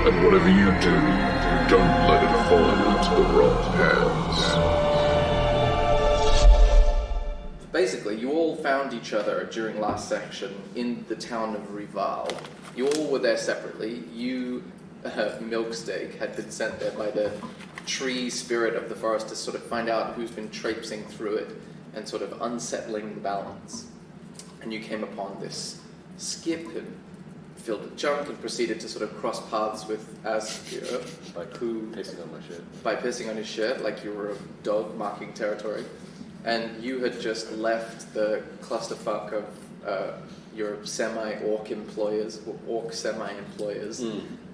And whatever you do, don't let it fall into the wrong hands. Basically, you all found each other during last section in the town of Rithmul. You all were there separately. You, Milksteak, had been sent there by the tree spirit of the forest to sort of find out who's been traipsing through it and sort of unsettling the balance. And you came upon this skip and filled with junk and proceeded to sort of cross paths with Asger, Pissing on my shirt. by pissing on his shirt like you were a dog marking territory. And you had just left the clusterfuck of your semi-orc employers, or orc semi-employers,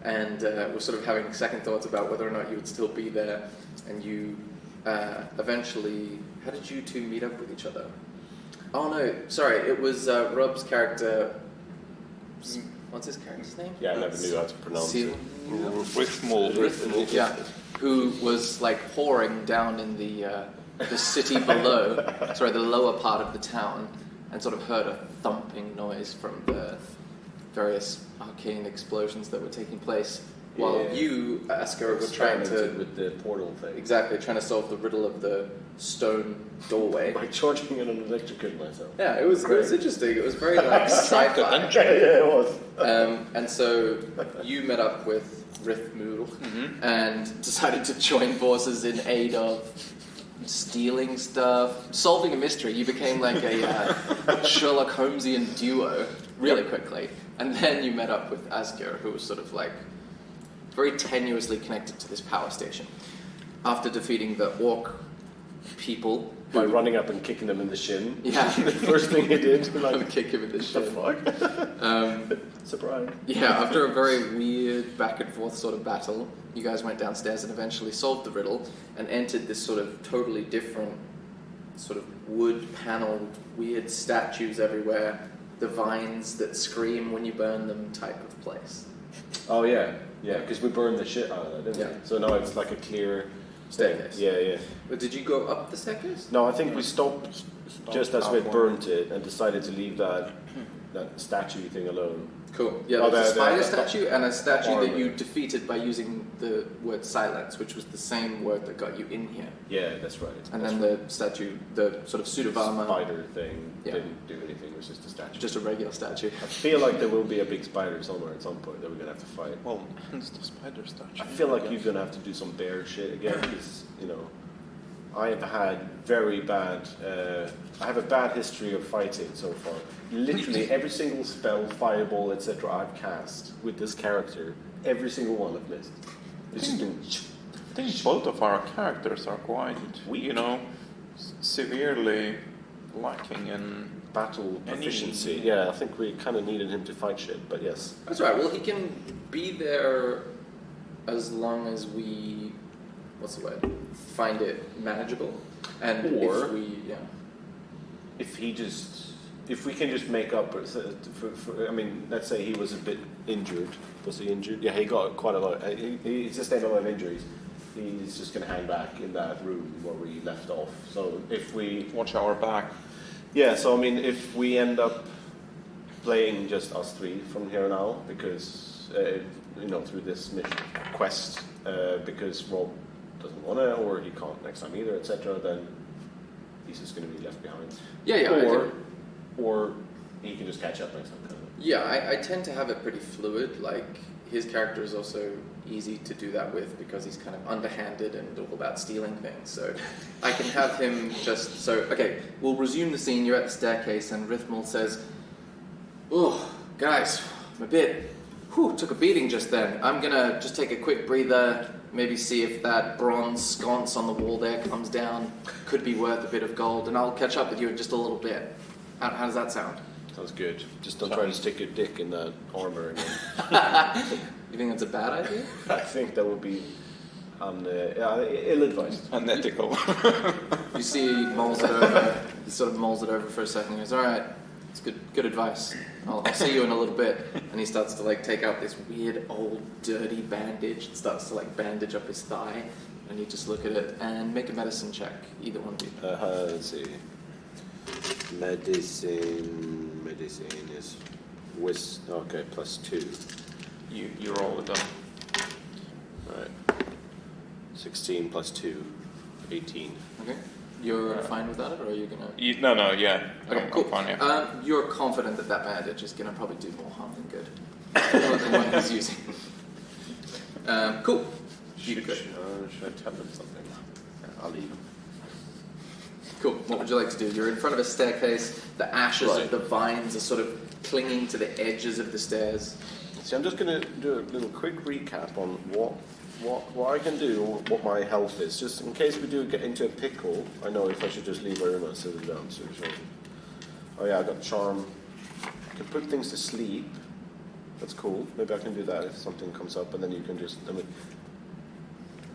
and were sort of having second thoughts about whether or not you would still be there. And you eventually, how did you two meet up with each other? Oh no, sorry, it was Rob's character. What's his character's name? Yeah, I never knew how to pronounce it. Rithmul. Yeah, who was like whoring down in the city below, the lower part of the town, and sort of heard a thumping noise from the various arcane explosions that were taking place, while you, Asger, were trying to... with the portal thing. Exactly, trying to solve the riddle of the stone doorway. By charging it and electrocuting myself. Yeah, it was interesting. It was very like sci-fi. Yeah, it was. And so you met up with Rithmul and decided to join forces in aid of stealing stuff, solving a mystery. You became like a Sherlock Holmesian duo really quickly. And then you met up with Asger, who was sort of like very tenuously connected to this power station. After defeating the orc people... By running up and kicking them in the shin. Yeah. The first thing he did. Like, kick him in the shin. The fuck? Surprise. Yeah, after a very weird back and forth sort of battle, you guys went downstairs and eventually solved the riddle and entered this sort of totally different sort of wood-panelled, weird statues everywhere, the vines that scream when you burn them type of place. Oh yeah, because we burned the shit out of it, didn't we? So now it's like a clear staircase. Yeah. But did you go up the staircase? No, I think we stopped just as we had burnt it and decided to leave that statue thing alone. Cool. Yeah, there's a spider statue and a statue that you defeated by using the word silence, which was the same word that got you in here. Yeah, that's right. And then the statue, the sort of suit of armor. Spider thing didn't do anything, it was just a statue. Just a regular statue. I feel like there will be a big spider somewhere at some point that we're going to have to fight. Well, hence the spider statue. I feel like you're going to have to do some bear shit again, because, I have had very bad... I have a bad history of fighting so far. Literally every single spell, fireball, etc. I've cast with this character, every single one I've missed. It's just been... I think both of our characters are quite, severely lacking in battle efficiency. Yeah, I think we kind of needed him to fight shit, but yes. That's right. Well, he can be there as long as we... What's the word? Find it manageable. And if we can just make up I mean, let's say he was a bit injured. Was he injured? Yeah, he got quite a lot. He sustained a lot of injuries. He's just going to hang back in that room where we left off. So if we... Watch our back. Yeah, so I mean, if we end up playing just us three from here on out, because, through this mission quest, because Rob doesn't want to, or he can't next time either, etc., then he's just going to be left behind. Or he can just catch up next time. Kind of. Yeah, I tend to have it pretty fluid. Like, his character is also easy to do that with because he's kind of underhanded and all about stealing things. So I can have him just... So, okay, we'll resume the scene. You're at the staircase and Rithmul says, "Oh, guys, I'm a bit... took a beating just then. I'm going to just take a quick breather, maybe see if that bronze sconce on the wall there comes down. Could be worth a bit of gold, and I'll catch up with you in just a little bit." How does that sound? Sounds good. Just don't try to stick your dick in that armor again. You think that's a bad idea? I think that would be ill-advised. Unethical. You see he mulls it over. He sort of mulls it over for a second. He goes, "All right, it's good advice. I'll see you in a little bit." And he starts to take out this weird old dirty bandage and starts to bandage up his thigh. And you just look at it and make a medicine check, either one of you. Let's see. Medicine is +2. You roll with them. Right. 16 plus 2, 18. Okay. You're fine with that, or are you gonna? No, yeah. Okay, I'm cool. fine, yeah. You're confident that that bandage is gonna probably do more harm than good. More than what he's using. Cool. You Should good. I tell them something? Yeah, I'll leave them. Cool. What would you like to do? You're in front of a staircase. The ashes Right. of the vines are sort of clinging to the edges of the stairs. See, I'm just going to do a little quick recap on what I can do, or what my health is, just in case we do get into a pickle. I know if I should just leave Irma sitting down. So. Oh yeah, I got charm. I can put things to sleep. That's cool. Maybe I can do that if something comes up, and then you can just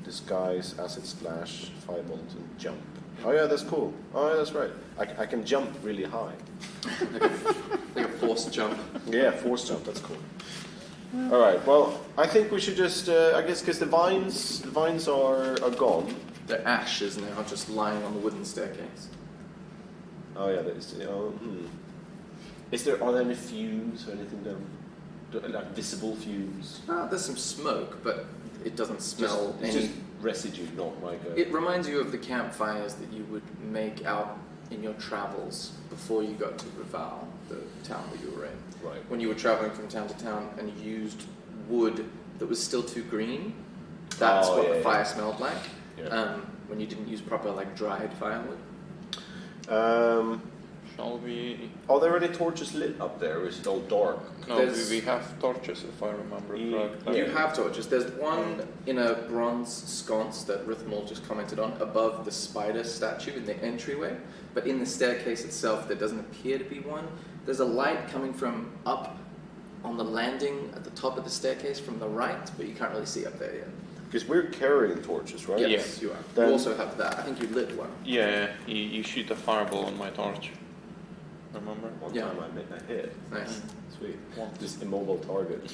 disguise, acid splash, firebolt, and jump. Oh yeah, that's cool. Oh yeah, that's right. I can jump really high. Like a forced jump. Yeah, force jump. That's cool. All right. Well, I think we should just, I guess, because the vines are gone. The ash is now just lying on the wooden staircase. Oh yeah, there is. Are there any fumes or anything down? Like visible fumes? There's some smoke, but it doesn't smell It's any. just residue, not like a. It reminds you of the campfires that you would make out in your travels before you got to Rithmul, the town that you were in. Right. When you were traveling from town to town and you used wood that was still too green, that's what the fire smelled like. Yeah. When you didn't use proper dried firewood. Shall we? Are there any torches lit up there, or is it all dark? No, we have torches, if I remember correctly. You have torches. There's one in a bronze sconce that Rithmul just commented on above the spider statue in the entryway, but in the staircase itself there doesn't appear to be one. There's a light coming from up on the landing at the top of the staircase from the right, but you can't really see up there yet. Because we're carrying torches, right? Yes, you are. Then- You also have that. I think you lit one. Yeah, you shoot a fireball on my torch. Remember? One Yeah. time I hit. Nice. Sweet. This immobile target.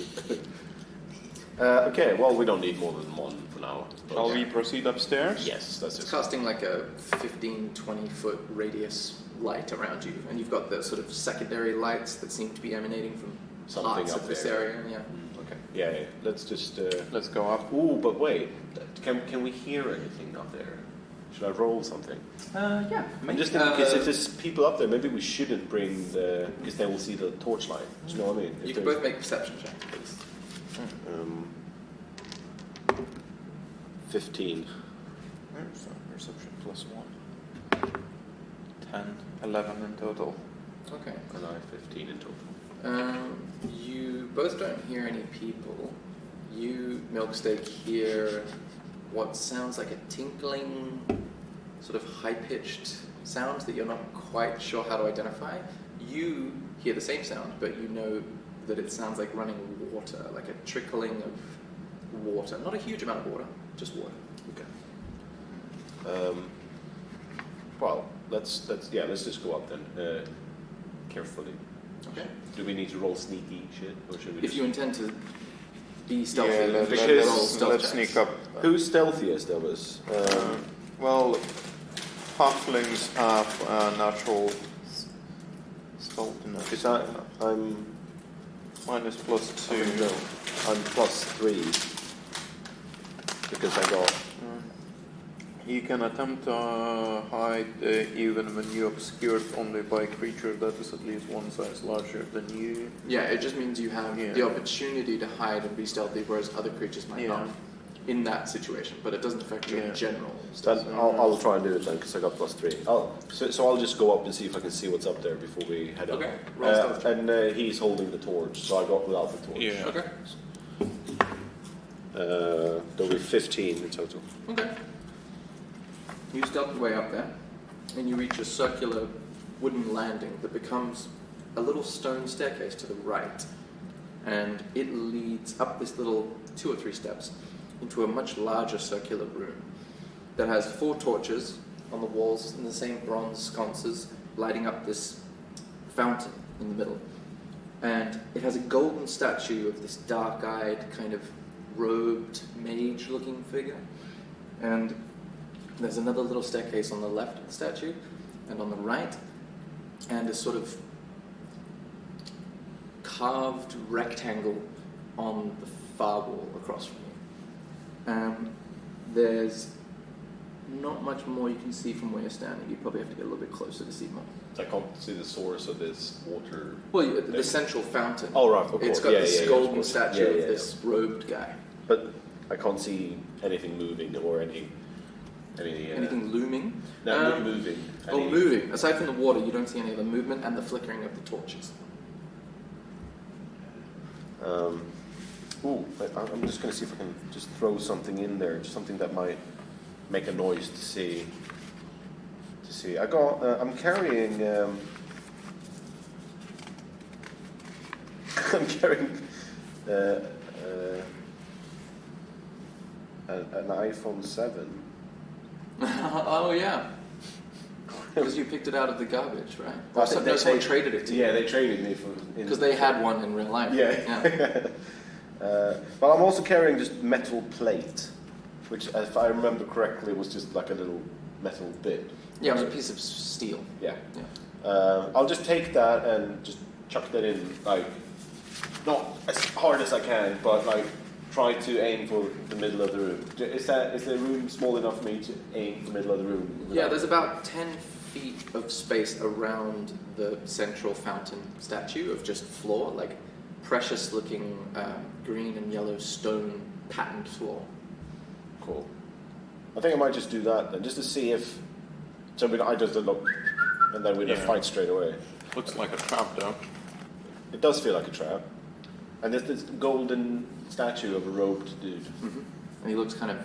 Okay, well, we don't need more than one for now. but- Shall we proceed upstairs? Yes, that's It's it. casting like a 15-20 foot radius light around you, and you've got the sort of secondary lights that seem to be emanating from Something parts up of this there. area. Yeah. Okay. Yeah. Let's just. Let's go up. Ooh, but wait. Can we hear anything up there? Should I roll something? Yeah. I'm just thinking because if there's people up there, maybe we shouldn't bring the because they will see the torchlight. Do you know what I mean? You If can there's- both make perception checks, please. 15. So perception plus 1. 10, 11 in total. Okay. And I have 15 in total. You both don't hear any people. You, Milksteak, hear what sounds like a tinkling, sort of high-pitched sound that you're not quite sure how to identify. You hear the same sound, but you know that it sounds like running water, like a trickling of water. Not a huge amount of water, just water. Okay. Well, let's just go up then, carefully. Okay. Do we need to roll sneaky shit, or should we? If you intend to be stealthy, Yeah, then because- roll stealth let's checks. sneak up. Who's stealthiest of us? Well, halflings have natural stealthiness. Is that I'm Minus plus 2. no, I'm +3 because I got. You can attempt to hide even when you're obscured only by a creature that is at least one size larger than you. Yeah, it just means you have Yeah. the opportunity to hide and be stealthy, whereas other creatures might Yeah. not in that situation. But it doesn't affect your Yeah. general Then stealth. I'll try and do it then because I got +3. So I'll just go up and see if I can see what's up there before we head Okay, up. roll stealth check. And he's holding the torch, so I got without the torch. Yeah. Okay. There'll be 15 in total. Okay. You stealth your way up there, and you reach a circular wooden landing that becomes a little stone staircase to the right, and it leads up this little 2 or 3 steps into a much larger circular room that has 4 torches on the walls in the same bronze sconces, lighting up this fountain in the middle. And it has a golden statue of this dark-eyed, kind of robed, mage-looking figure. And there's another little staircase on the left of the statue, and on the right, and a sort of carved rectangle on the far wall across from you. There's not much more you can see from where you're standing. You probably have to get a little bit closer to see more. I can't see the source of this water. Well, the central fountain. Oh, right, of course. It's got this golden statue of this robed guy. But I can't see anything moving or Anything looming? No, moving. Moving. Aside from the water, you don't see any of the movement and the flickering of the torches. I'm just going to see if I can just throw something in there, just something that might make a noise to see. I'm carrying. I'm carrying an iPhone 7. Oh yeah. Because you picked it out of the garbage, right? Well, someone traded it to you. Yeah, they traded me for. Because they had one in real life. Yeah. But I'm also carrying just metal plate, which, if I remember correctly, was just like a little metal bit. Yeah, it was a piece of steel. Yeah. I'll just take that and just chuck that in, like, not as hard as I can, but like try to aim for the middle of the room. Is the room small enough for me to aim for the middle of the room? Yeah, there's about 10 feet of space around the central fountain statue of just floor, like precious looking green and yellow stone patterned floor. Cool. I think I might just do that then, just to see if. So I just look, and then we just fight straight away. Looks like a trap, though. It does feel like a trap. And there's this golden statue of a robed dude. Mm-hmm. And he looks kind of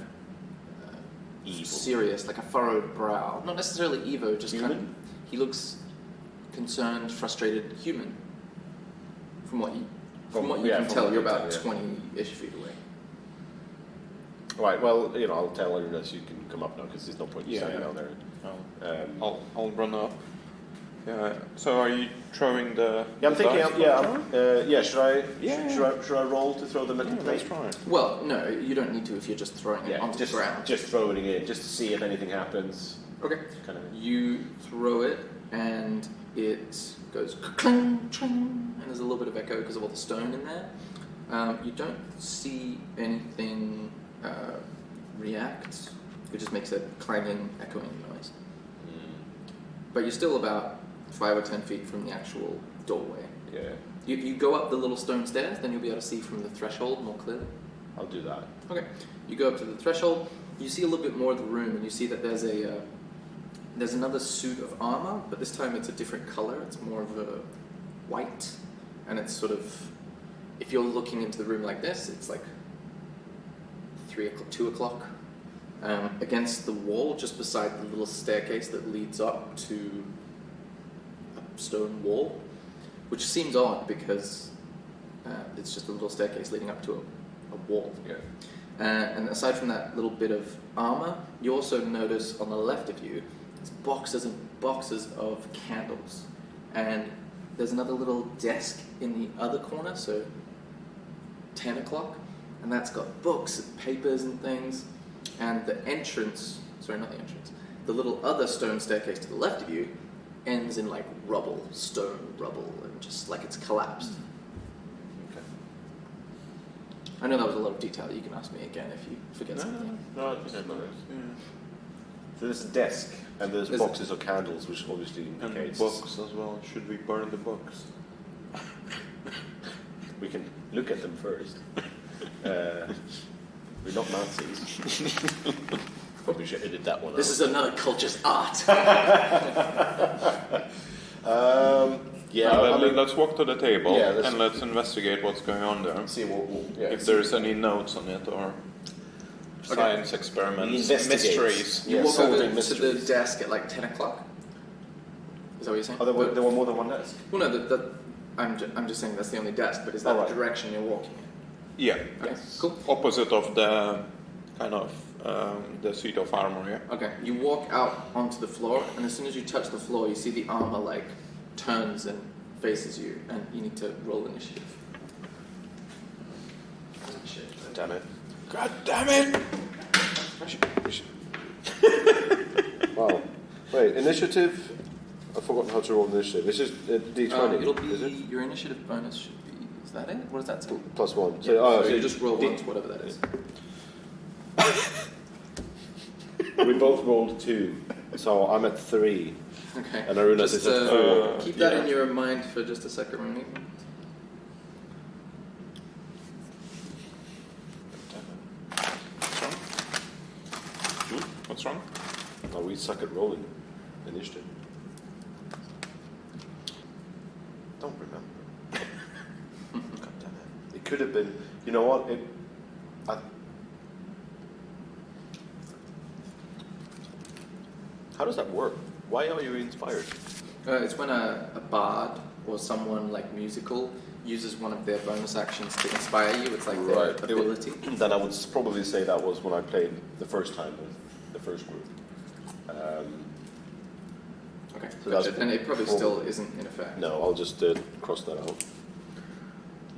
Evil. serious, like a furrowed brow. Not necessarily Evo, just Human? kind of. He looks concerned, frustrated, human. From what you can tell, you're about 20-ish feet away. Right. Well, I'll tell everyone else you can come up now because there's no point in standing down there. I'll run up. Yeah. So are you throwing the? Yeah, I'm thinking. dice Should I? Yeah. Should I roll to throw the metal plate? Let's try. Well, no, you don't need to if you're just throwing it onto the ground. Just throwing it in, just to see if anything happens. Okay. Kind of. You throw it, and it goes cling, cling, and there's a little bit of echo because of all the stone in there. You don't see anything react. It just makes a clanging, echoing noise. But you're still about 5 or 10 feet from the actual doorway. Yeah. You go up the little stone stairs, then you'll be able to see from the threshold more clearly. I'll do that. Okay. You go up to the threshold. You see a little bit more of the room, and you see that there's another suit of armor, but this time it's a different color. It's more of a white, and it's sort of, if you're looking into the room like this, it's like 2 o'clock. Against the wall, just beside the little staircase that leads up to a stone wall, which seems odd because it's just a little staircase leading up to a wall. Yeah. And aside from that little bit of armor, you also notice on the left of you, there's boxes and boxes of candles. And there's another little desk in the other corner, so 10 o'clock, and that's got books and papers and things. And the little other stone staircase to the left of you ends in like stone rubble, and just like it's collapsed. Okay. I know that was a lot of detail. You can ask me again if you forget something. No, it's not. So there's a desk, and there's boxes of candles, which obviously indicates. And books as well. Should we burn the books? We can look at them first. We're not Nazis. Probably should edit that one out. This is another culture's art. Let's walk to the table and let's investigate what's going on there. See if there's any notes on it or science experiments, mysteries. You walk over to the desk at like 10 o'clock. Is that what you're saying? Oh, there were more than one desk? Well, no, I'm just saying that's the only desk, but is that the direction you're walking in? Yeah. Okay, cool. Opposite of the kind of the suit of armor, yeah. Okay, you walk out onto the floor, and as soon as you touch the floor, you see the armor like turns and faces you, and you need to roll initiative. Damn it. God damn it! Wow. Wait, initiative? I've forgotten how to roll initiative. It's just D20. It'll be, is it? your initiative bonus should be, is that it? What does that say? +1. So you just roll once, whatever that is. We both rolled 2, so I'm at 3, Okay. and Arunas is at 4. Keep that in your mind for just a second, Rooney. What's wrong? Oh, we suck at rolling initiative. Don't remember. God damn it. It could have been. You know what? How does that work? Why are you inspired? It's when a bard or someone like musical uses one of their bonus actions to inspire you. It's like their ability. Then I would probably say that was when I played the first time with the first group. Okay, So gotcha. that's And it probably still isn't in effect. No, I'll just cross that out.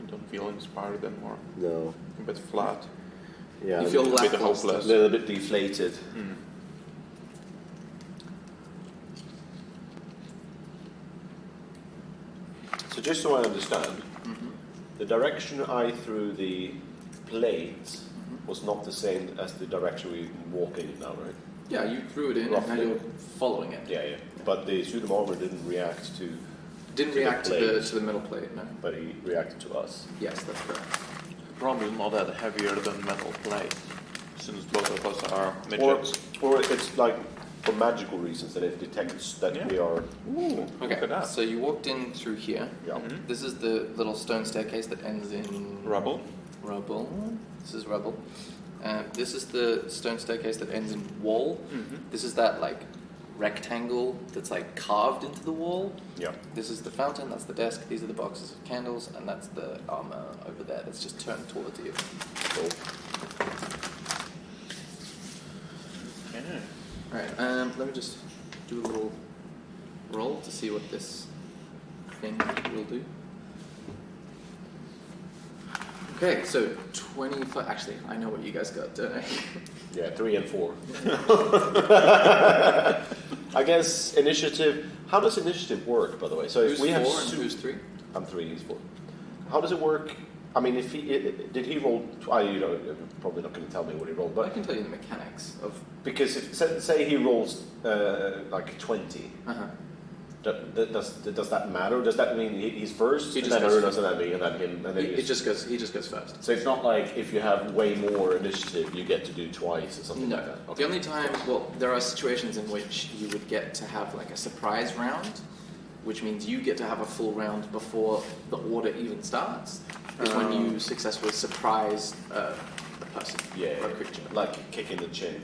You don't feel inspired anymore. No. A bit flat. Yeah. You feel a bit lackluster. a hopeless. little bit deflated. Mm. So just so I understand, the direction I threw the plate was not the same as the direction we're walking in now, right? Yeah, you threw it in and Roughly. now you're following it. Yeah. But the suit of armor didn't react to, Didn't To the react to plate. the middle plate, no. but he reacted to us. Yes, that's correct. Probably not that heavier than metal plate, since both of us are Or, midgets. or it's like for magical reasons that it detects that Yeah. we are. Ooh, look at that. So you walked in through here. Yeah. Mhm. This is the little stone staircase that ends in Rubble. rubble. This is rubble. This is the stone staircase that ends in wall. This is that like rectangle that's like carved into the wall. Yeah. This is the fountain, that's the desk, these are the boxes of candles, and that's the armor over there that's just turned towards you. Cool. Yeah. Alright, let me just do a little roll to see what this thing will do. Okay, so 25. Actually, I know what you guys got, don't I? Yeah, 3 and 4. I guess initiative. How does initiative work, by the way? So Who's if we 4 have and who's 3? I'm 3. He's 4. How does it work? I mean, if he did he roll? You know, you're probably not going to tell me what he rolled, I but can tell you the mechanics of. because if say he rolls like 20, does that matter? Does that mean he's first, He and just then goes Arunas, and then me, and then him, and then He just goes first. So it's not like if you have way more initiative, you get to do twice or something No. like that. The only time, well, there are situations in which you would get to have like a surprise round, which means you get to have a full round before the order even starts. Is when you successfully surprise a person or a creature. like kick in the chin.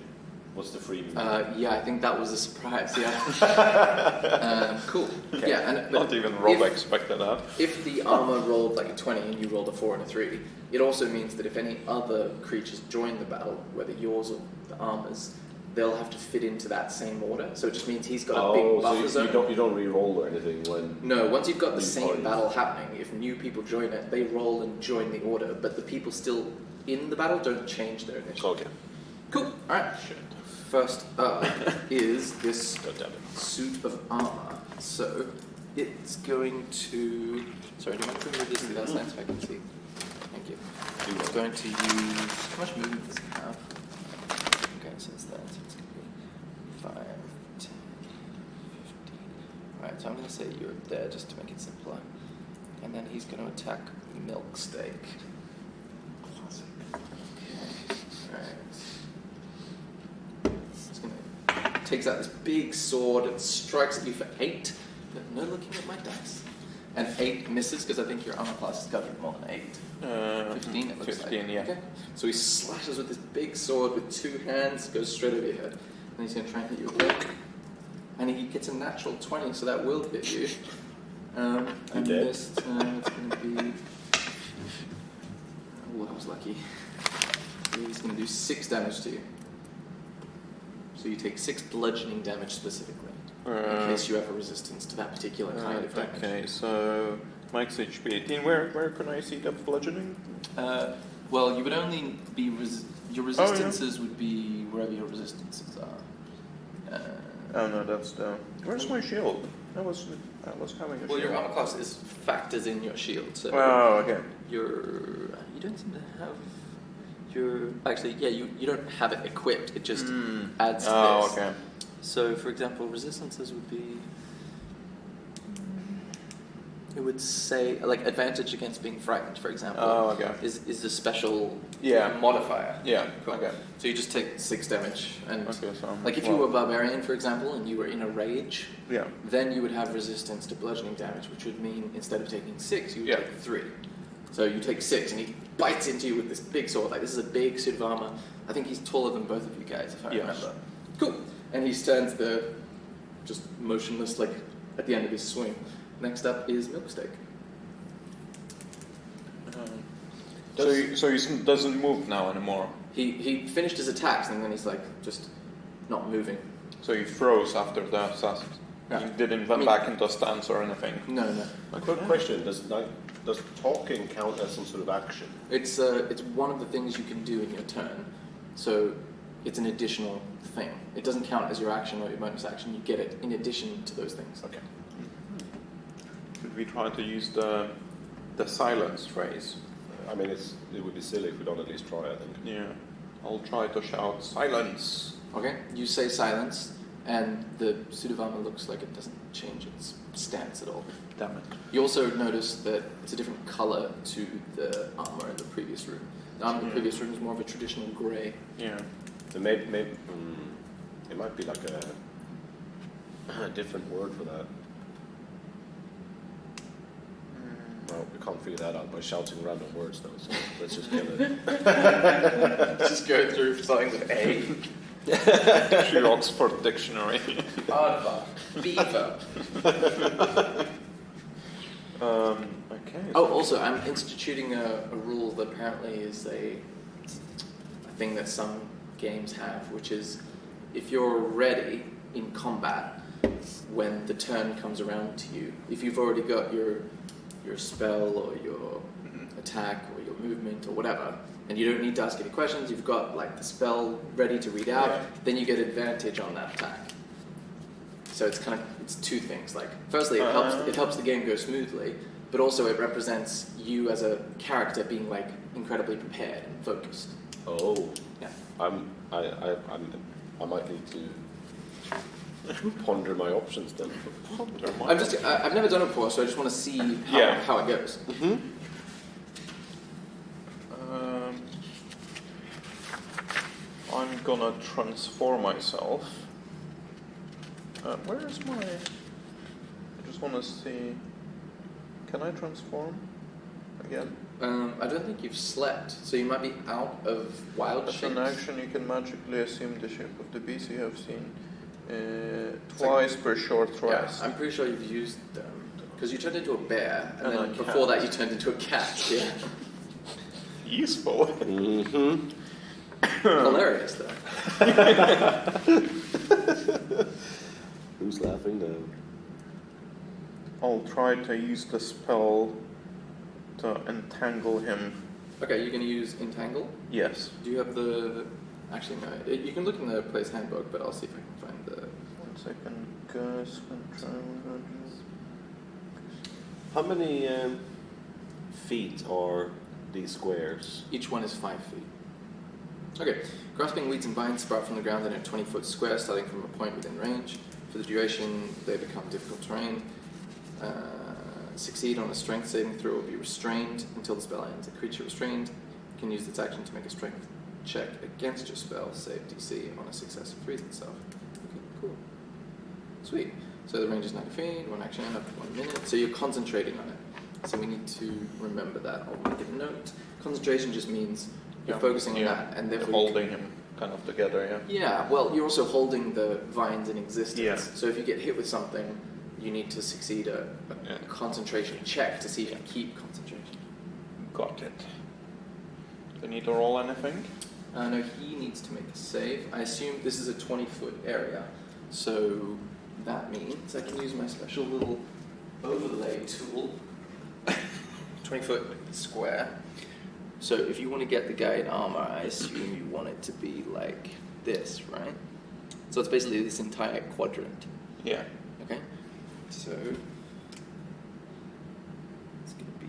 What's the free move? Yeah, I think that was a surprise. Yeah. Cool. Okay. Yeah, and but Not even Rob if- expected that. If the armor rolled like a 20 and you rolled a 4 and a 3, it also means that if any other creatures join the battle, whether yours or the armor's, they'll have to fit into that same order. So it just means he's got a big buffer so zone. you don't re-roll or anything when. No, once you've got the New same parties. battle happening, if new people join it, they roll and join the order, but the people still in the battle don't change their initiative. Okay. Cool. Alright. First up is this God damn it. suit of armor. So it's going to. Sorry, do you want to move this to the other side so I can see? Thank you. It's going to use. How much movement does it have? Okay, so it's that. So it's going to be 5, 10, 15. Alright, so I'm going to say you're there just to make it simpler. And then he's going to attack Milksteak. Classic. Okay. Alright. He's going to takes out this big sword and strikes at you for 8. But no looking at my dice. And 8 misses because I think your armor class has got to be more than 8. 15 it looks 15, like. yeah. Okay. So he slashes with this big sword with 2 hands, goes straight over your head. And he's going to try and hit you again. And he gets a natural 20, so that will hit you. And dead. this time it's going to be... Oh, that was lucky. He's going to do 6 damage to you. So you take 6 bludgeoning damage specifically, in case you have a resistance to that particular kind of damage. Okay, so Mike's HP 18. Where can I see that bludgeoning? Well, you would only be... your resistances would be wherever your resistances are. Oh no, that's the. Where's my shield? I was having a Well, shield. your armor class is factors in your shield, so Oh, okay. you don't seem to have you don't have it equipped. It just adds to Oh, this. okay. So, for example, resistances would be. It would say like advantage against being frightened, for example. Oh, okay. Is a special Yeah. modifier. Yeah. Cool. Okay. So you just take 6 damage, and Okay. So like if you were a barbarian, for example, and you were in a rage, Yeah. then you would have resistance to bludgeoning damage, which would mean instead of taking 6, you would Yeah. take 3. So you take 6, and he bites into you with this big sword. Like this is a big suit of armor. I think he's taller than both of you guys, if I Yes. remember. Cool. And he stands there, just motionless, like at the end of his swing. Next up is Milksteak. So he doesn't move now anymore. He finished his attacks, and then he's like just not moving. So he froze after the assassin. Yeah. He didn't went back into stance or anything. No. A quick question: Does talking count as some sort of action? It's one of the things you can do in your turn. So it's an additional thing. It doesn't count as your action or your bonus action. You get it in addition to those things. Okay. Should we try to use the silence phrase? I mean, it would be silly if we don't at least try. I think. Yeah. I'll try to shout silence. Okay. You say silence, and the suit of armor looks like it doesn't change its stance at all. Damn it. You also notice that it's a different color to the armor in the previous room. The armor in the previous room is more of a traditional grey. Yeah. So maybe it might be like a different word for that. Well, we can't figure that out by shouting random words, though. So let's just get it. Just go through something with A. She Oxford Dictionary. Aardvark. Beaver. Okay. Oh, also, I'm instituting a rule that apparently is a thing that some games have, which is if you're ready in combat when the turn comes around to you, if you've already got your spell or your attack or your movement or whatever, and you don't need to ask any questions, you've got like the spell ready to read out, then you get advantage on that attack. So it's two things. Like, firstly, it helps the game go smoothly, but also it represents you as a character being like incredibly prepared and focused. Oh. Yeah. I might need to ponder my options then. I've never done it before, so I just want to see how it goes. I'm gonna transform myself. Where is my... I just want to see... Can I transform again? I don't think you've slept, so you might be out of wild As an shapes. action, you can magically assume the shape of the beast you have seen twice per short rest. I'm pretty sure you've used them. Because you turned into a bear, and And then a before cat. that you turned into a cat. Yeah. Useful. Mm-hmm. Hilarious, though. Who's laughing now? I'll try to use the spell to entangle him. Okay, you're going to use Entangle. Yes. Do you have the... Actually, no. You can look in the player's handbook, but I'll see if I can find the... 1 second. Curse control. How many feet are these squares? Each one is 5 feet. Okay. Grasping weeds and vines sprout from the ground in a 20-foot square, starting from a point within range. For the duration, they become difficult terrain. Succeed on a strength saving throw or be restrained until the spell ends. A creature restrained can use its action to make a strength check against your spell, save DC on a success and frees itself. Okay, cool. Sweet. So the range is 90 feet, 1 action, up to 1 minute. So you're concentrating on it. So we need to remember that. I'll make a note. Concentration just means you're focusing on that, and therefore holding him kind of together, yeah. Yeah, well, you're also holding the vines in existence. Yeah. So if you get hit with something, you need to succeed a concentration check to see if you can keep concentration. Got it. Do you need to roll anything? No, he needs to make a save. I assume this is a 20-foot area, so that means I can use my special little overlay tool. 20-foot square. So if you want to get the guy in armor, I assume you want it to be like this, right? So it's basically this entire quadrant. Yeah. Okay? So it's going to be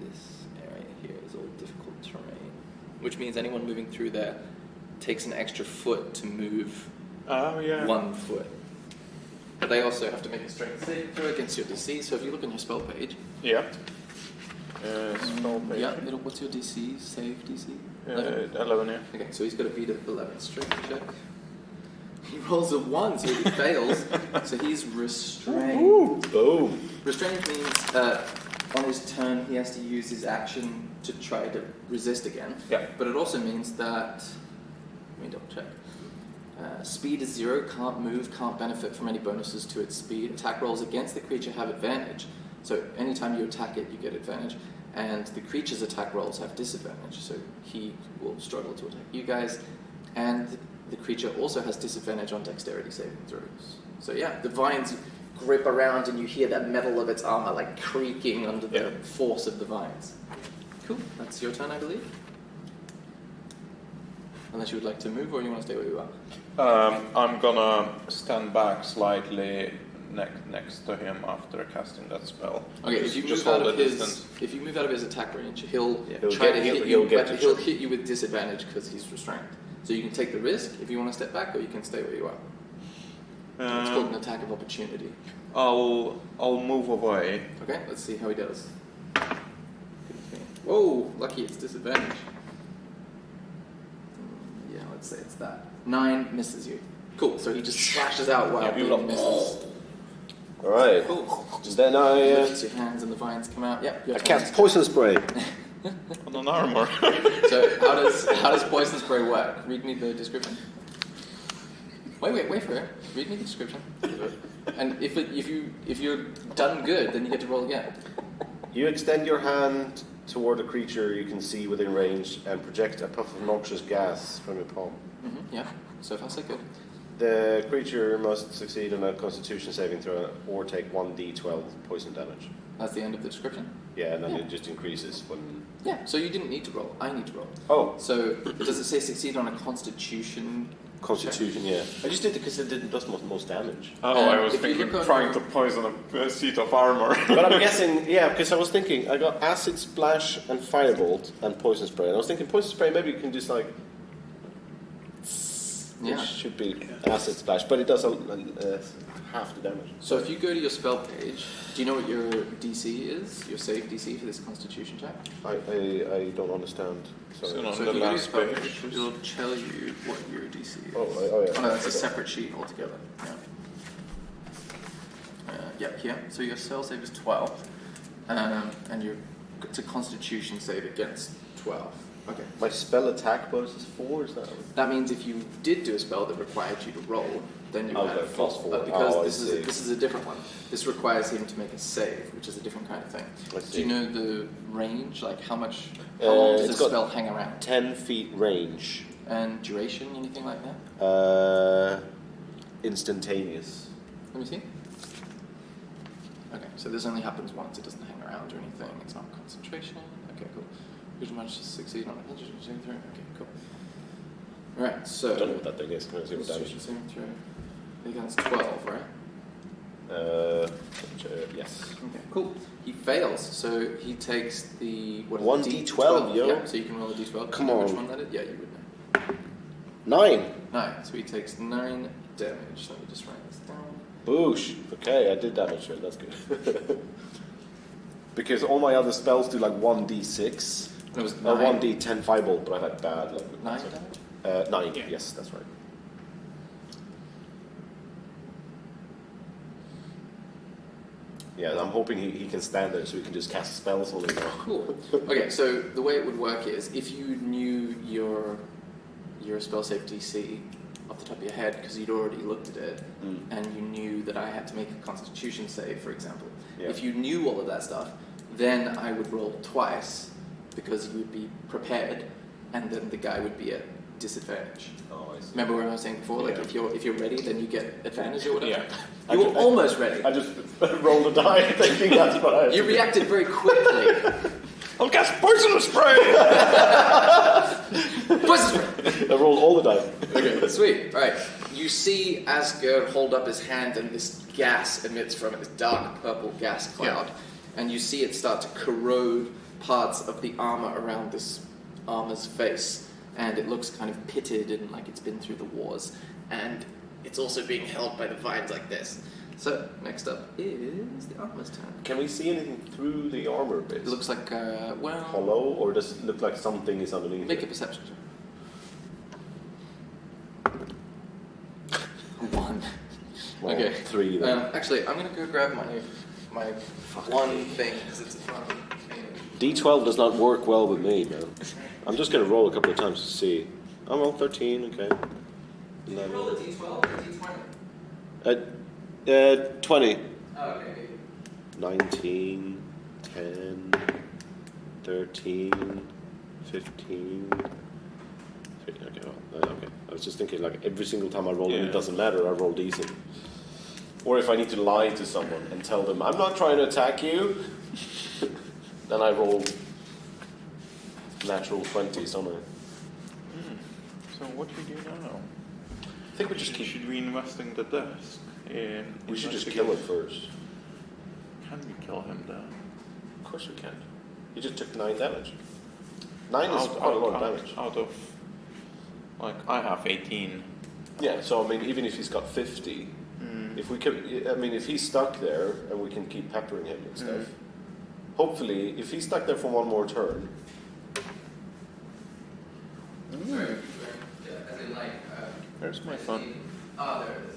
this area here is all difficult terrain. which means anyone moving through there takes an extra foot to move Oh, yeah. 1 foot. But they also have to make a strength saving throw against your DC. So if you look on your spell page, Yeah. Spell page. yeah, what's your DC? Save DC? 11, yeah. Okay, so he's got to beat an 11 strength check. He rolls a 1, so he fails. So he's restrained. Boom. Restrained means on his turn he has to use his action to try to resist again. Yeah. But it also means that, let me double check. Speed is 0, can't move, can't benefit from any bonuses to its speed. Attack rolls against the creature have advantage. So anytime you attack it, you get advantage. And the creature's attack rolls have disadvantage. So he will struggle to attack you guys. And the creature also has disadvantage on dexterity saving throws. So yeah, the vines grip around and you hear that metal of its armor like creaking under the force of the vines. Cool, that's your turn, I believe. Unless you would like to move or you want to stay where you are. I'm gonna stand back slightly next to him after casting that spell. Okay, Just- if you just move out hold of the his, distance. if you move out of his attack range, he'll He'll try get- to he'll- hit he'll you, get but to he'll try. hit you with disadvantage because he's restrained. So you can take the risk if you want to step back, or you can stay where you are. It's called an attack of opportunity. I'll move away. Okay, let's see how he does. Whoa, lucky it's disadvantage. Yeah, let's say it's that. 9 misses you. Cool, so he just slashes out while Yeah, you he roll. misses. Alright. Cool. Then I Lifts your hands and the vines come out. Yep, your turn. cast poison spray. On an armor. So how does poison spray work? Read me the description. Wait for it. Read me the description. And if you're done good, then you get to roll again. You extend your hand toward a creature you can see within range and project a puff of noxious gas from your palm. Yeah. So far so good. The creature must succeed on a Constitution saving throw or take 1d12 poison damage. That's the end of the description. Yeah, and then it just increases when. Yeah. So you didn't need to roll. I need to roll. Oh, So does it say succeed on a Constitution? Constitution, yeah. I just did it because it does most damage. Oh, I was if you thinking look on- trying to poison a seat of armor. But I'm guessing, yeah, because I was thinking I got acid splash and firebolt and poison spray. And I was thinking poison spray maybe you can just like. Yeah. Which should be acid splash, but it does half the damage. So if you go to your spell page, do you know what your DC is? Your save DC for this Constitution check? I don't understand. So Sorry. on So the if you go to your last spell page. page, it'll tell you what your DC is. Oh, yeah. Oh no, that's a separate sheet altogether. Yeah. Here. So your spell save is 12, and it's a Constitution save against 12. Okay. My spell attack bonus is 4, is that? That means if you did do a spell that required you to roll, then you would Okay, have plus 4. four. But because Oh, I this see. is a different one. This requires him to make a save, which is a different kind of thing. I Do see. you know the range? Like how long does it's a got spell hang around? 10 feet range. And duration, anything like that? Instantaneous. Let me see. Okay, so this only happens once. It doesn't hang around or anything. It's not concentration. Okay, cool. You managed to succeed on a concentration saving throw. Okay, cool. Right, so. I don't know what that thing is. I'm going to see what damage Concentration is. saving throw. Against 12, right? Yes. Okay, cool. He fails, so he takes the what is 1d12, yo. Yeah, so you can roll a d12. Come Do you know on. Which one that is? Yeah, you would know. 9. 9. So he takes 9 damage. Let me just write this down. Boosh. Okay, I did damage to it. That's good. Because all my other spells do like 1d6. And it was Or 9. 1d10 firebolt, but I had bad luck with 9 that. damage. 9, Yeah. yes, that's right. Yeah, I'm hoping he can stand there so he can just cast spells on me now. Cool. Okay, so the way it would work is if you knew your spell save DC off the top of your head because you'd already looked at it, and you knew that I had to make a Constitution save, for example. Yeah. If you knew all of that stuff, then I would roll twice because you would be prepared, and then the guy would be at disadvantage. Oh, I see. Remember what I was saying before? Like Yeah. if you're ready, then you get advantage or whatever. Yeah. You were almost ready. I just rolled a die thinking that's what I You reacted very quickly. I'll cast poison spray! Poison spray! I rolled all the die. Okay, sweet. Right. You see Asger hold up his hand and this gas emits from it, this dark purple gas cloud. And you see it start to corrode parts of the armor around this armor's face, and it looks kind of pitted and like it's been through the wars, and it's also being held by the vines like this. So next up is the armor's turn. Can we see anything through the armor bit? It looks like hollow, or does it look like something is underneath? Make it? a perception check. 1. Well, Okay. 3 then. Actually, I'm gonna go grab my one thing because it's a fun thing. D12 does not work well with me, man. I'm just gonna roll a couple of times to see. I rolled 13, okay. Did you roll a D12 or a D20? 20. Oh, okay. 19, 10, 13, 15. Okay, okay. I was just thinking, like, every single time I roll, it doesn't matter, I roll decent. Or if I need to lie to someone and tell them, I'm not trying to attack you, then I roll natural 20s, don't I? So what do we do now? I think we just keep... Should we invest in the desk? We should just kill it first. Can we kill him then? Of course we can. He just took 9 damage. 9 is quite a lot of damage. Out of, like, I have 18. Yeah, so I mean, even if he's got 50, if we could, I mean, if he's stuck there and we can keep peppering him and stuff, hopefully, if he's stuck there for one more turn. Sorry, as in like. Where's my phone? Oh, there it is.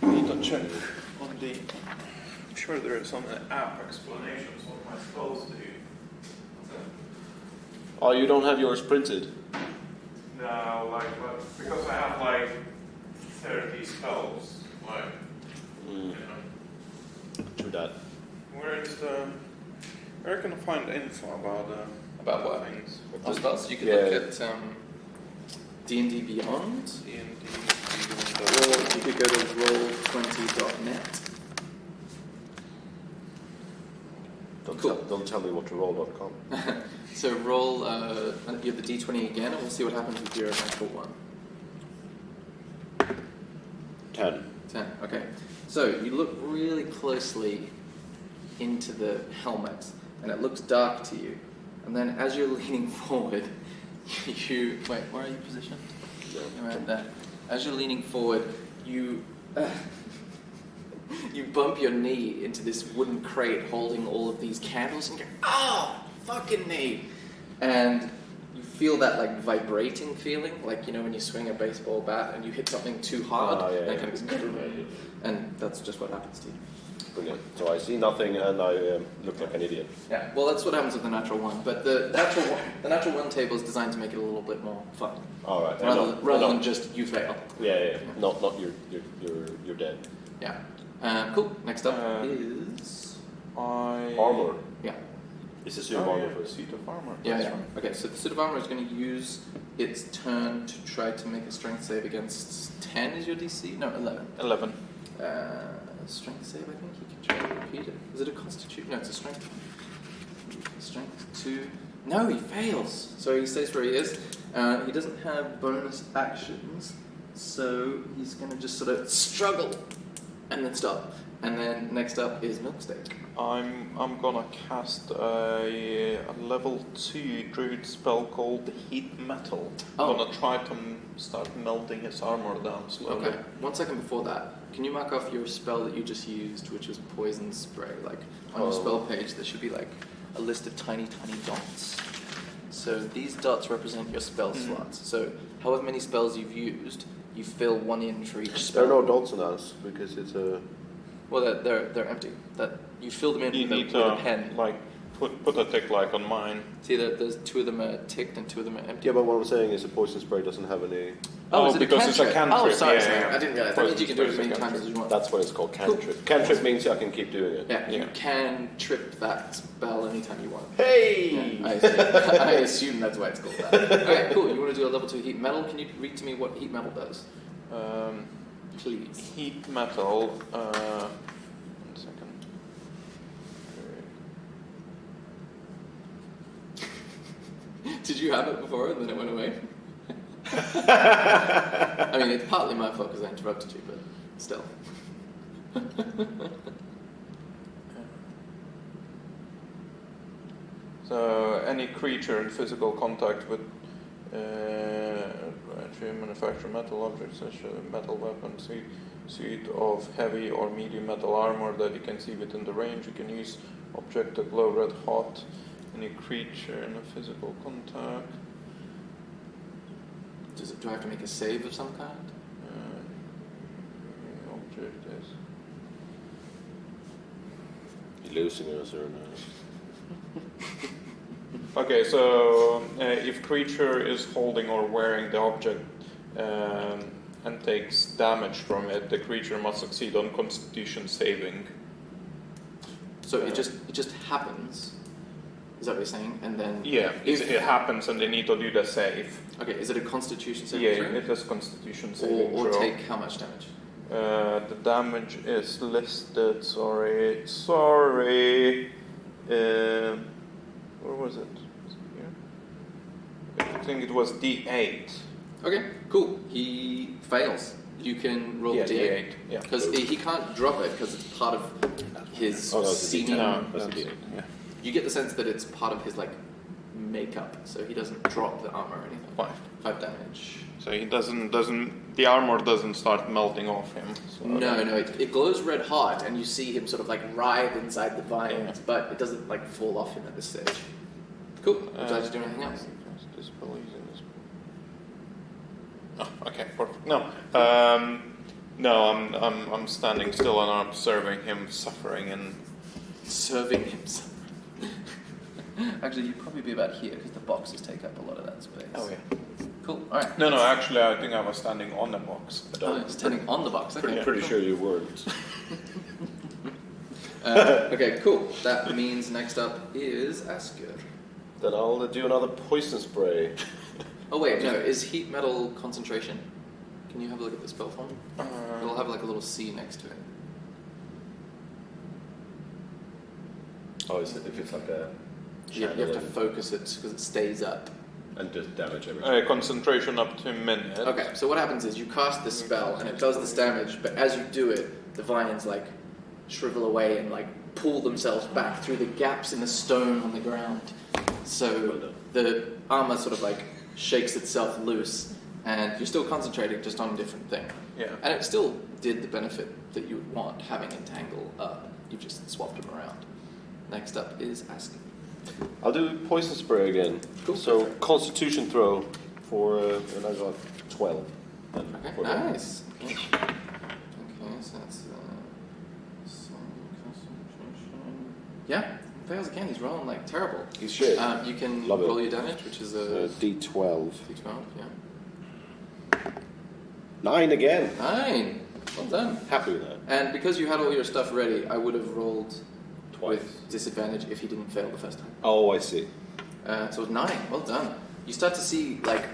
I need to check on the. I'm sure there is on the app explanations what my spells do. Oh, you don't have yours printed? No, like, but because I have like 30 spells, like, you know. True that. Where can I find info About what? things? Oh, spells. You could look at D&D Beyond. D&D, Or you could go to roll20.net. Don't tell me what to roll.com. So roll, you have the D20 again, and we'll see what happens with your natural 1. 10. 10, okay. So you look really closely into the helmet, and it looks dark to you. And then as you're leaning forward, wait, where are you positioned? Right there. As you're leaning forward, you you bump your knee into this wooden crate holding all of these candles, and you go, oh, fucking knee! And you feel that like vibrating feeling, like, you know, when you swing a baseball bat and you hit something too hard, and it kind of goes, and that's just what happens to you. Brilliant. So I see nothing and I look like an idiot. Yeah, well, that's what happens with the natural 1, but the natural 1 table is designed to make it a little bit more fun. All right. Rather than just you fail. Yeah. Not you're dead. Yeah. Cool. Next up is Armor. Yeah. It's a suit of armor first. Suit of armor. Yeah. Okay, so the suit of armor is going to use its turn to try to make a strength save against 10 is your DC? No, 11. 11. Strength save, I think he can try to repeat it. Is it a constitution? No, it's a strength. Strength 2. No, he fails. So he stays where he is. He doesn't have bonus actions, so he's going to just sort of struggle and then stop. And then next up is Milksteak. I'm gonna cast a level 2 druid spell called Heat Metal. Oh. I'm gonna try to start melting his armor down slowly. Okay, 1 second before that, can you mark off your spell that you just used, which was Poison Spray? Like, on your spell page, there should be like a list of tiny dots. So these dots represent your spell slots. So however many spells you've used, you fill 1 in for each spell. There are no dots on us because it's a... Well, they're empty. That you fill them in You need with a pen. like put a tick like on mine. See, there's 2 of them are ticked and 2 of them are empty. Yeah, but what I'm saying is the poison spray doesn't have any... Oh, is it because a it's a cantrip. Oh, sorry, yeah. I didn't realize. That means you can do it as many Poison times as you want. That's what it's called, cantrip. Cantrip means I can keep doing it. Yeah, you can trip that spell anytime you want. Hey! Yeah, I assume that's why it's called that. Okay, cool. You want to do a level 2 heat metal? Can you read to me what heat metal does? Please. Heat Metal. 1 second. Did you have it before and then it went away? I mean, it's partly my fault because I interrupted you, but still. So any creature in physical contact with manufacture metal objects such as metal weapons, suit of heavy or medium metal armor that you can see within the range. You can use object that glow red hot. Any creature in a physical contact. Do I have to make a save of some kind? Object is. You're losing us or no? Okay, so if creature is holding or wearing the object and takes damage from it, the creature must succeed on Constitution saving. So it just happens. Is that what you're saying? And then it happens, and they need to do the save. Okay, is it a Constitution saving Yeah, throw? it is Constitution saving Or throw. take how much damage? The damage is listed. Sorry. Where was it? Was it here? I think it was D8. Okay, cool. He fails. You can roll Yeah, D8. D8. Yeah. Because he can't drop it because it's part of his Oh, no, it's a senior. D10. No, That's a D8. yeah. You get the sense that it's part of his like makeup, so he doesn't drop the armor or anything. 5 damage. So he doesn't. The armor doesn't start melting off him. So No, it glows red hot, and you see him sort of like writhe inside the vines, but it doesn't like fall off him at this stage. Cool. Would you like to do anything else? Oh, okay, perfect. No, I'm standing still and I'm observing him suffering and Serving him. Actually, you'd probably be about here because the boxes take up a lot of that space. Oh yeah. Cool. All right. No, actually, I think I was standing on the box. Standing on the box. Okay. Pretty sure you weren't. Okay, cool. That means next up is Asger. Then I'll do another poison spray. Oh wait, no. Is heat metal concentration? Can you have a look at the spell form? It'll have like a little C next to it. Oh, is it, if it's like a You have to focus it because it stays up. and just damage everything. Concentration up to a minute. Okay, so what happens is you cast the spell and it does this damage, but as you do it, the vines like shrivel away and like pull themselves back through the gaps in the stone on the ground. So the armor sort of like shakes itself loose, and you're still concentrating just on a different thing. Yeah. And it still did the benefit that you would want, having Entangle up. You've just swapped them around. Next up is Asger. I'll do poison spray again. Cool. So Constitution throw for and I got 12. And Okay, for that. nice. Okay, so that's some concentration. Yeah, fails again. He's rolling like terrible. He's shit. You can Love it. roll your damage, which is a D12. D12. Yeah. 9 again. 9. Well done. Happy with that. And because you had all your stuff ready, I would have rolled Twice. with disadvantage if he didn't fail the first time. Oh, I see. So it's 9. Well done. You start to see like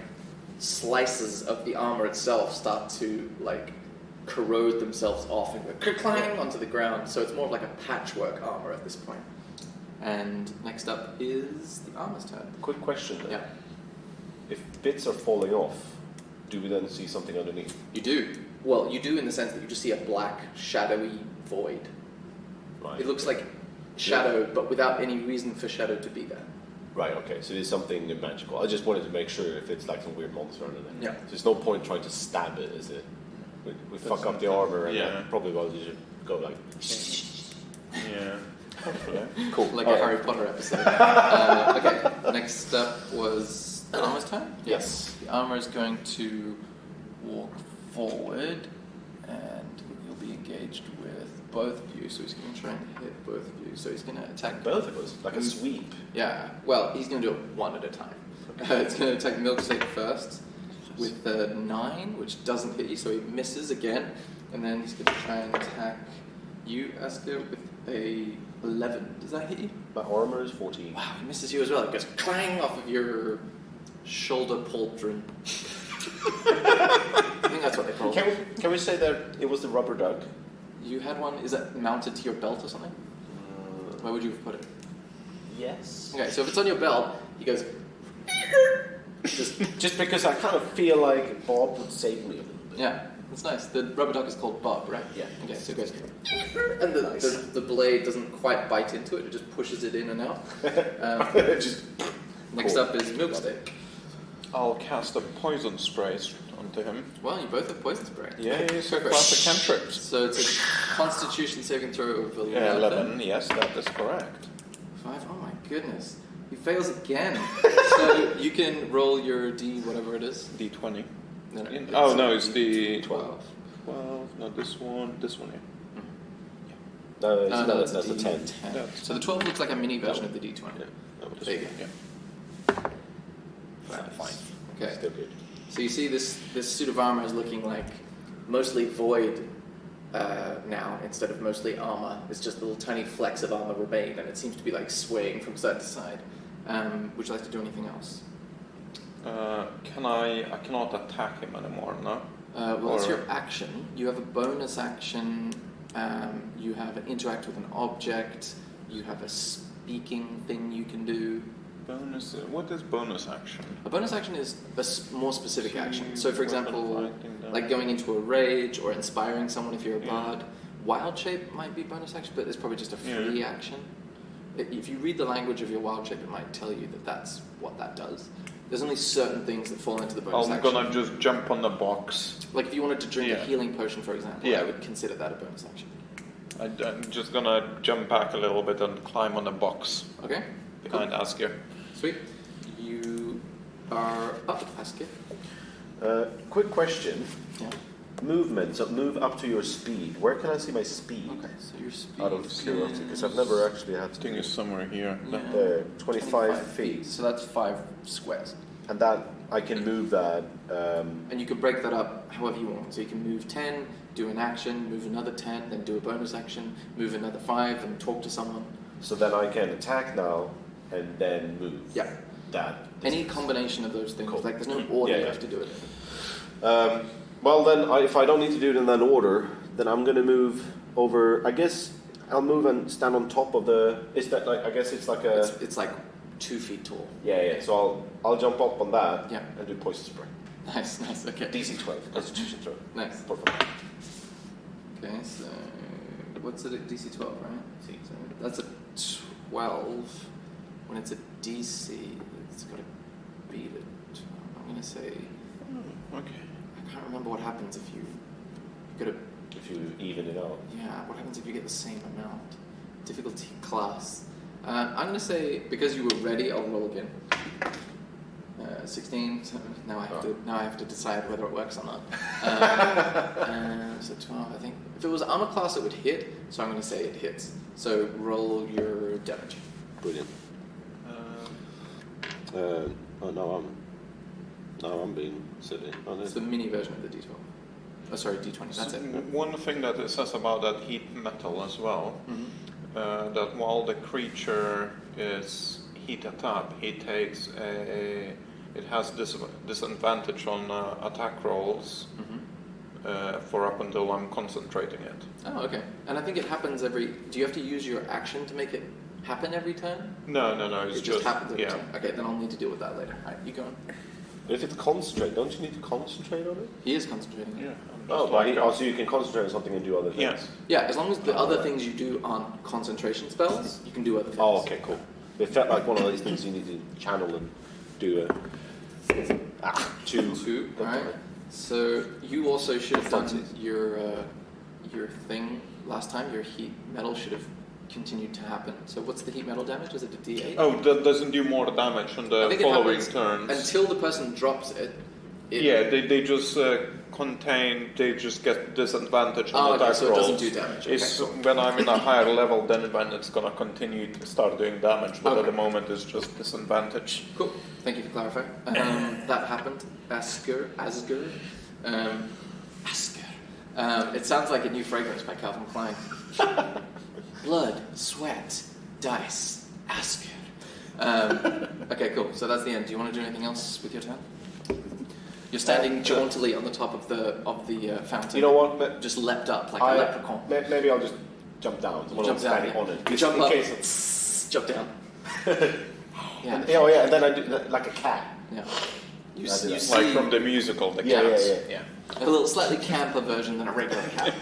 slices of the armor itself start to like corrode themselves off and go clang onto the ground. So it's more of like a patchwork armor at this point. And next up is the armor's turn. Quick question then. Yeah, If bits are falling off, do we then see something underneath? you do. Well, you do in the sense that you just see a black, shadowy void. Right. It looks like shadow, but without any reason for shadow to be there. Right, okay, so there's something magical. I just wanted to make sure if it's like some weird monster under there. Yeah. So there's no point trying to stab it, is it? We fuck up the armor and Yeah. then probably well you should go like... Yeah. Hopefully. Cool. Like All a right. Harry Potter episode. Okay, next up was the armor's turn? Yes. The armor is going to walk forward and he'll be engaged with both of you. So he's going to try and hit both of you. So he's going to attack Both of us, like a sweep. Yeah, well, he's going to do it one at a time. It's going to attack Milksteak first with a 9, which doesn't hit you, so he misses again. And then he's going to try and attack you, Asger, with a 11. Does that hit you? My armor is 14. Wow, he misses you as well. It goes clang off of your shoulder pauldron. I think that's what they call it. Can we say that it was the rubber duck? You had one, is that mounted to your belt or something? Where would you have put it? Yes. Okay, so if it's on your belt, he goes... Just because I kind of feel like Bob would save me a little bit. Yeah, That's nice. The rubber duck is called Bob, right? Yeah. Okay, so it goes, and the blade doesn't quite bite into it; it just pushes it in and out. Next up is Milksteak. I'll cast a poison spray onto him. Well, you both have poison spray. Yeah, he's a classic cantrips. So it's a Constitution saving throw of 11. Yeah, 11. Yes, that is correct. 5. Oh my goodness, he fails again. So you can roll your D, whatever it is. D20. No, it's the 12. 12. Not this one. This one here. No, that's a 10. So the 12 looks like a mini version of the D20. Yeah. There you go. Yeah. Fine. Okay. Still good. So you see this suit of armor is looking like mostly void now instead of mostly armor. It's just little tiny flecks of armor remain, and it seems to be like swaying from side to side. Would you like to do anything else? I cannot attack him anymore, no? Well, it's your action. You have a bonus action. You have an interact with an object. You have a speaking thing you can do. What is bonus action? A bonus action is a more specific action. So, for example, fighting, like going into a rage or inspiring someone if you're a bard. Wild shape might be bonus action, but it's probably just a free action. If you read the language of your wild shape, it might tell you that that's what that does. There's only certain things that fall into the bonus action. I'm gonna just jump on the box. Like if you wanted to drink a healing potion, for example, I would consider that a bonus action. I'm just gonna jump back a little bit and climb on the box Okay. behind Asger. Sweet. You are up, Asger. Quick question. Yeah. Movement, so move up to your speed. Where can I see my speed? Okay, so your speed Out of curiosity, because I've never actually had I to. think it's somewhere here. Yeah. There, 25 feet. So that's 5 squares. And that, I can move that. And you can break that up however you want. So you can move 10, do an action, move another 10, then do a bonus action, move another 5 and talk to someone. So then I can attack now and then move. Yeah. That. Any combination of those things. Cool. Like there's no order you have to do it in. Well then, if I don't need to do it in that order, then I'm going to move over, I guess I'll move and stand on top of the, is that like, I guess it's like a... It's like 2 feet tall. Yeah, so I'll jump up on that and do poison spray. Nice, okay. DC 12, Constitution throw. Nice. Perfect. Okay, so what's it at DC 12, right? So that's a 12. When it's a DC, it's got to beat it. I'm going to say... Okay. I can't remember what happens if you got to... If you even it out. Yeah, what happens if you get the same amount? Difficulty class. I'm going to say, because you were ready, I'll roll again. 16, so now I have to decide whether it works or not. So 12, I think. If it was armor class, it would hit, so I'm going to say it hits. So roll your damage. Brilliant. Now I'm being silly. It's the mini version of the D12. Oh, sorry, D20. That's it. One thing that it says about that heat metal as well, that while the creature is heated up, it has disadvantage on attack rolls for up until I'm concentrating it. Oh, okay. And I think it happens every... Do you have to use your action to make it happen every turn? No. It's It just happens every turn. Okay, then I'll need to deal with that later. Alright, you go on. If it's concentrate, don't you need to concentrate on it? He is concentrating. Yeah. So you can concentrate on something and do other things? Yes. Yeah, as long as the other things you do aren't concentration spells, you can do other things. Oh, okay, cool. It felt like one of these things you need to channel and do two. Alright. So you also should have done your thing last time. Your heat metal should have continued to happen. So what's the heat metal damage? Is it a D8? Oh, that doesn't do more damage on the following turns. Until the person drops it. They just they just get disadvantage on attack rolls. So it doesn't do damage. Okay. When I'm in a higher level, then when it's gonna continue to start doing damage, but at the moment it's just disadvantage. Cool. Thank you for clarifying. That happened. Asger. It sounds like a new fragrance by Calvin Klein. Blood, sweat, dice, Asger. Okay, cool. So that's the end. Do you want to do anything else with your turn? You're standing jauntily on the top of the fountain. You know what? Just leapt up like a leprechaun. Maybe I'll just jump down. You jump down, on it. You jump up, jump down. And then I do like a cat. Yeah. You As in, see Like from the musical, the Yeah, cats. yeah. a little slightly camper version than a regular cat.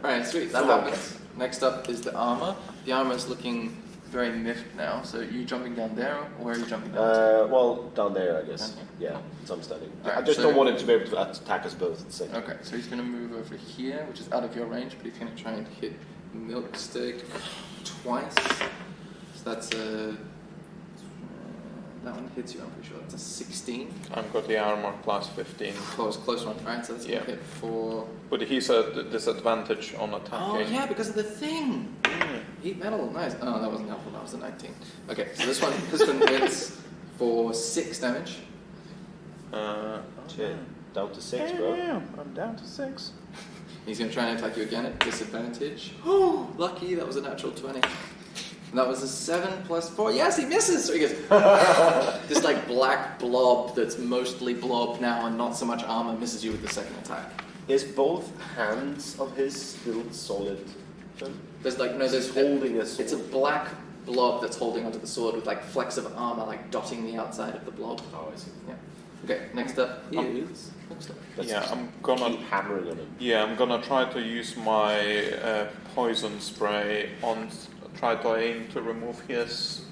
Alright, sweet, that Full on happens. Next up is the armor. The armor is looking very miffed now, so you jumping down there, or where are you jumping down to? Well, down there, I guess. Down here? Yeah, so I'm standing. Alright, I just so- don't want him to be able to attack us both at the same time. Okay, so he's going to move over here, which is out of your range, but he's going to try and hit Milksteak twice. So that's a... that one hits you, I'm pretty sure. That's a 16. I've got the armor plus 15. Close one, right? So that's going to Yeah. hit for... But he's at disadvantage on Oh, attacking. yeah, because of the thing! Heat metal, nice. Oh, that wasn't helpful, that was a 19. Okay, so this one hits for 6 damage. Shit. Down to 6, bro. Yeah, I'm down to 6. He's going to try and attack you again at disadvantage. Oh, lucky, that was a natural 20. And that was a 7 plus 4. Yes, he misses! So he goes, this like black blob that's mostly blob now and not so much armor misses you with the second attack. Is both hands of his still solid? There's like, no, there's... holding a sword. It's a black blob that's holding onto the sword with like flecks of armor like dotting the outside of the blob. Oh, I see. Yeah. Okay, next up is... Let's Yeah, just I'm gonna. keep hammering on him. Yeah, I'm gonna try to use my poison spray on. Try to aim to remove his,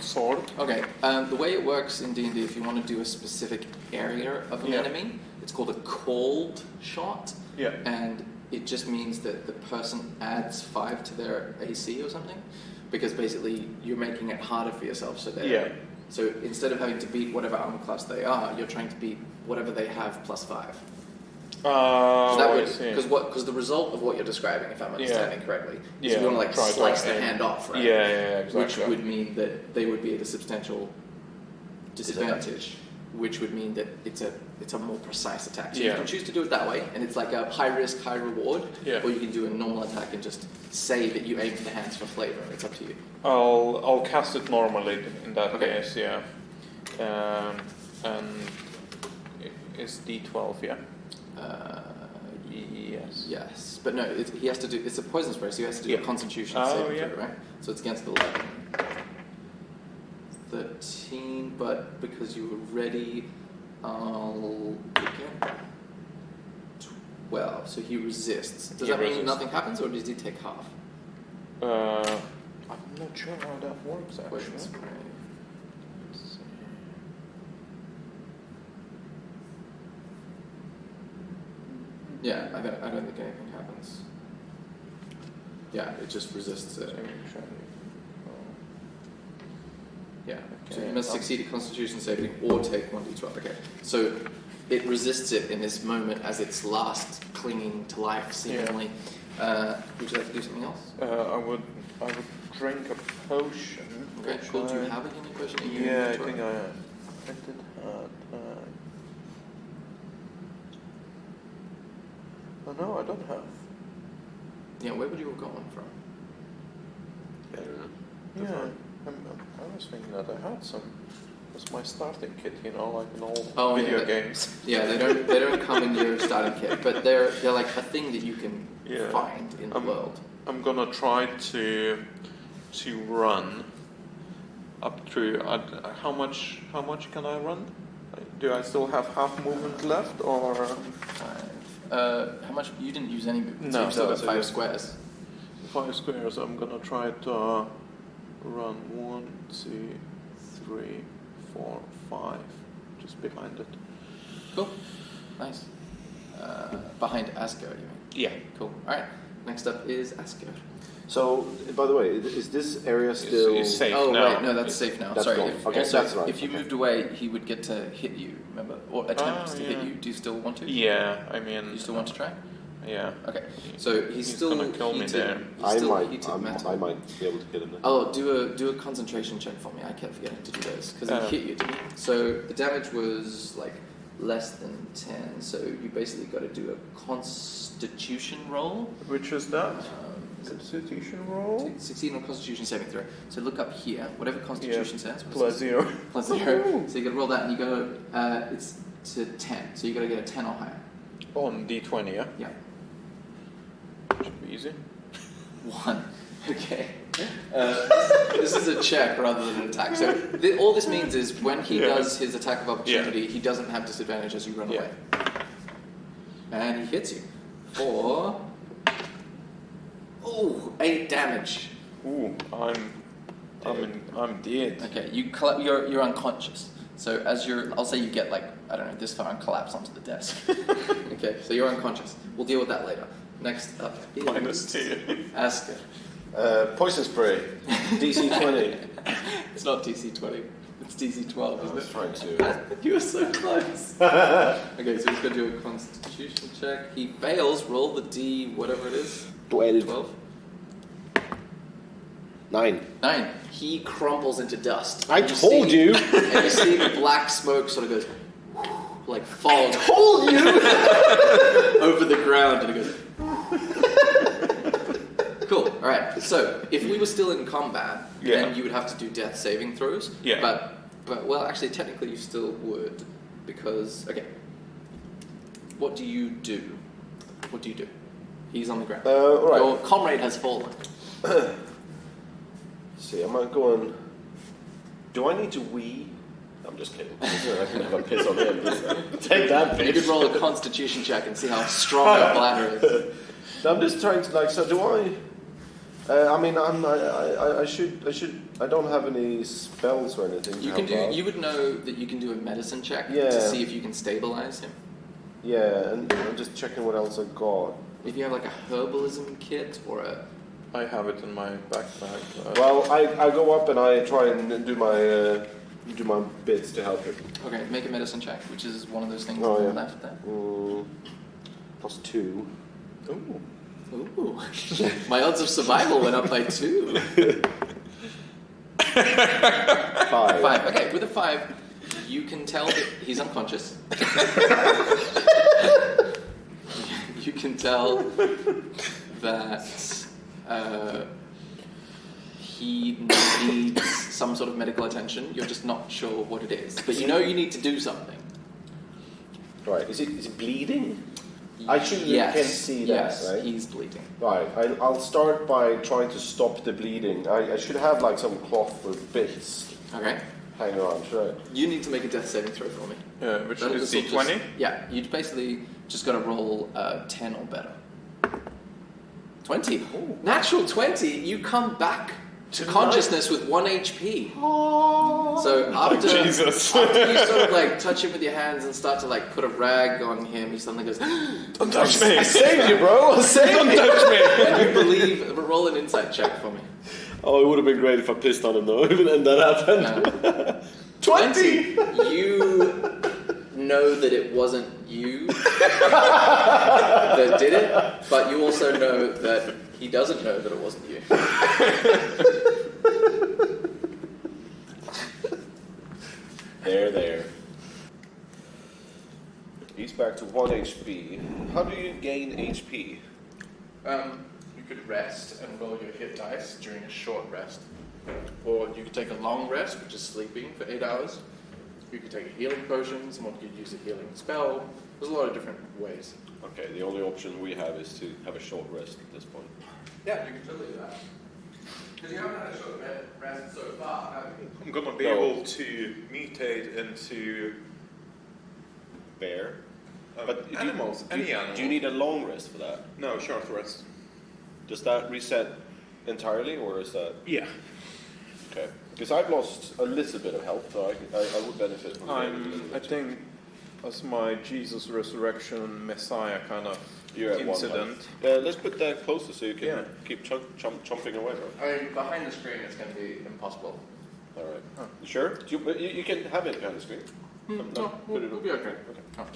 sword. Okay, the way it works in D&D, if you want to do a specific area of an Yeah. enemy, it's called a cold shot. Yeah. And it just means that the person adds 5 to their AC or something, because basically you're making it harder for yourself. So Yeah. So instead of having to beat whatever armor class they are, you're trying to beat whatever they have plus 5. I see. Because the result of what you're describing, if I'm understanding correctly, is Yeah, you want to like try to slice the aim. hand off, right? Yeah, exactly. Which would mean that they would be at a substantial disadvantage, which would mean that it's a more precise attack. So you Yeah. can choose to do it that way, and it's like a high risk, high reward, Yeah. or you can do a normal attack and just say that you aim for the hands for flavor. It's up to you. I'll cast it normally in that Okay. case, yeah. And it's D12, yeah. Yes. Yes, but no, he has to do. It's a poison spray, so he has to do a Yeah. Constitution Oh, saving yeah. throw, right? So it's against 11. 13, but because you were ready, I'll again. 12. So he resists. Does He that mean resists. nothing happens, or does he take half? I'm not sure how that works Poison actually. spray. Let's see. Yeah, I don't think anything happens. Yeah, it just resists it. Yeah. So Okay. you must succeed at Constitution saving or take 1d12. Okay. So it resists it in this moment as its last clinging to life, seemingly. Would you like to do something else? I would drink a potion. Okay. which Cool. Do you I- have a healing potion in your Yeah, I inventory? think I did have. Oh no, I don't have. Yeah. Where would you have gone from? I don't know. Yeah, I was thinking that I had some. That's my starting kit, like in all Oh, video yeah, games. Yeah, they don't come in your starting kit, but they're like a thing that you can Yeah. find in the world. I'm gonna try to run up through. How much can I run? Do I still have half movement left, or? 5. How much? You didn't use any movement. No, so you still no, have so 5 you- squares. 5 squares. I'm gonna try to run 1, 2, 3, 4, 5, just behind it. Cool. Nice. Behind Asger, you mean? Yeah. Cool. All right. Next up is Asger. So, by the way, is this area still... It's safe Oh, now. right. No, that's safe now. That's Sorry. gone. Okay, that's right. If you Okay. moved away, he would get to hit you, remember? Or attempt to hit yeah. you. Do you still want to? Yeah, I mean. You still want to try? Yeah. Okay. So he's still gonna kill me heated. there. He's I still might, heated metal. I might be able to hit him. Oh, do a concentration check for me. I kept forgetting to do those because he hit you, didn't he? So the damage was like less than 10. So you basically got to do a Constitution roll. Which is that? Is it Constitution roll? 16 on Constitution saving throw. So look up here. Whatever Constitution says. What's Plus this? 0. Plus 0. So you got to roll that, and you go. It's to 10. So you got to get a 10 or higher. On D20, yeah? Yeah. Should be easy. 1. Okay. This is a check rather than an attack. So all this means is when he does his attack of opportunity, he doesn't have disadvantage as you run away. And he hits you for 8 damage. Ooh, I'm dead. Okay, you're unconscious. So I'll say you get this far and collapse onto the desk. Okay, so you're unconscious. We'll deal with that later. Next up is -2. Asger. Poison spray. DC 20. It's not DC 20. It's DC 12, I isn't was it? trying to. You were so close. Okay, so he's going to do a Constitution check. He fails. Roll the D, whatever it is. 12. 9. 9. He crumples into dust. I told you. And you see the black smoke sort of goes like fog. Told you. Over the ground, and it goes. Cool. All right. So if we were still in combat, then you would have to do death saving throws. Yeah. But well, actually, technically, you still would because what do you do? What do you do? He's on the ground. All right. Your comrade has fallen. See, am I going? Do I need to wee? I'm just kidding. I can have a piss on him. Take that, You could bitch. roll a Constitution check and see how strong your bladder is. I'm just trying to So do I? I should. I don't have any spells or anything. You can do. You would know that you can do a medicine check to see if you can stabilize him. Yeah, and I'm just checking what else I got. If you have like a herbalism kit or a. I have it in my backpack. Well, I go up and I try and do my bits to help him. Okay, make a medicine check, which is one of those things Oh, on the yeah. left there. +2. Ooh. My odds of survival went up by 2. 5. 5. Okay, with a 5, you can tell that he's unconscious. You can tell that he needs some sort of medical attention. You're just not sure what it is, but you know you need to do something. Right. Is it bleeding? I can see that, yes, right? He's bleeding. Right. I'll start by trying to stop the bleeding. I should have like some cloth or bits Okay. hanging around, should I? You need to make a death saving throw for me. Which This is will D20? Yeah, you basically just got to roll 10 or better. 20. Ooh. Natural 20. You come back to consciousness with 1 HP. So after you sort of like touch him with your hands and start to like put a rag on him, he suddenly goes, Don't touch me! I saved you, bro! I saved you! Don't touch me! and you believe, roll an insight check for me. Oh, it would have been great if I pissed on him though, and that happened. 20! You know that it wasn't you that did it, but you also know that he doesn't know that it wasn't you. There. He's back to 1 HP. How do you gain HP? You could rest and roll your hit dice during a short rest. Or you could take a long rest, which is sleeping for 8 hours. You could take a healing potion, someone could use a healing spell. There's a lot of different ways. Okay, the only option we have is to have a short rest at this point. Yeah, you can totally do that. Because you haven't had a short rest so far, have you? I'm gonna be No. able to mutate into Bear. animals. Any animal. Do you need a long rest for that? No, short rest. Does that reset entirely, or is that Yeah. okay? Because I've lost a little bit of health, so I would benefit from getting a little I bit. think as my Jesus Resurrection Messiah kind of You're at 1 incident. health. Let's put that closer so you can keep chomping away. Right? I mean, behind the screen it's going to be impossible. All right. You sure? You can have it behind the screen. No, we'll be okay. Oh.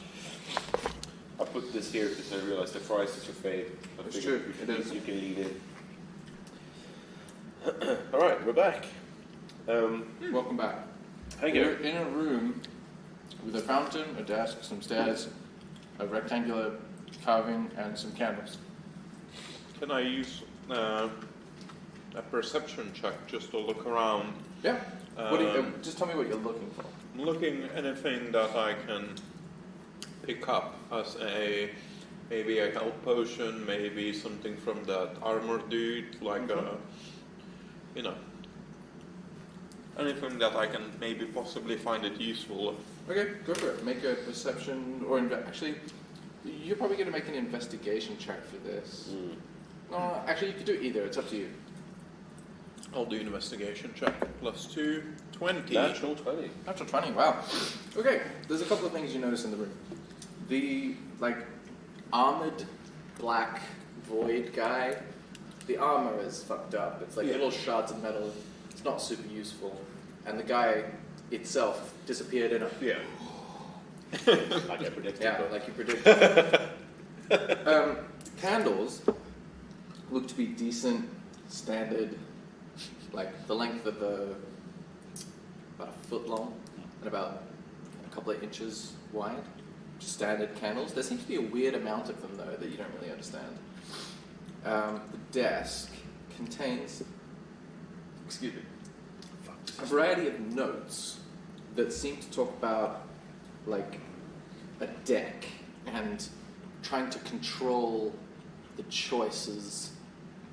I put this here because I realized the fries is your fave. I It's figured true, it is. You can lead in. All right, we're back. Welcome back. Thank You're you. in a room with a fountain, a desk, some stairs, a rectangular carving, and some candles. Can I use a perception check just to look around? Yeah. Just tell me what you're looking for. I'm looking anything that I can pick up as maybe a health potion, maybe something from that armor dude, like you know, anything that I can maybe possibly find it useful. Okay, go for it. Make a perception, or actually, you're probably going to make an investigation check for this. Actually, you could do either. It's up to you. I'll do investigation check. +2, 20. Natural 20. Natural 20, wow. Okay, there's a couple of things you notice in the room. The, armored black void guy, the armor is fucked up. It's like little shards of metal. It's not super useful. And the guy itself disappeared in a... Yeah. Like I predicted. Yeah, like you predicted. Candles look to be decent, standard, like the length of about a foot long and about a couple of inches wide. Just standard candles. There seems to be a weird amount of them though that you don't really understand. The desk contains, excuse me, a variety of notes that seem to talk about like a deck and trying to control the choices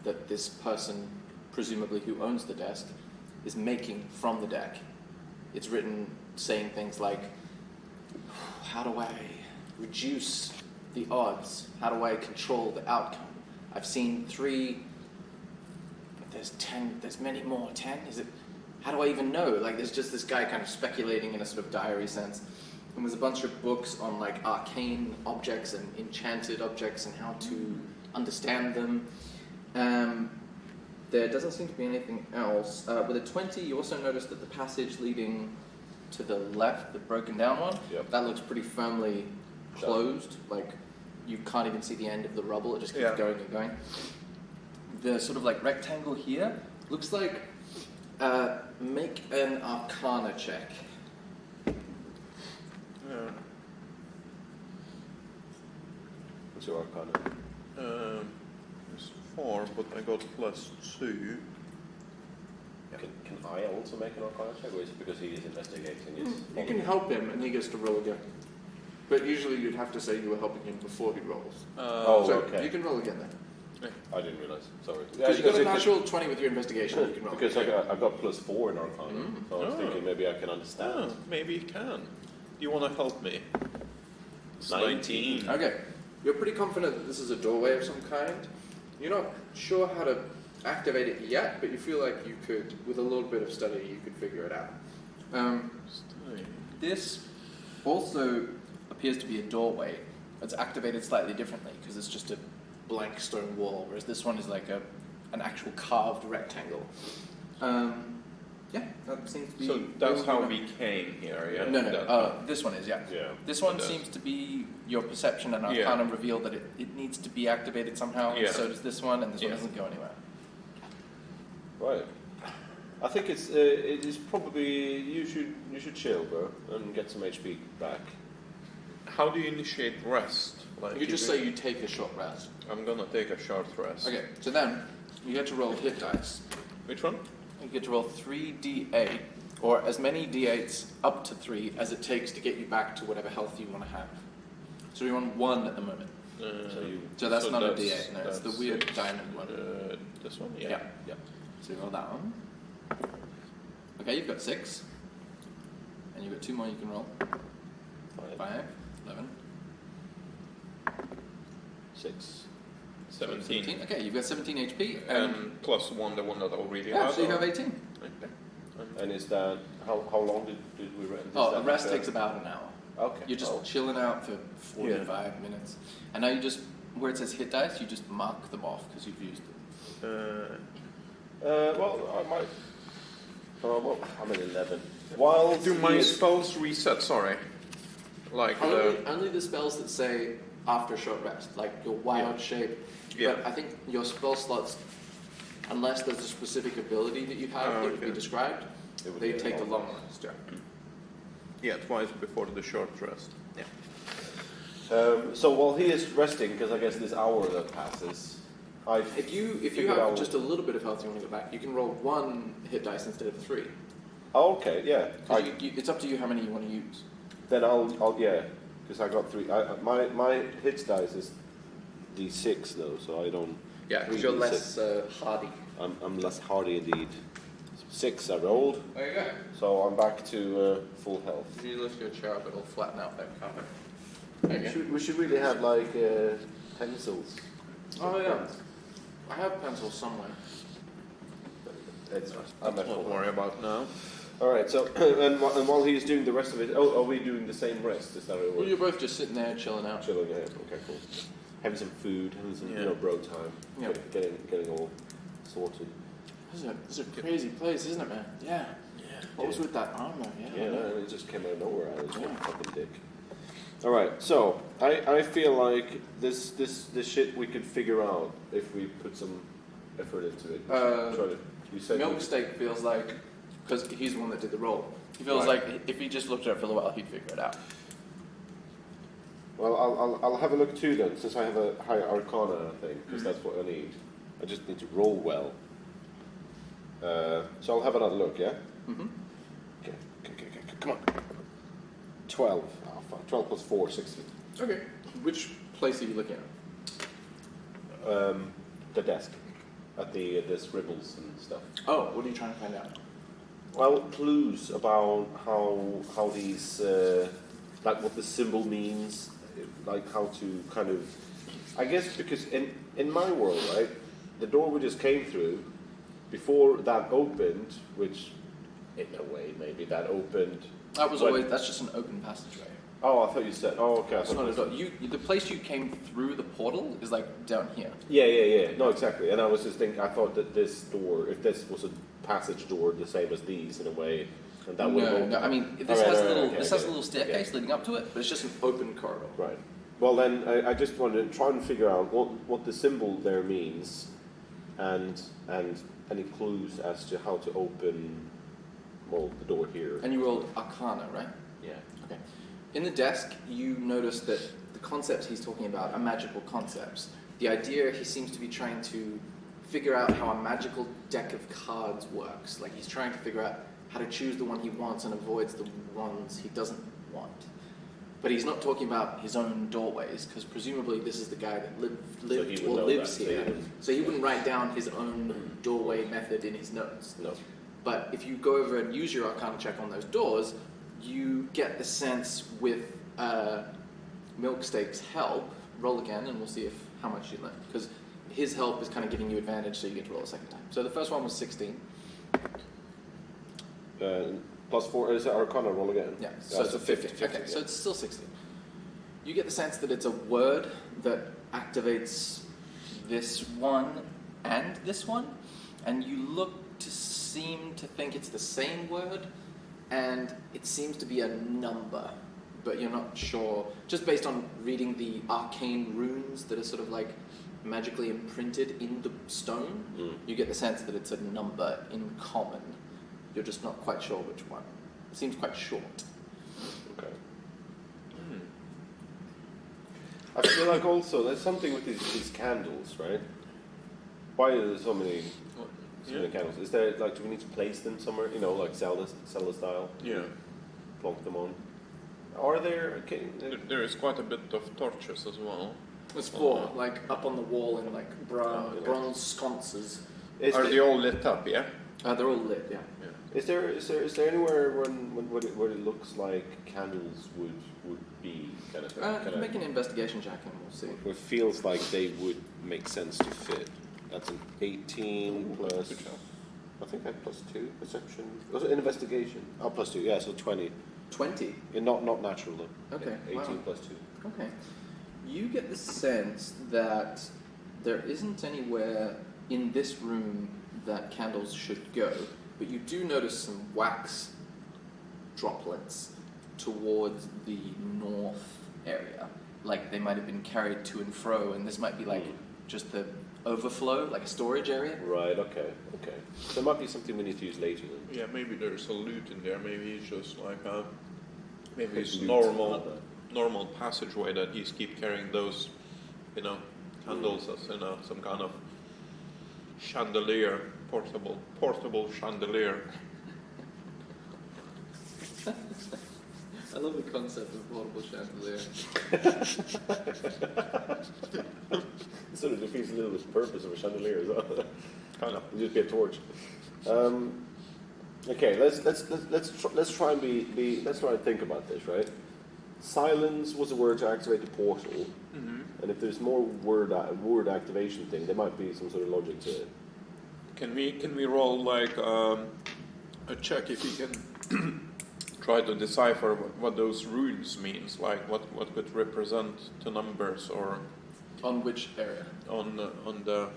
that this person, presumably who owns the desk, is making from the deck. It's written saying things like, how do I reduce the odds? How do I control the outcome? I've seen 3, but there's 10, there's many more. 10? Is it? How do I even know? Like, there's just this guy kind of speculating in a sort of diary sense. And there's a bunch of books on, like, arcane objects and enchanted objects and how to understand them. There doesn't seem to be anything else. With a 20, you also notice that the passage leading to the left, the broken down one, that looks pretty firmly closed. Like, you can't even see the end of the rubble. It just keeps going and going. The sort of, like, rectangle here looks like... make an arcana check. What's your arcana? It's 4, but I got +2. Can I also make an arcana check, or is it because he is investigating? You can help him, and he gets to roll again. But usually you'd have to say you were helping him before he rolls. Okay. You can roll again then. I didn't realise. Sorry. Because you got a natural 20 with your investigation. You can roll. Because I got +4 in arcana, so I was thinking maybe I can understand. Maybe you can. Do you want to help me? It's 19. Okay. You're pretty confident that this is a doorway of some kind. You're not sure how to activate it yet, but you feel like you could, with a little bit of study, you could figure it out. This also appears to be a doorway. It's activated slightly differently because it's just a blank stone wall, whereas this one is like an actual carved rectangle. That seems to be... So that's how we came here, yeah? No. This one is, yeah. This one It does. seems to be your perception and arcana reveal that it needs to be activated somehow. Yeah. So does this one, and this one doesn't go anywhere. Right. I think it is probably you should chill, bro, and get some HP back. How do you initiate rest? Like You just say you take a short rest. I'm gonna take a short rest. Okay, so then you get to roll hit dice. Which one? You get to roll 3d8, or as many d8s up to 3 as it takes to get you back to whatever health you want to have. So you're on 1 at the moment. So that's not a d8, no, it's the weird diamond one. This one? Yeah. So you roll that one. Okay, you've got 6. And you've got 2 more you can roll. 5, 11. 6. 17. Okay, you've got 17 HP. +1, the one that I already Yeah, had. so you have 18. Okay. And is that how long did we rest? The rest takes about an hour. Okay. You're just chilling out for 45 minutes. And now you just, where it says hit dice, you just mark them off because you've used them. Well, I might. I'm at 11. While Do my spells reset? Sorry. Like Only the spells that say after short rest, like your wild shape. Yeah. But I think your spell slots, unless there's a specific ability that you have that would be described, they take a long rest. Yeah, twice before the short rest. Yeah. So while he is resting, because I guess this hour that passes, If you have just a little bit of health you want to go back, you can roll 1 hit dice instead of 3. Oh, okay, yeah. It's up to you how many you want to use. Then I'll because I got 3. My hits dice is D6 though, so I don't. Yeah, because you're less hardy. I'm less hardy indeed. 6 I rolled, There you go. so I'm back to full health. If you lift your chair up, it'll flatten out that carpet. There you go. We should really have like pencils. Oh yeah. I have pencils somewhere. It's I'm not worry about now. All right. So and while he's doing the rest of it, are we doing the same rest? Is that what it Well, works? you're both just sitting there chilling out. Chilling out. Okay, cool. Having some food, having some bro time. Yeah. Getting all sorted. This is a crazy place, isn't it, man? Yeah. What was with that armor? Yeah, no, it just came out of nowhere. I was Yeah. fucking dick. All right, so I feel like this shit we could figure out if we put some effort into it. You said Milksteak feels like, because he's the one that did the roll, he feels Right. like if he just looked at it for a while, he'd figure it out. Well, I'll have a look too then, since I have a high Arcana thing, because that's what I need. I just need to roll well. So I'll have another look, yeah? Mm-hmm. Okay, come on. 12. Oh, fuck. 12 plus 4, 16. Okay. Which place are you looking at? The desk. At the scribbles and stuff. Oh, what are you trying to find out? Well, clues about how these, like what the symbol means, like how to kind of, I guess because in my world, right, the door we just came through, before that opened, which in a way maybe that opened. That was always, that's just an open passageway. Oh, I thought you said. Oh, okay. I It's thought not a door. The place you came through the portal is like down here. Yeah. No, exactly. And I was just thinking, I thought that this door, if this was a passage door, the same as these in a way, and that would open. No. I mean, this All right, has all right, a little. okay, This I has get a little it. staircase leading up to it, but it's just an open corridor. Right. Well, then I just wanted to try and figure out what the symbol there means, and any clues as to how to open, well, the door here. And you rolled Arcana, right? Yeah. Okay. In the desk, you notice that the concepts he's talking about are magical concepts. The idea he seems to be trying to figure out how a magical deck of cards works. Like he's trying to figure out how to choose the one he wants and avoids the ones he doesn't want. But he's not talking about his own doorways, because presumably this is the guy that lived he would or know lives that, here. So he wouldn't write down his own doorway method in his notes. No. But if you go over and use your Arcana check on those doors, you get the sense with Milksteak's help. Roll again, and we'll see how much you learn. Because his help is kind of giving you advantage, so you get to roll a second time. So the first one was 16. Plus 4 is Arcana. Roll again. Yeah, so it's a 50. 50. Okay, so it's still 16. You get the sense that it's a word that activates this one and this one, and you look to seem to think it's the same word, and it seems to be a number, but you're not sure. Just based on reading the arcane runes that are sort of like magically imprinted in the stone, you get the sense that it's a number in common. You're just not quite sure which one. It seems quite short. Okay. I feel like also there's something with these candles, right? Why are there so many candles? Is there like, do we need to place them somewhere? You know, like Zelda style. Yeah. Plonk them on. Are there? There is quite a bit of torches as well. There's 4, like up on the wall in like okay. bronze sconces. Are they all lit up? Yeah. They're all lit, yeah. Is there anywhere where it looks like candles would be kind of thing? Make an investigation check and we'll see. It feels like they would make sense to fit. That's an 18 plus. I think I had plus 2 perception. Was it investigation? Oh, plus 2. Yeah, so 20. 20? Not natural though. Okay. 18 wow. plus 2. Okay. You get the sense that there isn't anywhere in this room that candles should go, but you do notice some wax droplets towards the north area. Like they might have been carried to and fro, and this might be like just the overflow, like a storage area. Right, okay. So it might be something we need to use later then. Yeah, maybe there's a loot in there. Maybe it's just like maybe it's Loot. normal passageway that he's keep carrying those, candles as some kind of chandelier, portable chandelier. I love the concept of portable chandelier. Sort of defeats a little bit the purpose of a chandelier as well. Kind of. Just be a torch. Okay, let's try and let's try and think about this, right? Silence was a word to activate the portal, and if there's more word activation thing, there might be some sort of logic to it. Can we roll like a check if you can try to decipher what those runes means, like what could represent the numbers or On which area? on the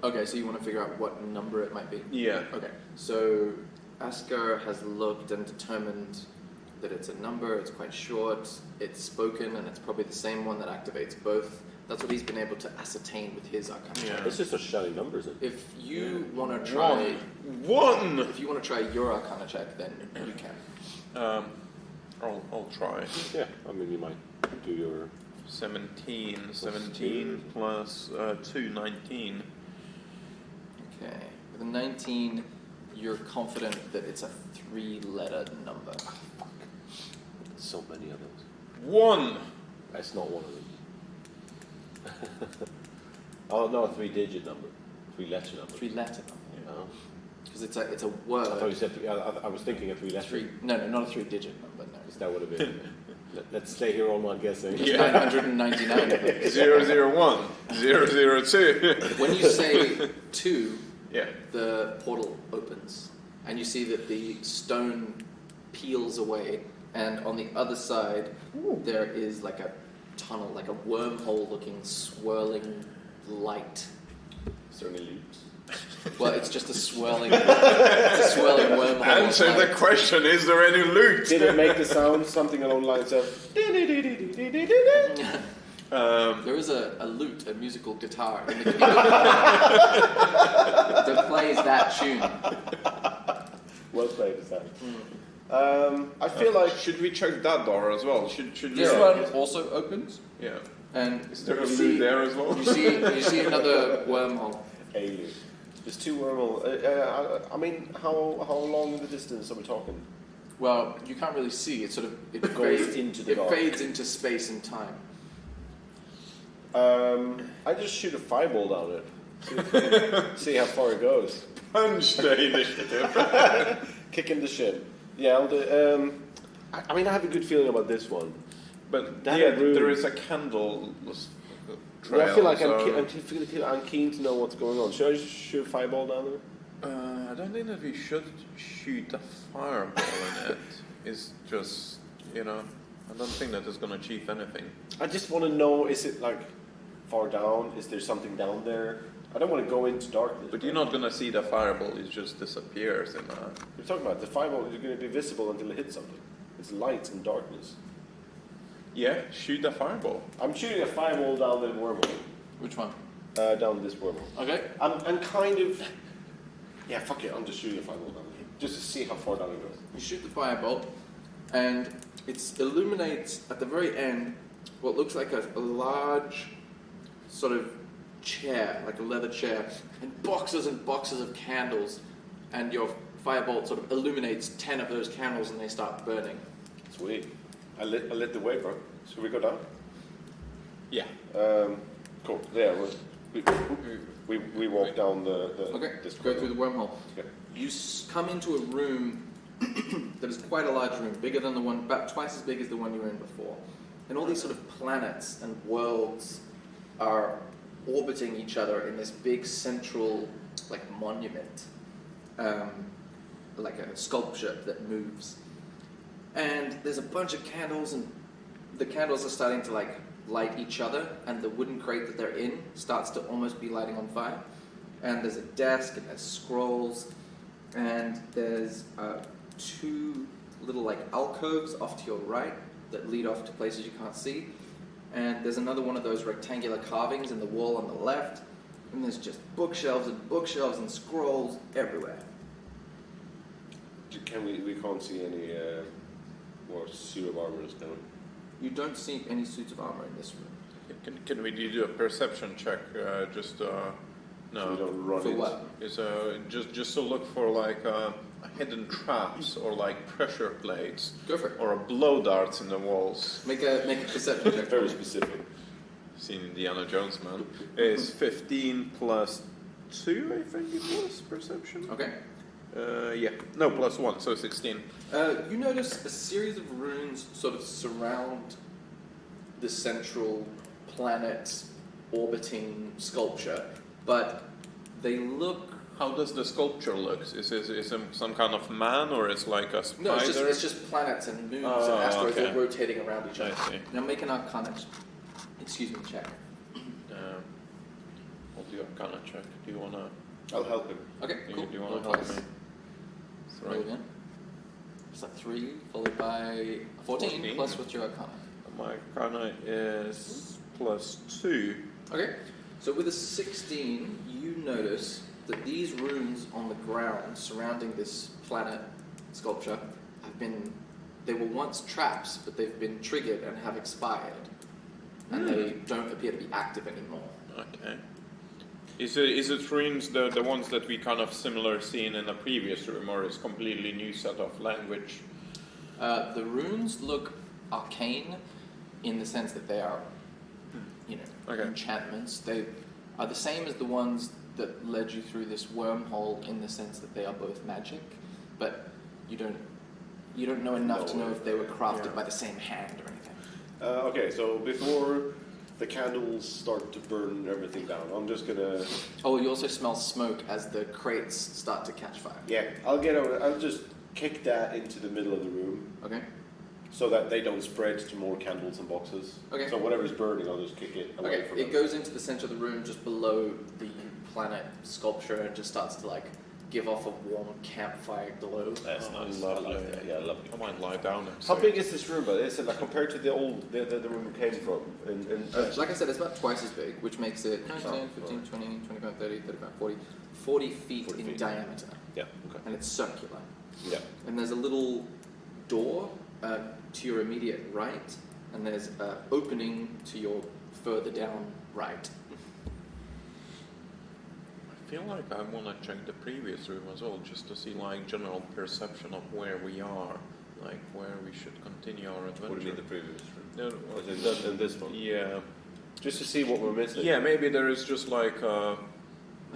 Okay, so you want to figure out what number it might be? yeah. Okay, so Asger has looked and determined that it's a number, it's quite short, it's spoken, and it's probably the same one that activates both. That's what he's been able to ascertain with his arcane check. It's just a shouting numbers. If you want to try... One! If you want to try your arcana check, then you can. I'll try. Yeah, I mean you might do your 17 plus 2, 19. Okay, with a 19, you're confident that it's a 3-letter number. so many of those. One! That's not one of them. Oh no, a 3-digit number, 3-letter number. 3-letter number. Oh. Because it's a I word. thought you said. I was thinking a 3-letter. No, not a 3-digit number. No. That would have been. Let's stay here all night guessing. There's 999 of them. 001, 002. When you say 2, Yeah. the portal opens, and you see that the stone peels away, and on the other side there is like a tunnel, like a wormhole-looking, swirling light. Is there any loot? Well, it's just a swirling wormhole. Answer the question, is there any loot? Did it make the sound something along the lines of? There is a lute, a musical guitar in the keyboard that plays that tune. Well played, Sam. I feel like Should we check that door as well? Should This one also opens, Yeah. and Is there a you loot see- there as well? You see another wormhole. a loot. There's 2 wormhole. I mean, how long in the distance are we talking? Well, you can't really see. It sort of it Goes fades into the It dark. fades into space and time. I just shoot a fireball down it. See how far it goes. Punch the initiative. Kicking the shit. Yeah, I'll do, I mean, I have a good feeling about this one. But That yeah, room- there is a candle trail. Well, I feel like so- I'm keen to know what's going on. Should I just shoot a fireball down there? I don't think that we should shoot a fireball in it. It's just, I don't think that is going to achieve anything. I just want to know, is it like far down? Is there something down there? I don't want to go into darkness. But you're not going to see the fireball, it just disappears in a... You're talking about the fireball is going to be visible until it hits something. It's light and darkness. Yeah, shoot a fireball. I'm shooting a fireball down the wormhole. Which one? Down this wormhole. Okay. I'm kind of... Yeah, fuck it, I'm just shooting a fireball down there. Just to see how far down it goes. You shoot the firebolt, and it illuminates at the very end what looks like a large sort of chair, like a leather chair, and boxes of candles, and your firebolt sort of illuminates 10 of those candles, and they start burning. Sweet. I lit the way, bro. Should we go down? Yeah. Cool. Yeah, we walk down the Okay, this go through the wormhole. Okay. You come into a room that is quite a large room, bigger than the one, about twice as big as the one you were in before. And all these sort of planets and worlds are orbiting each other in this big central, like, monument, like a sculpture that moves. And there's a bunch of candles, and the candles are starting to, like, light each other, and the wooden crate that they're in starts to almost be lighting on fire. And there's a desk, and there's scrolls, and there's 2 little, like, alcoves off to your right that lead off to places you can't see. And there's another one of those rectangular carvings in the wall on the left, and there's just bookshelves and scrolls everywhere. We can't see any more suit of armor, can we? You don't see any suits of armor in this room. Can we do a perception check? Just So we no. don't run For into... what? Is just to look for like hidden traps or like pressure plates Go for it. or blow darts in the walls. Make a perception check. Very specific. Seen Indiana Jones, man. Is 15 plus 2, I think it was, perception. Okay. Yeah. No, +1, so 16. You notice a series of runes sort of surround the central planet orbiting sculpture, but they look... How does the sculpture look? Is it some kind of man, or it's like a spider? No, it's just planets and moons and asteroids all rotating around each other. I see. Now make an Arcana, check. I'll do a Arcana check. Do you wanna? I'll help him. Okay, cool. Do you wanna Roll help twice. me? Roll again. It's like 3, followed by 14, plus what's your Arcana? My Arcana is +2. Okay, so with a 16, you notice that these runes on the ground surrounding this planet sculpture they were once traps, but they've been triggered and have expired. And they don't appear to be active anymore. Okay. Is it runes the ones that we kind of similar seen in the previous room, or is completely new set of language? The runes look arcane in the sense that they are, enchantments. They are the same as the ones that led you through this wormhole in the sense that they are both magic, but you don't know enough to know if they were crafted by the same hand or anything. Okay, so before the candles start to burn everything down, I'm just gonna... Oh, you also smell smoke as the crates start to catch fire. Yeah, I'll just kick that into the middle of the room. Okay. So that they don't spread to more candles and boxes. Okay. So whatever's burning, I'll just kick it away from It them. goes into the center of the room just below the planet sculpture and just starts to give off a warm campfire glow. That's nice. Lovely. I like that. Yeah, lovely. I might lie down and How big is this room? Is it compared to the room we came from? Like I said, it's about twice as big, which makes it 10, 15, 20, 25, 30, 35, 40 feet in diameter. Yeah, okay. And it's circular. Yeah. And there's a little door to your immediate right, and there's an opening to your further down right. I feel like I want to check the previous room as well, just to see general perception of where we are, where we should continue our adventure. What do you mean the previous room? No, Was it in this one? yeah. Just to see what we're missing. Yeah, maybe there is just a loot all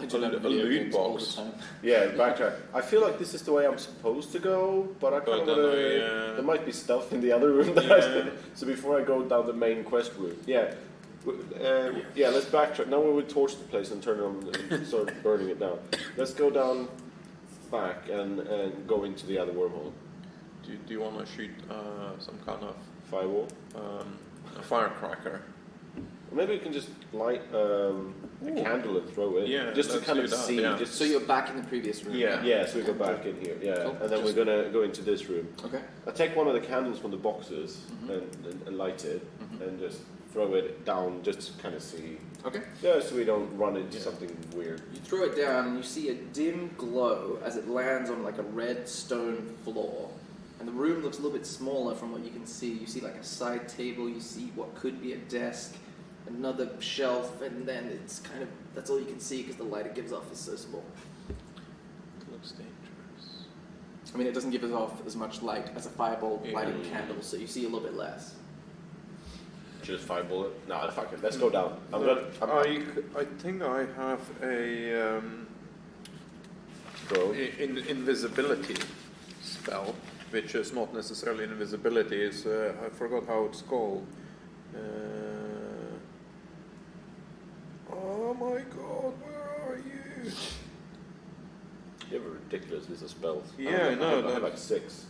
the box. time. Yeah, backtrack. I feel like this is the way I'm supposed to go, but I kind of want to... There might be stuff in the other room that so before I go down the main quest route. Yeah. Let's backtrack. Now we would torch the place and turn it on and start burning it down. Let's go down back and go into the other wormhole. Do you want to shoot some kind of Firewall? a firecracker? Or maybe we can just light a candle and throw it. Yeah, just to let's kind do of that, see. yeah. Just So you're back in the previous room. Yeah. Yeah, so we go back in here. Yeah, Cool. and then we're gonna go into this room. Okay. I take one of the candles from the boxes and light it and just throw it down just to kind of see. Okay. Yeah, so we don't run into something weird. You throw it down and you see a dim glow as it lands on a red stone floor. And the room looks a little bit smaller from what you can see. You see a side table, you see what could be a desk, another shelf, and then it's that's all you can see because the light it gives off is so small. It looks dangerous. I mean, it doesn't give us off as much light as a fireball lighting candle, so you see a little bit less. Just fireball it? No, fuck it. Let's go down. I think I have a invisibility spell, which is not necessarily invisibility. It's I forgot how it's called. Oh my god, where are you? You have a ridiculous list of spells. Yeah, I know. I have like 6.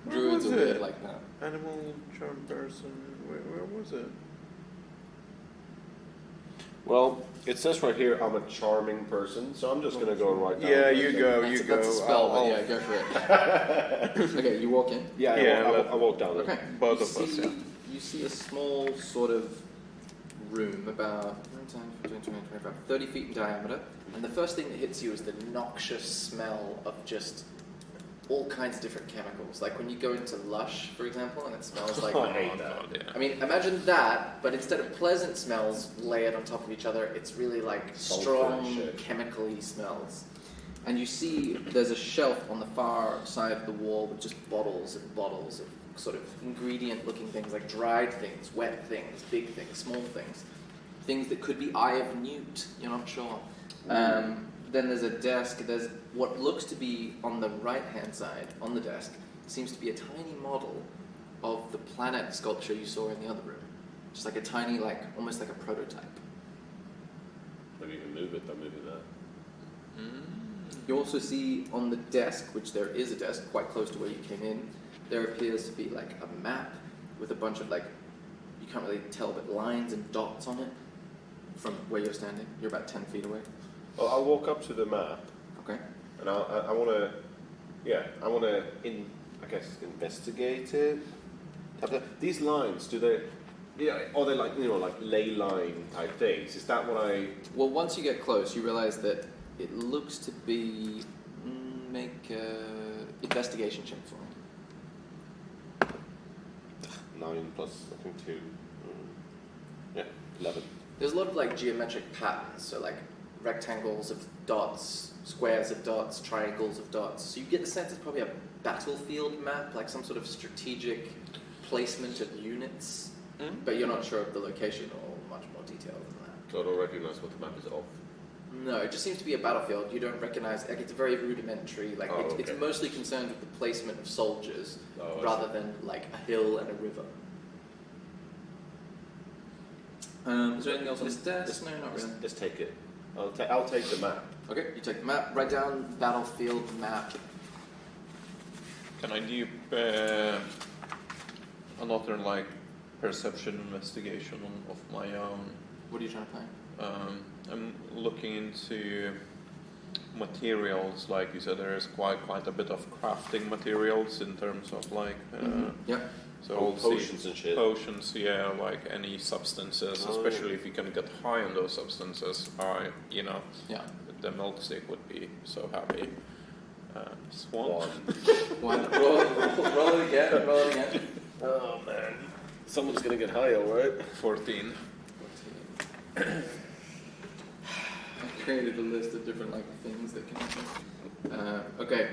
Druids are weird like that. Animal, charm person. Where was it? Well, it says right here I'm a charming person, so I'm just going to go and write down. Yeah, you go. That's a spell, but yeah, go for it. Okay, you walk in. Yeah, I walk down. Okay. Both of us, yeah. You see a small sort of room about 30 feet in diameter, and the first thing that hits you is the noxious smell of just all kinds of different chemicals. Like when you go into Lush, for example, and it smells like... I hate that. God, yeah. I mean, imagine that, but instead of pleasant smells layered on top of each other, it's really strong, chemical-y smells. And you see there's a shelf on the far side of the wall with just bottles and bottles of sort of ingredient-looking things, like dried things, wet things, big things, small things. things that could be Eye of Newt. You're not sure. Then there's a desk. There's what looks to be on the right-hand side on the desk. Seems to be a tiny model of the planet sculpture you saw in the other room. Just like a tiny, like almost like a prototype. Maybe you can move it, then move it there. You also see on the desk, which there is a desk quite close to where you came in, there appears to be like a map with a bunch of like, you can't really tell, but lines and dots on it from where you're standing. You're about 10 feet away. Well, I'll walk up to the map, Okay. and I want to, I guess, investigate it. These lines, are they like, like ley line type things? Is that what I... Well, once you get close, you realize that it looks to be... make a investigation check for me. 9 plus, I think 2. 11. There's a lot of like geometric patterns, so like rectangles of dots, squares of dots, triangles of dots. So you get the sense it's probably a battlefield map, like some sort of strategic placement of units, but you're not sure of the location or much more detail than that. So I don't recognize what the map is of. No, it just seems to be a battlefield. You don't recognize, like it's very rudimentary, like it's mostly concerned with the placement of soldiers rather than like a hill and a river. Is there anything else on this desk? No, not really. Let's take it. I'll take the map. Okay, you take the map, write down battlefield map. Can I do another like perception investigation of my own? What are you trying to find? I'm looking into materials, like you said, there is quite a bit of crafting materials in terms of like so potions and shit. Potions, yeah, like any substances, especially if you can get high on those substances. The Milksteak would be so happy. Swan. One. Roll it again. Oh man, someone's gonna get high, all right? 14. I created a list of different like things that can happen. Okay.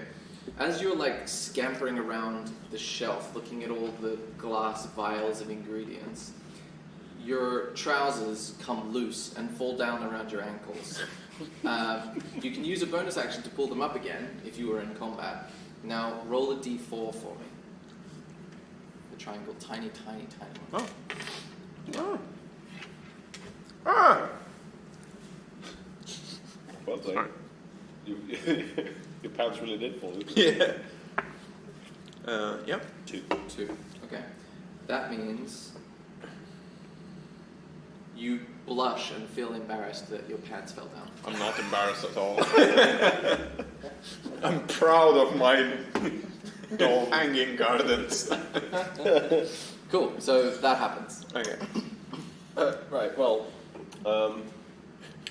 As you're like scampering around the shelf, looking at all the glass vials of ingredients, your trousers come loose and fall down around your ankles. You can use a bonus action to pull them up again if you were in combat. Now roll a d4 for me. The triangle, tiny one. Well done. Your pants really did fall. Yeah. Yep. 2. Okay. That means you blush and feel embarrassed that your pants fell down. I'm not embarrassed at all. I'm proud of my hanging gardens. Cool. So that happens. Okay. Right. Well,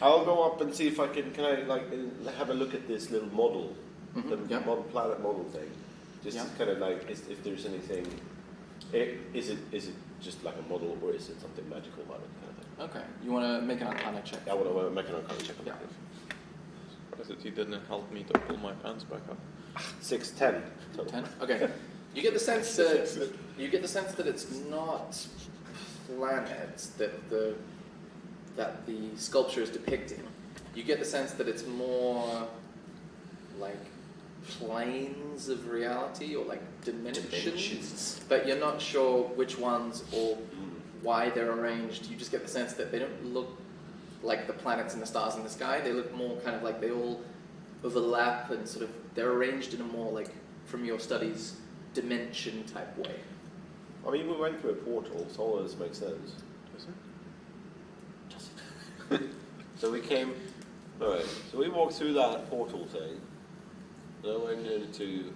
I'll go up and see if I can I like have a look at this little model, the planet model thing, just to kind of like if there's anything. Is it just like a model or is it something magical about it? Kind of thing? Okay. You want to make an Arcana check? I want to make an Arcana check. Yeah. Surprised that he didn't help me to pull my pants back up. 6, 10. 10. Okay. You get the sense that it's not planets that the sculpture is depicting. You get the sense that it's more like planes of reality or like dimensions. But you're not sure which ones or why they're arranged. You just get the sense that they don't look like the planets and the stars in the sky. They look more kind of like they all overlap and sort of they're arranged in a more like, from your studies, dimension type way. I mean, we went through a portal, so all this makes sense. Does it? So we came. Alright, so we walked through that portal thing. And I went into.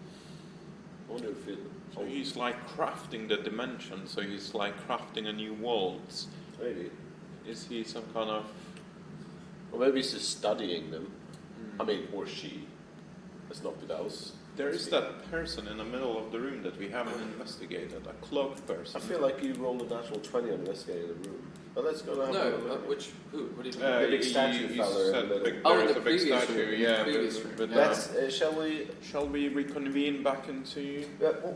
I wonder if it. So he's like crafting the dimension, so he's like crafting a new world. Maybe. Is he some kind of... Or maybe he's just studying them. I mean, or she. Let's not be those. There is that person in the middle of the room that we haven't investigated, a cloaked person. I feel like you rolled a natural 20 on investigating the room. But let's go down. Who? What do you mean? The big statue fella in the middle. In the There's a big previous statue, room. yeah. Previous room. But, Yeah. Shall we? reconvene back into...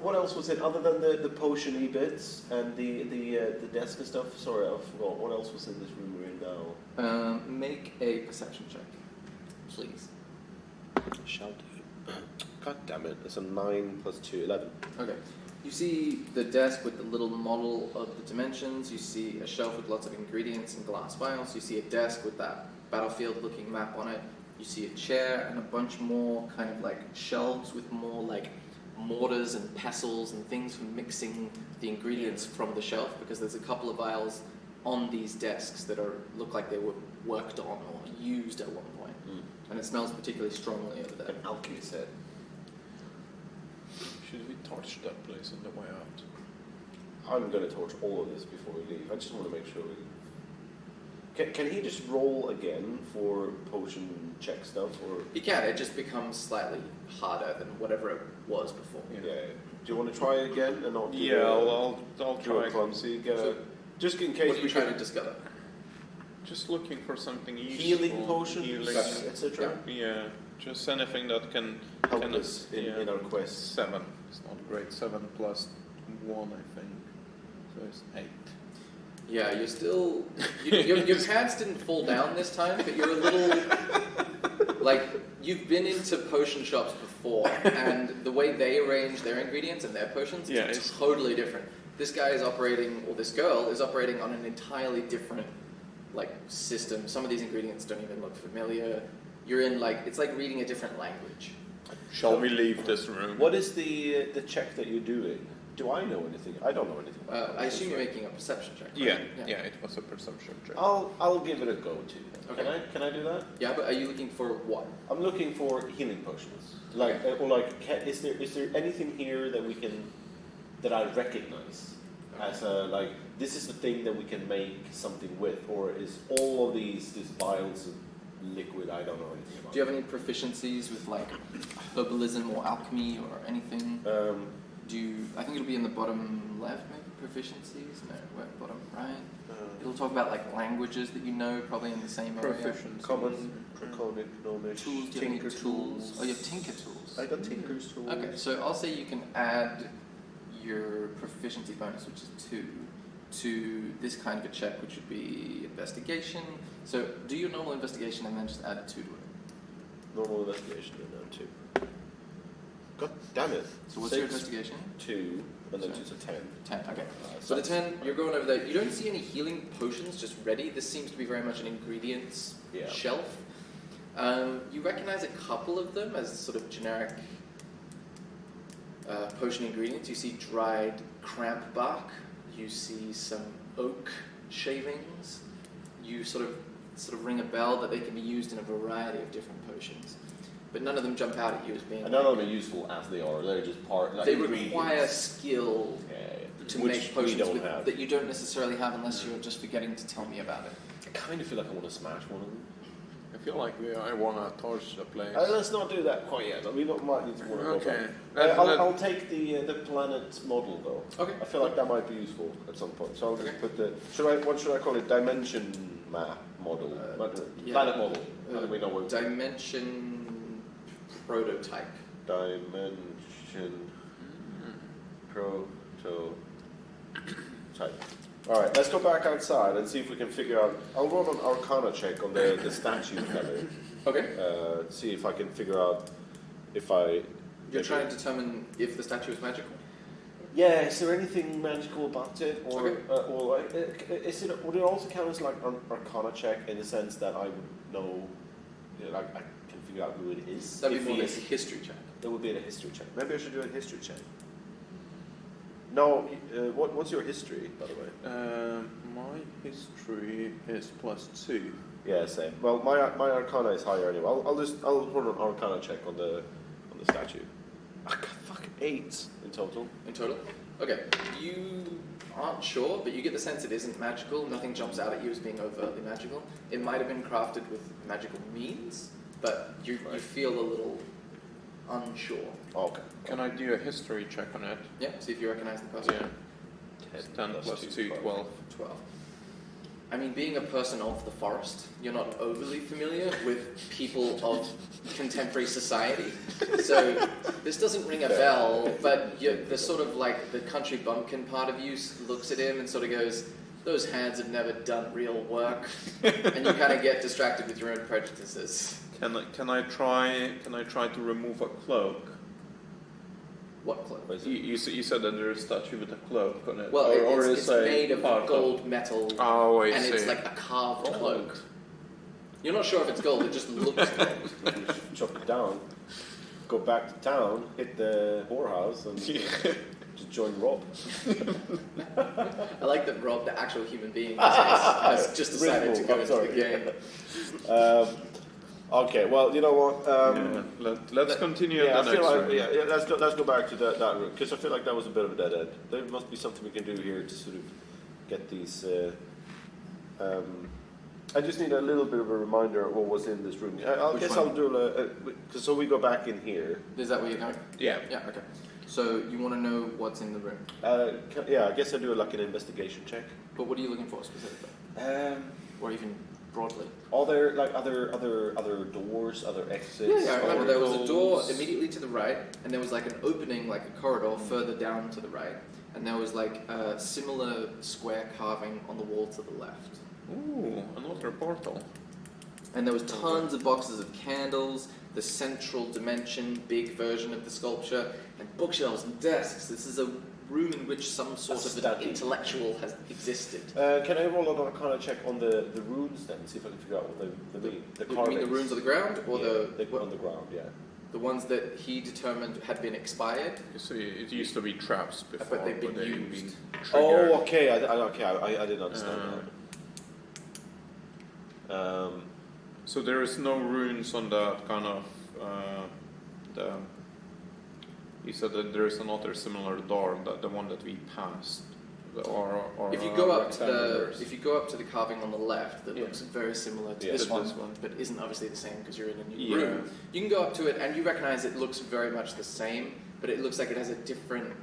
What else was it other than the potion-y bits and the desk and stuff? Sorry, I forgot. What else was in this room we're in now? Make a perception check, please. Shall do. God damn it! It's a 9 plus 2, 11. Okay. You see the desk with the little model of the dimensions. You see a shelf with lots of ingredients and glass vials. You see a desk with that battlefield-looking map on it. You see a chair and a bunch more kind of like shelves with more like mortars and pestles and things for mixing the ingredients from the shelf, because there's a couple of vials on these desks that look like they were worked on or used at one point. And it smells particularly strongly over there. An alchemist head. Should we torch that place on the way out? I'm going to torch all of this before we leave. I just want to make sure we... Can he just roll again for potion check stuff, or...? You can, it just becomes slightly harder than whatever it was before. Yeah. Do you want to try it again and not do I'll do try. a clumsy? So, just in case what are you trying to discover? Just looking for something useful. Healing potions, Healing, etc. yeah, just anything that can Help us in our quest. 7. It's not great. 7 plus 1, I think. So it's 8. Yeah, you're still... your pants didn't fall down this time, but you're a little... Like, you've been into potion shops before, and the way they arrange their ingredients and their potions is totally different. This guy is operating, or this girl is operating on an entirely different, like, system. Some of these ingredients don't even look familiar. You're in, like... It's like reading a different language. Shall we leave this room? What is the check that you're doing? Do I know anything? I don't know anything about I assume you're making a perception check, Yeah, right? yeah, it was a perception check. I'll give it a go too. Okay. Can I do that? Yeah, but are you looking for what? I'm looking for healing potions. Is there anything here that I recognize as this is the thing that we can make something with, or is all of these vials of liquid I don't know anything about? Do you have any proficiencies with like herbalism or alchemy or anything? I think it'll be in the bottom left, maybe proficiencies. No, bottom right. It'll talk about like languages that you know, probably in the same area. Proficiencies. Common, draconic, gnomish, Tools. Do you have any tinker tools? Oh, you have tinker tools. I got tinker's tools. Okay, so I'll say you can add your proficiency bonus, which is 2, to this kind of a check, which would be investigation. So do your normal investigation and then just add 2 to it. Normal investigation and then 2. God damn it. So what's your investigation? 2, and then So 2's a 10. 10, okay. So the 10, you're going over there. You don't see any healing potions just ready. This seems to be very much an ingredients shelf. You recognize a couple of them as sort of generic potion ingredients. You see dried cramp bark. You see some oak shavings. You sort of ring a bell that they can be used in a variety of different potions. But none of them jump out at you as being... And none of them are useful as they are. They're just part... They require skill to make potions that you don't necessarily have unless you're just forgetting to tell me about it. I kind of feel like I want to smash one of them. I feel like I want to torch the place. Let's not do that quite yet. We might need to work Okay. I'll take the planet model though. Okay. I feel like that might be useful at some point. So I'll just put what should I call it? Dimension map model. Planet model. How do we know what? Dimension prototype. Dimension prototype. Alright, let's go back outside and see if we can figure out... I'll roll an arcana check on the statue feather. Okay. See if I can figure out if You're trying to determine if the statue is magical? Yeah, is there anything magical about it? Or, Okay. Would it also count as like an arcana check in the sense that I would know, I can figure out who it is? That'd be more like a history check. That would be a history check. Maybe I should do a history check. No, what's your history, by the way? My history is +2. Yeah, same. Well, my arcana is higher anyway. I'll run an arcana check on the statue. I got fucking 8 in total. In total? Okay. You aren't sure, but you get the sense it isn't magical. Nothing jumps out at you as being overtly magical. It might have been crafted with magical means, but you feel a little unsure. Okay. Can I do a history check on it? Yeah, see if you recognize the person. Yeah. 10 plus 2, 12. 12. I mean, being a person of the forest, you're not overly familiar with people of contemporary society. So this doesn't ring a bell, but the sort of like the country bumpkin part of you looks at him and sort of goes, those hands have never done real work. And you kind of get distracted with your own prejudices. Can I try to remove a cloak? What cloak? You said that there's a statue with a cloak on it. Well, or it's made of gold metal, oh, I and see. it's like a carved cloak. You're not sure if it's gold, it just looks gold. You should chop it down, go back to town, hit the whorehouse, and just join Rob. I like that Rob, the actual human being, has just decided to go into the game. Okay, well, you know what? Let's continue. Yeah, the I feel next like room. let's go back to that route because I feel like that was a bit of a dead end. There must be something we can do here to sort of get these. I just need a little bit of a reminder of what was in this room. I guess I'll do so we go back in here. Is that where you're going? Yeah. Yeah, okay. So you want to know what's in the room? I guess I do like an investigation check. But what are you looking for specifically? Or even broadly? Are there like other doors, other exits? Yeah, I remember there was a door Oracles. immediately to the right, and there was like an opening, like a corridor further down to the right, and there was like a similar square carving on the wall to the left. Ooh, another portal. And there was tons of boxes of candles, the central dimension, big version of the sculpture, and bookshelves and desks. This is a room in which some sort of an intellectual has existed. Can I roll an Arcana check on the runes then? See if I can figure out what they mean. The You mean the runes on the ground, or on the ground? Yeah. the ones that he determined had been expired? You see, it used to be traps before, But they've been used. triggered. Oh, okay. I didn't understand that. So there is no runes on that kind of. You said that there is another similar door, the one that we passed. Or If you go up to the carving on the left, that looks very similar to this one, but isn't obviously the same because you're in a new room. You can go up to it and you recognize it looks very much the same, but it looks like it has a different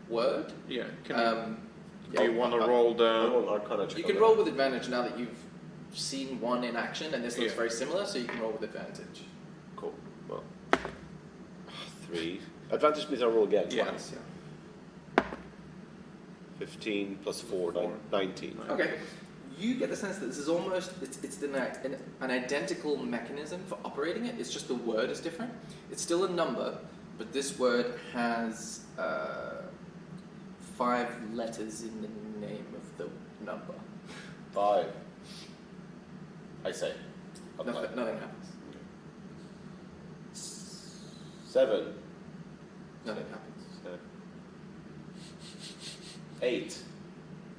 word. Yeah. Do you want to roll the? You can roll with advantage now that you've seen one in action, and this looks very similar, so you can roll with advantage. Cool. Well, 3. Advantage means I roll again. Twice, yeah. 15 plus 4, 19. Okay. You get the sense that this is almost, it's an identical mechanism for operating it, it's just the word is different. It's still a number, but this word has 5 letters in the name of the number. 5. I say. Nothing happens. 7. Nothing happens. 8.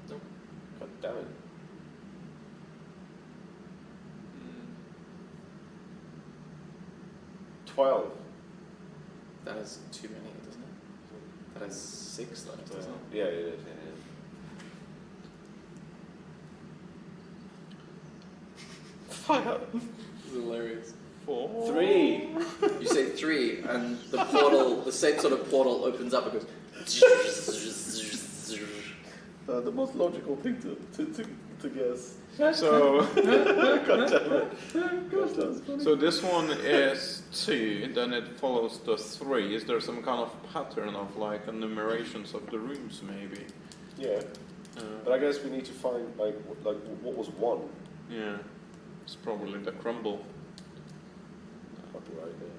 Nope. God damn it. 12. That is too many, doesn't it? That has 6 letters, doesn't it? Yeah, it is. This is hilarious. 4. 3. You say 3, and the portal, the same sort of portal opens up and goes. The most logical thing to guess. So, God damn it. so this one is 2, then it follows the 3. Is there some kind of pattern of like enumerations of the rooms, maybe? Yeah. But I guess we need to find like what was 1. Yeah, it's probably the crumble. Right there.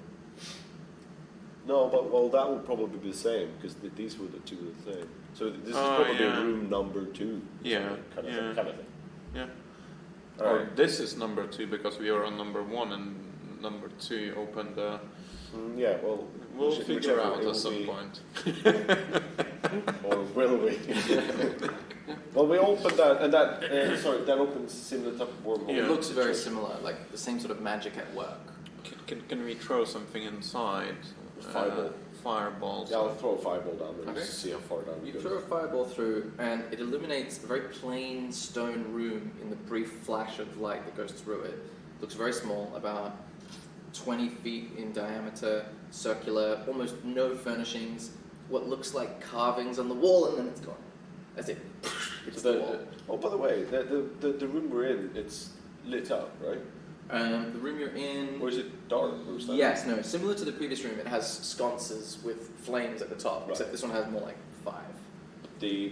No, but that would probably be the same because these were the 2 the same. So this is probably room number 2. Yeah, kind of thing. Yeah. All Or right. this is number 2 because we are on number 1 and number 2 opened the. Yeah, well, We'll figure whichever out it at will some be. point. Or will we? Well, we opened that, and that that opens similar type of wormhole. It looks very similar, like the same sort of magic at work. Can we throw something inside? Fireball. Fireballs. Yeah, I'll throw a fireball down there Okay. just to see how far down You it throw goes. a fireball through, and it illuminates a very plain stone room in the brief flash of light that goes through it. Looks very small, about 20 feet in diameter, circular, almost no furnishings, what looks like carvings on the wall, and then it's gone. That's it. It's the wall. Oh, by the way, the room we're in, it's lit up, right? The room you're in... Or is it dark? Or is that Yes, no. Similar to the previous room, it has sconces with flames at the top, Right. except this one has more like 5.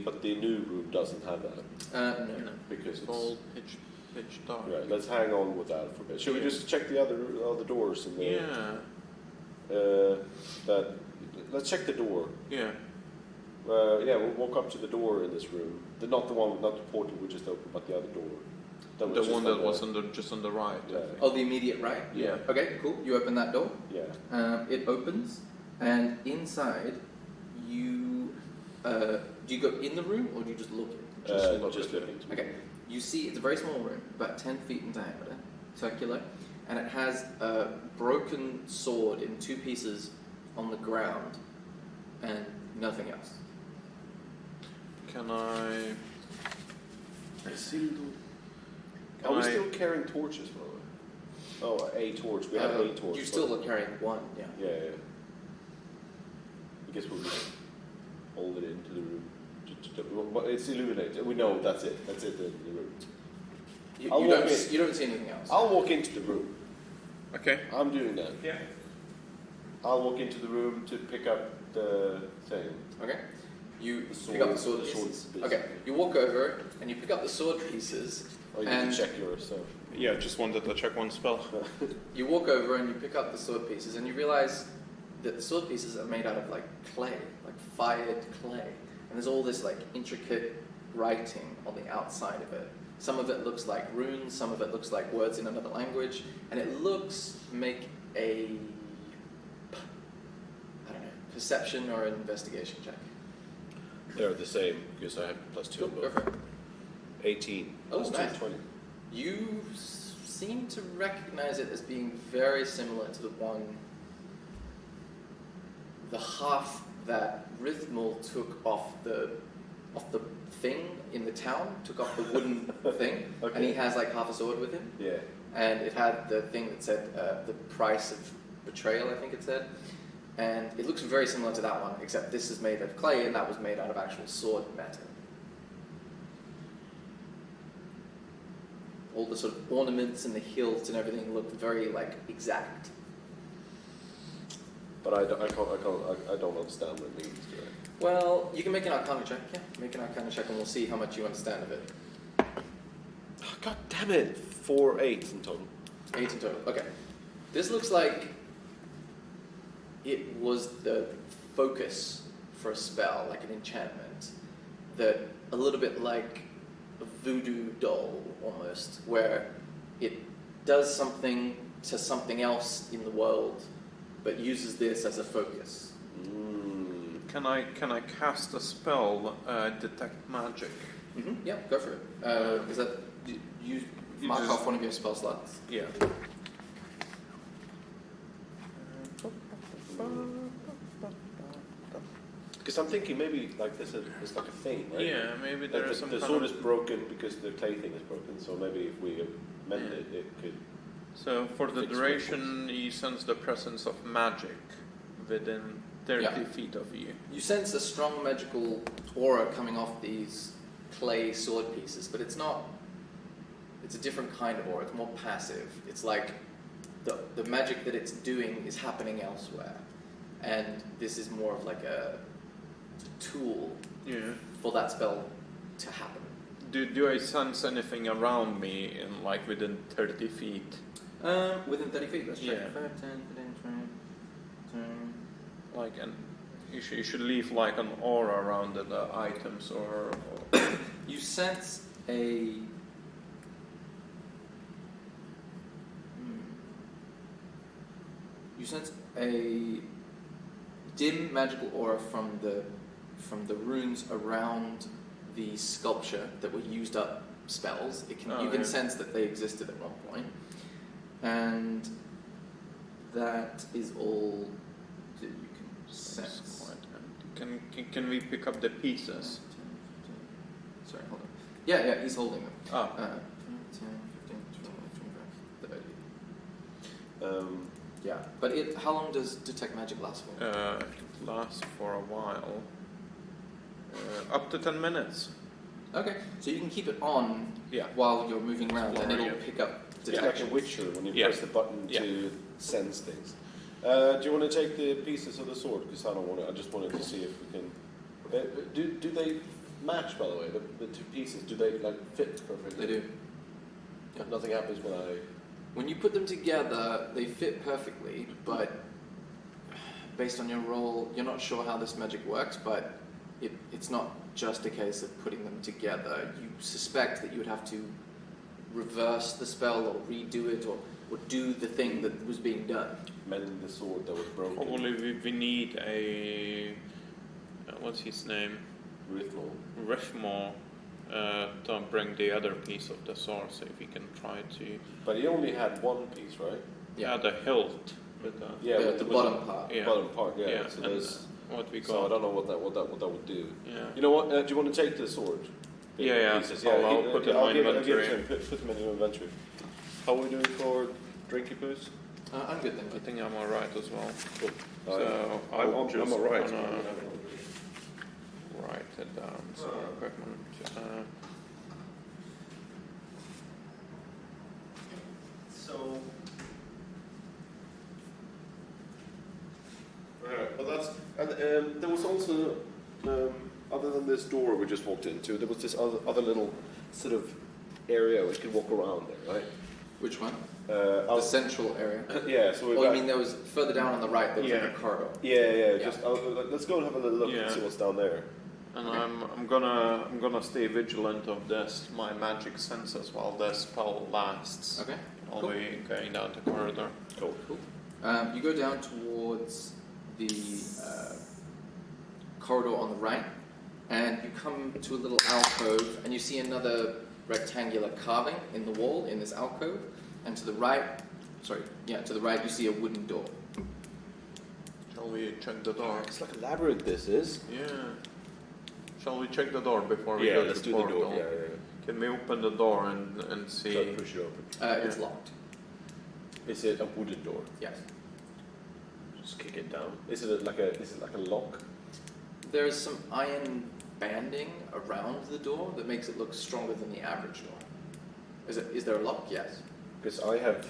But the new room doesn't have that. No. Because It's all pitch dark. right, let's hang on with that for a bit. Should we just check the other doors in the let's check the door. Yeah. We'll walk up to the door in this room. Not the portal we just opened, but the other door. The one that was just on the right. Yeah. Oh, the immediate right? Yeah. Okay, cool. You open that door. Yeah. It opens, and inside, you... do you go in the room, or do you just look in? Just looking. Okay. You see, it's a very small room, about 10 feet in diameter, circular, and it has a broken sword in 2 pieces on the ground, and nothing else. Can I... Are we still carrying torches, by the way? Oh, a torch. We have a torch. You still are carrying 1, yeah. Yeah. I guess we'll just hold it into the room. It's illuminated. We know that's it. That's it in the room. You I'll walk in. don't see anything else. I'll walk into the room. Okay. I'm doing that. Yeah. I'll walk into the room to pick up the thing. Okay. You The pick up the sword- sword the sword pieces. piece. Okay. You walk over and you pick up the sword pieces. Oh, you and need to check your stuff. Yeah, just wanted to check one spell. You walk over and you pick up the sword pieces, and you realize that the sword pieces are made out of like clay, like fired clay. And there's all this like intricate writing on the outside of it. Some of it looks like runes, some of it looks like words in another language, and it looks make a, I don't know, perception or an investigation check. They're the same because I have +2 on Go both. for it. 18. Oh, +2, nice. 20. You seem to recognize it as being very similar to the half that Rithmul took off the thing in the town, took off the wooden thing, Okay. and he has like half a sword with him, Yeah. and it had the thing that said the price of betrayal, I think it said, and it looks very similar to that one, except this is made of clay and that was made out of actual sword metal. All the sort of ornaments and the hilts and everything look very like exact. But I don't understand what it means. Do I? Well, you can make an Arcana check. Yeah, make an Arcana check, and we'll see how much you understand of it. Oh, God damn it! 4 8 in total. 8 in total. Okay. This looks like it was the focus for a spell, like an enchantment, that a little bit like a voodoo doll almost, where it does something to something else in the world, but uses this as a focus. Can I cast a spell, detect magic? Mm-hmm. Yeah, go for it. Is that you mark just- off one of your spell slots? Yeah. Because I'm thinking maybe like this is like a thing, right? Yeah, maybe Like there the, is some the kind sword of... is broken because the clay thing is broken. So maybe if we mend it, it could. So for the fix duration, you sense the presence of magic within 30 Yeah. feet of you. You sense a strong magical aura coming off these clay sword pieces, but it's not. It's a different kind of aura. It's more passive. It's like the magic that it's doing is happening elsewhere, and this is more of like a tool Yeah. for that spell to happen. Do I sense anything around me in like within 30 feet? Within 30 feet. Let's check. Yeah. 5, 10, 15, 20. Like, and you should leave like an aura around the items or You sense a. You sense a dim magical aura from the runes around the sculpture that were used up spells. You can sense that they existed at one point, and that is all that you can sense. quite empty. Can we pick up the pieces? Sorry, hold on. Yeah, he's holding them. Ah. 10, 15, 20, 25, 30. Yeah, but how long does detect magic last for? It lasts for a while. Up to 10 minutes. Okay, so you can keep it on Yeah. while you're moving around, and it'll Exploring, pick up It's like detection. a Witcher when you Yeah. press the button Yeah. to sense things. Do you want to take the pieces of the sword? Because I don't want to. I just wanted to see if we can. Do they match? By the way, the two pieces. Do they like fit perfectly? They do. Yeah. Nothing happens when I. When you put them together, they fit perfectly, but based on your role, you're not sure how this magic works, but it's not just a case of putting them together. You suspect that you would have to reverse the spell or redo it or do the thing that was being done. Mend the sword that was broken. Probably we need a... what's his name? Rithmul. Rithmul to bring the other piece of the sword, so if we can try to... But he only had one piece, right? Yeah, the hilt. With the, Yeah, the bottom part. Yeah. Bottom part. Yeah. Yeah, So and there's. what we got. So I don't know what that would do. Yeah. You know what? Do you want to take the sword? The Yeah. pieces? I'll put it in my give it inventory. to him. Put them in your inventory. How are we doing for drinky poos? I'm good, thank I you. think I'm alright as well. Cool. So I'm just alright. gonna write it down. So equipment. So. Alright, well that's and there was also other than this door we just walked into, there was this other little sort of area where you could walk around there, right? Which one? The Central area. yeah. So we. Oh, you mean there was further down on the right? There was like Yeah. a corridor. Yeah. Just let's go and have a little look Yeah. and see what's down there. And I'm gonna stay vigilant of this, my magic senses, while the spell lasts. Okay. I'll Cool. be going down the corridor. Cool. You go down towards the corridor on the right, and you come to a little alcove, and you see another rectangular carving in the wall in this alcove, and to the right, to the right you see a wooden door. Shall we check the door? It's like a labyrinth. This is. Yeah. Shall we check the door before we Yeah. go Let's to do the the portal? door. Yeah. Can we open the door and Try see? to push it open. It's Yeah. locked. Is it a wooden door? Yes. Just kick it down. Is it like a lock? There's some iron banding around the door that makes it look stronger than the average door. Is there a lock? Yes. Because I have.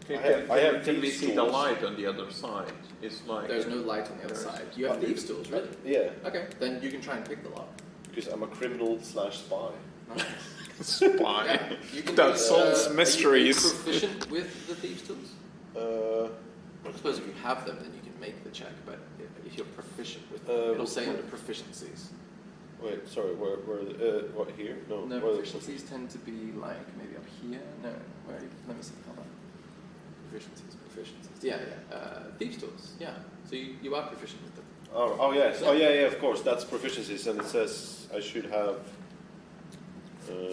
Can we see the tools. light on the other side? It's like There's no light on the other There's- side. You have thieves' tools, really? Yeah, Okay, then you can try and pick the lock. because I'm a criminal / spy. spy. Yeah, you can That do, solves are you mysteries. proficient with the thieves' tools? I suppose if you have them, then you can make the check. But if you're proficient with them, it'll say under proficiencies. Wait, sorry, where what here? No, No, where- proficiencies tend to be like maybe up here. No, where? Let me see. Hold on. Proficiencies. Yeah. Thieves' tools. Yeah. So you are proficient with them. Oh yes, oh yeah, of course, that's proficiencies, and it says I should have.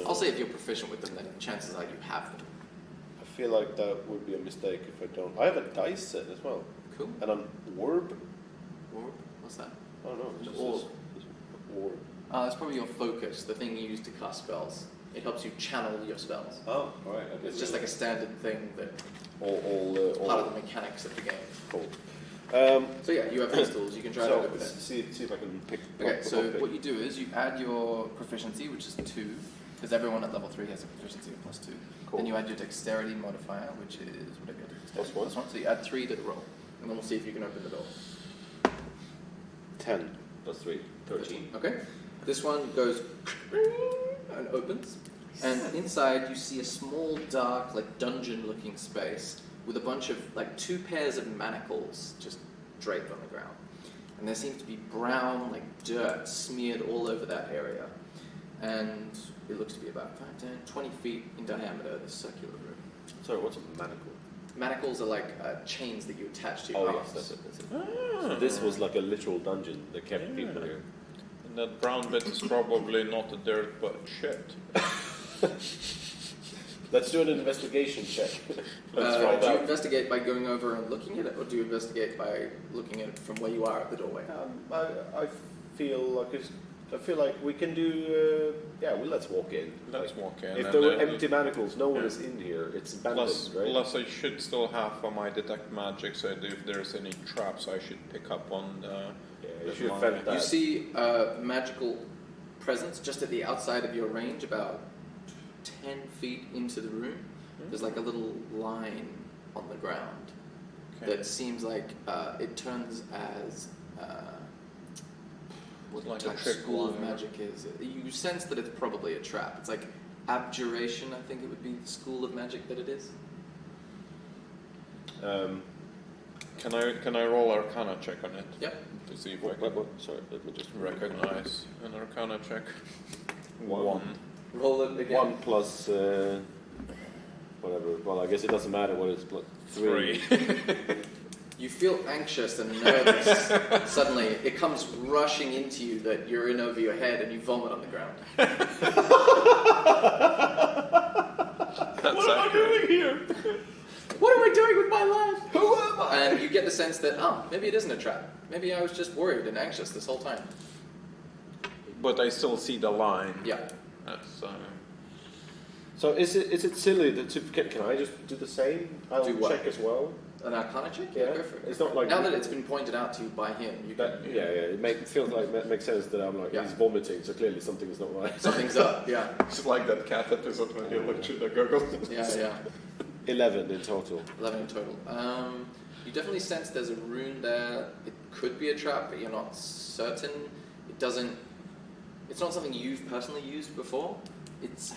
I'll say if you're proficient with them, then chances are you have them. I feel like that would be a mistake if I don't. I have a dice set as well, Cool. and an orb. Orb? What's that? I don't know. An It just orb. says orb. That's probably your focus, the thing you use to cast spells. It helps you channel your spells. Oh, all right. I It's just like a standard thing that all part of the mechanics of the game. cool. So yeah, you have these tools. You can try to So look with let's it. see if I can pick. Okay, so pick. what you do is you add your proficiency, which is 2, because everyone at level 3 has a proficiency of +2. Cool. Then you add your dexterity modifier, which is whatever your dexterity +1. +1. So you add 3 to the roll, and then we'll see if you can open the door. 10 + 3, 13. Okay. This one goes and opens, and inside you see a small, dark, like dungeon-looking space with a bunch of 2 pairs of manacles just draped on the ground, and there seems to be brown, dirt smeared all over that area, and it looks to be about 5, 10, 20 feet in diameter. This circular room. Sorry, what's a manacle? Manacles are like chains that you attach to your Oh arms. yes, that's it. So this was like a literal dungeon that kept people here. And that brown bit is probably not a dirt but shit. Let's do an investigation check. Let's find Do you out. investigate by going over and looking at it, or do you investigate by looking at it from where you are at the doorway? I feel like I feel like we can do. Let's walk in. Let's walk in. If and there were then- empty manacles, no one is in here. It's abandoned, right? Plus, I should still have my detect magic, so if there's any traps, I should pick up on the. You should have felt that. You see a magical presence just at the outside of your range, about 10 feet into the room. There's like a little line on the ground that seems like it turns as what Like the a type trick school of wire. magic is. You sense that it's probably a trap. It's like abjuration, I think it would be the school of magic that it is. Can I roll Arcana check on it? Yep. To see if I can Sorry, let me just recognize an Arcana check. One. Roll it again. 1 plus whatever. Well, I guess it doesn't matter what it's plus 3. You feel anxious and nervous. Suddenly, it comes rushing into you that you're in over your head and you vomit on the ground. What am I doing here? What am I doing with my life? Who am I? And you get the sense that, maybe it isn't a trap. Maybe I was just worried and anxious this whole time. But I still see the line. Yeah. That's, So is it silly that can I just do the same? I'll Do what? check as well. An Arcana check? Yeah. Go for it. It's not like now that it's been pointed out to you by him, you can. It feels like it makes sense that I'm like Yeah. he's vomiting, so clearly something's not right. Something's up. Yeah. it's like that cat episode when you look through the goggles. Yeah. 11 in total. 11 in total. You definitely sense there's a rune there. It could be a trap, but you're not certain. It doesn't. It's not something you've personally used before. It's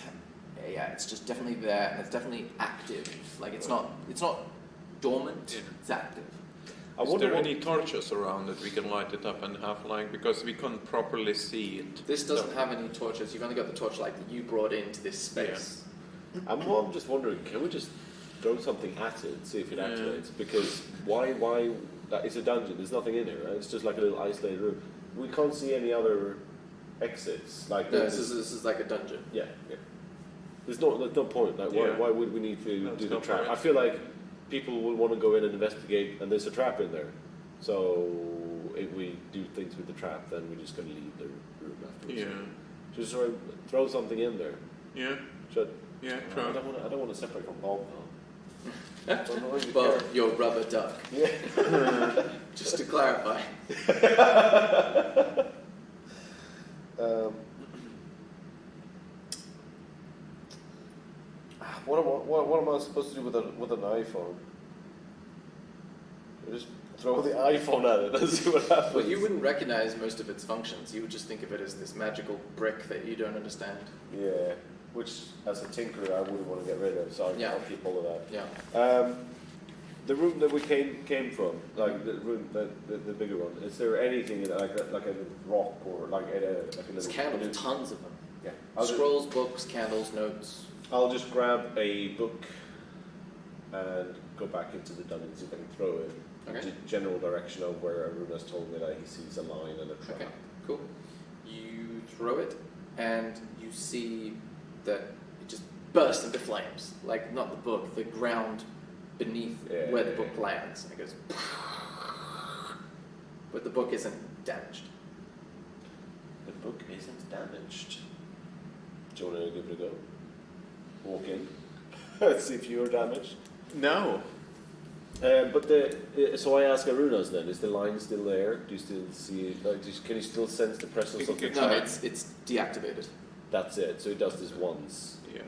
just definitely there, and it's definitely active. Like it's not dormant. Yeah. It's active. Is there any torches around that we can light it up and have because we couldn't properly see it? This doesn't have any torches. You've only got the torchlight that you brought into this space. I'm just wondering, can we just throw something at it and see if it activates? Because why? It's a dungeon. There's nothing in it, right? It's just like a little isolated room. We can't see any other exits. Like No, this is like a dungeon. Yeah. There's no point. Like, why would we need to do the no trap? point. I feel like people will want to go in and investigate, and there's a trap in there. So if we do things with the trap, then we're just going to leave the room afterwards. Yeah. Just sort of throw something in there. Yeah. Should, Yeah. I True. don't want to separate from Bob now. Well, your rubber duck. Yeah. Just to clarify. What am I supposed to do with an iPhone? Just throw the iPhone at it and see what happens. Well, you wouldn't recognize most of its functions. You would just think of it as this magical brick that you don't understand. Yeah, which as a tinkerer I wouldn't want to get rid of, so I'll keep all of that. Yeah. The room that we came from, like the room, the bigger one, is there anything in it, like a rock or like a There's little candles, tons of them. Yeah. Scrolls, books, candles, notes. I'll just grab a book and go back into the dungeon, see if I can throw it. Okay. The general direction of where Aruna's told me that he sees a line and a trap. Okay, cool. You throw it, and you see that it just bursts into flames. Like, not the book, the ground beneath where the book lands. And it goes... But the book isn't damaged. The book isn't damaged. Do you want to give it a go? Walk in. See if you're damaged. No. So I ask Aruna's then, is the line still there? Do you still see it? Like, can you still sense the presence of the No, it's deactivated. That's it, so he does this once. Yeah.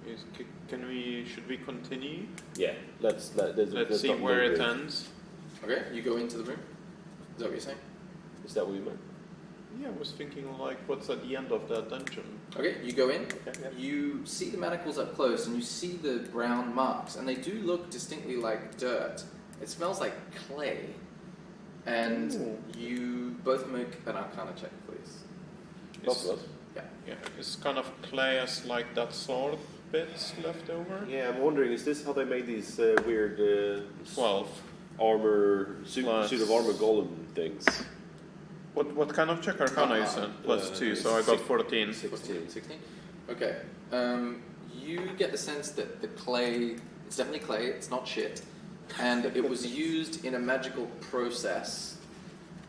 Okay. Should we continue? Yeah, let's Let's see where it ends. Okay, you go into the room. Is that what you're saying? Is that what you meant? Yeah, I was thinking like, what's at the end of that dungeon? Okay, you go in. Okay, yeah. You see the manacles up close, and you see the brown marks, and they do look distinctly like dirt. It smells like clay. And you both make an Arcana check, please. Both of us? Yeah. Yeah, it's kind of clay as like that sword bits left over. Yeah, I'm wondering, is this how they made these weird 12. armor, suit of armor golem things? What kind of check Arcana is it? +2, so I got 14. 16. 16? Okay. You get the sense that the clay, it's definitely clay, it's not shit, and it was used in a magical process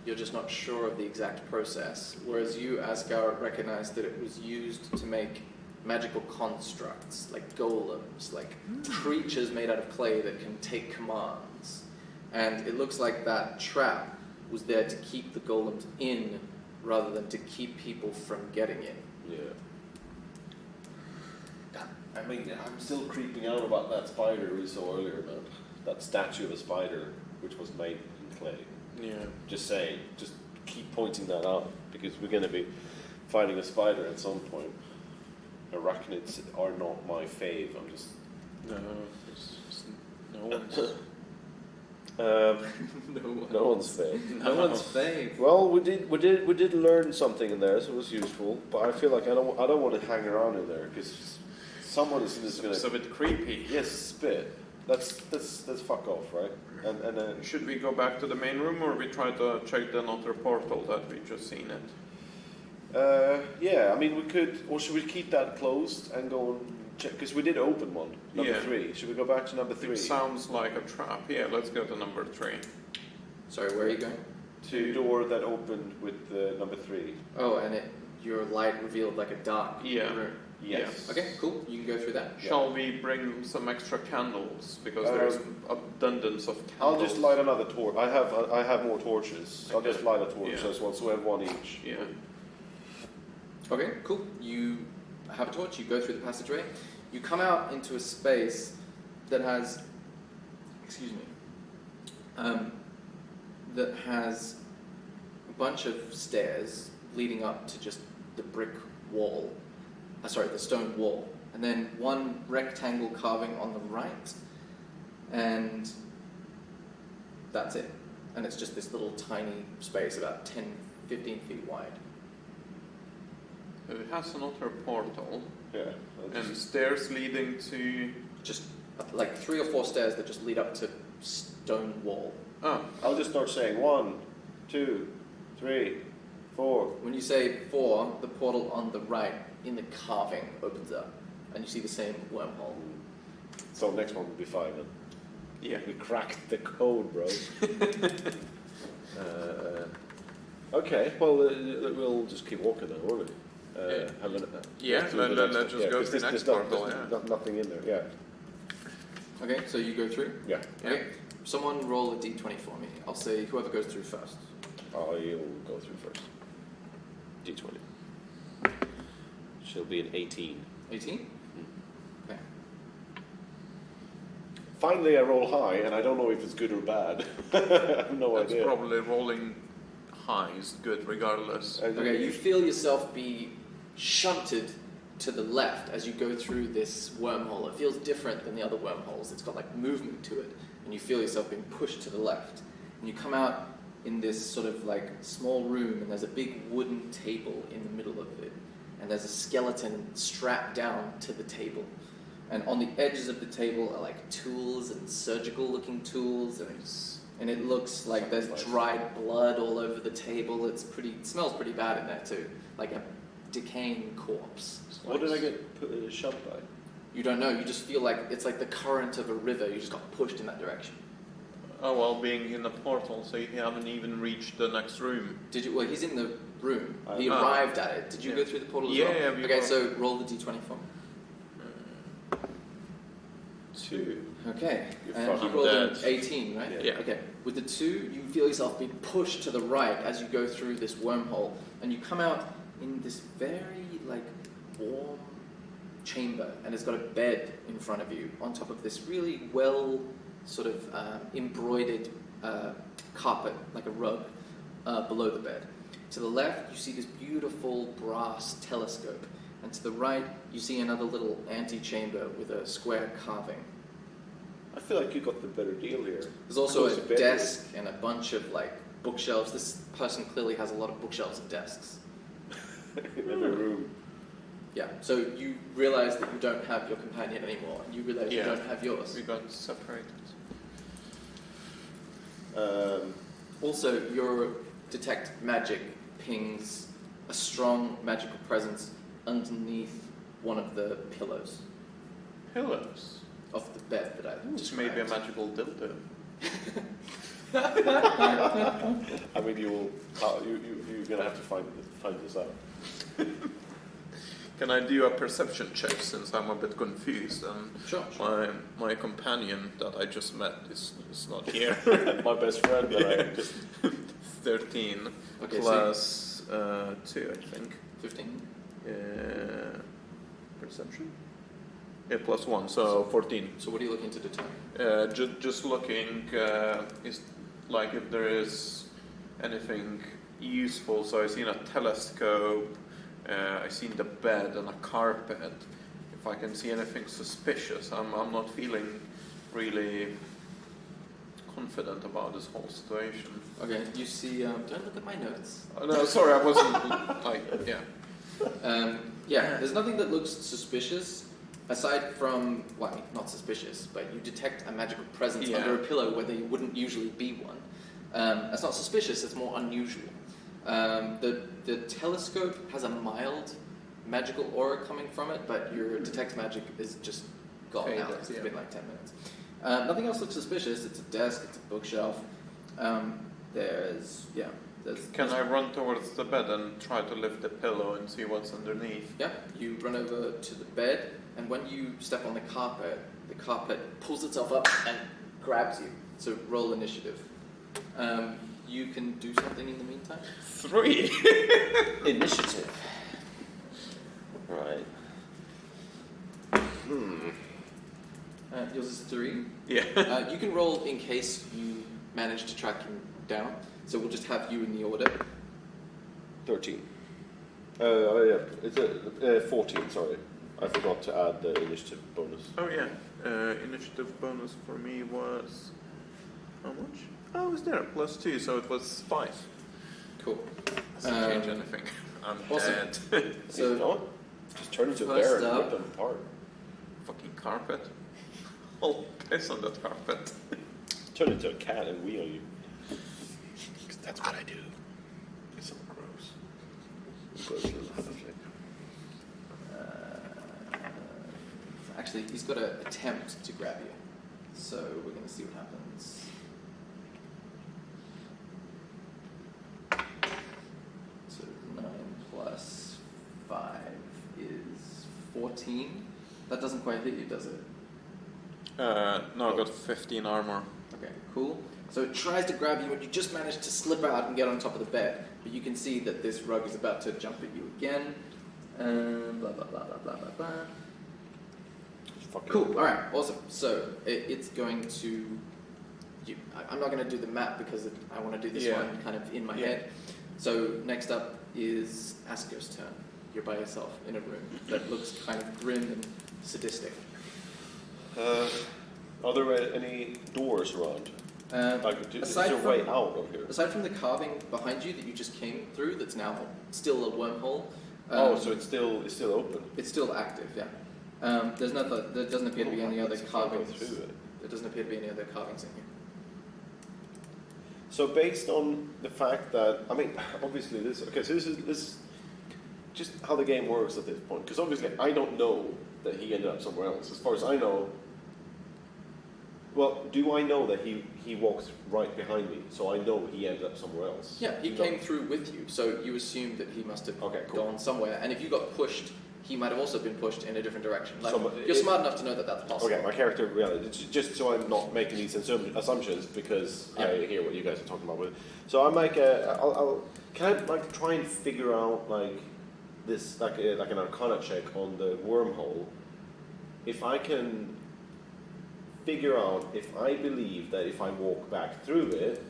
You're just not sure of the exact process. Whereas you, Asger, recognized that it was used to make magical constructs, like golems, like creatures made out of clay that can take commands. And it looks like that trap was there to keep the golems in rather than to keep people from getting in. Yeah. I mean, I'm still creeping out about that spider we saw earlier, man. That statue of a spider, which was made in clay. Yeah. Just saying, just keep pointing that out, because we're going to be fighting a spider at some point. Arachnids are not my fave, I'm just... No, it's no one's. No one's fave. No one's fave. Well, we did learn something in there, so it was useful. But I feel like I don't want to hang around in there, because someone is just going to... It's a bit creepy. Yes, spit. Let's fuck off, right? And Should we go back to the main room, or we try to check the another portal that we just seen it? yeah, I mean, we could, or should we keep that closed and go and check? Because we did open one, number 3. Should we go back to number 3? It sounds like a trap. Yeah, let's go to number 3. Sorry, where are you going? To the door that opened with number 3. Oh, and your light revealed like a dark room. Yes. Okay, cool. You can go through that. Shall we bring some extra candles, because there's abundance of candles? I'll just light another torch. I have more torches. Okay. I'll just light a torch Yeah. as well, so we have one each. Yeah. Okay, cool. You have a torch, you go through the passageway, you come out into a space that has, that has a bunch of stairs leading up to just the brick wall, the stone wall, and then one rectangle carving on the right, and that's it. And it's just this little tiny space, about 10, 15 feet wide. It has another portal Yeah. and stairs leading to. Just like 3 or 4 stairs that just lead up to stone wall. Oh, I'll just start saying 1, 2, 3, 4. When you say 4, the portal on the right in the carving opens up, and you see the same wormhole. So next one will be 5 then. yeah. We cracked the code, bro. Okay, well, we'll just keep walking then, won't we? Let's just go to the next portal. There's nothing in there, yeah. Okay, so you go through? Yeah. Okay, someone roll a d20 for me. I'll say whoever goes through first. I'll go through first. D20. She'll be an 18. 18? Okay. Finally, I roll high, and I don't know if it's good or bad. I have no That's idea. probably rolling high is good regardless. Okay, you feel yourself be shunted to the left as you go through this wormhole. It feels different than the other wormholes. It's got like movement to it, and you feel yourself being pushed to the left. And you come out in this sort of like small room, and there's a big wooden table in the middle of it, and there's a skeleton strapped down to the table. And on the edges of the table are like tools and surgical-looking tools, and it looks like there's dried blood all over the table. It smells pretty bad in there too, like a decaying corpse. What did I get shoved by? You don't know. You just feel like it's like the current of a river. You just got pushed in that direction. Oh well, being in the portal, so you haven't even reached the next room. Did you? Well, he's in the room. He arrived at it. Did you go through the portal as well? Yeah. Okay, so roll the d20 for me. 2. Okay, You're and he fucking rolled an dead. 18, right? Yeah. Okay, with the 2, you feel yourself being pushed to the right as you go through this wormhole, and you come out in this very, like, warm chamber, and it's got a bed in front of you on top of this really well sort of embroidered carpet, like a rug, below the bed. To the left, you see this beautiful brass telescope, and to the right, you see another little antechamber with a square carving. I feel like you got the better deal here. There's also Close a to bed. desk and a bunch of like bookshelves. This person clearly has a lot of bookshelves and desks. In every room. Yeah, so you realize that you don't have your companion anymore, and you realize you don't have yours. We got separated. Also, your detect magic pings a strong magical presence underneath one of the pillows Pillows. of the bed that I It's described. maybe a magical dildo. I mean, you're gonna have to find this out. Can I do a perception check since I'm a bit confused and Sure. my companion that I just met is not here. My best friend that I just 13 Okay, plus 2, I think. 15. Perception? Yeah, plus 1, so 14. So what are you looking to determine? Just looking, is like if there is anything useful. So I've seen a telescope, I've seen the bed and a carpet. If I can see anything suspicious, I'm not feeling really confident about this whole situation. Okay, you see, don't look at my notes. No, sorry, I wasn't like, yeah. Yeah, there's nothing that looks suspicious, aside from, well, I mean, not suspicious, but you detect a magical presence under a pillow where there wouldn't usually be one. That's not suspicious, it's more unusual. The telescope has a mild magical aura coming from it, but your detect magic is just gone now because it's been like 10 minutes. Nothing else looks suspicious. It's a desk, it's a bookshelf. Can I run towards the bed and try to lift the pillow and see what's underneath? Yeah, you run over to the bed, and when you step on the carpet pulls itself up and grabs you. So roll initiative. You can do something in the meantime. 3. initiative. Right. Yours is 3. Yeah. You can roll in case you manage to track him down. So we'll just have you in the order. 13. Yeah, it's 14. Sorry, I forgot to add the initiative bonus. Oh yeah. Initiative bonus for me was how much? Oh, it was there +2, so it was 5. Cool. Doesn't change anything. I'm awesome. dead. So no, just turn into a first bear and up- rip them apart. Fucking carpet. I'll piss on that carpet. Turn into a cat and wee on you. 'Cause that's what I do. It's so gross. Actually, he's got to attempt to grab you. So we're going to see what happens. So 9 plus 5 is 14. That doesn't quite hit you, does it? No, I got 15 armor. Okay, cool. So it tries to grab you, and you just manage to slip out and get on top of the bed. But you can see that this rug is about to jump at you again. Blah, blah, blah, blah, blah, blah, blah. Cool, alright, awesome. So it's going to... I'm not going to do the map because I want to do this one kind of in my head. So next up is Asger's turn. You're by yourself in a room that looks kind of grim and sadistic. Are there any doors around? Is there a way out of here? Aside from the carving behind you that you just came through, that's now still a wormhole. So it's still open. It's still active, yeah. There doesn't appear to be any other carvings. Through it. There doesn't appear to be any other carvings in here. So based on the fact that, I mean, obviously this is just how the game works at this point. Because obviously I don't know that he ended up somewhere else. As far as I know, well, do I know that he walked right behind me? So I know he ended up somewhere else. Yeah, he came through with you, so you assume that he must have gone somewhere. And if you got pushed, he might have also been pushed in a different direction. Like, you're smart enough to know that that's possible. Okay, my character, just so I'm not making these assumptions, because I hear what you guys are talking about. So I make can I try and figure out this like an Arcana check on the wormhole? If I can figure out if I believe that if I walk back through it,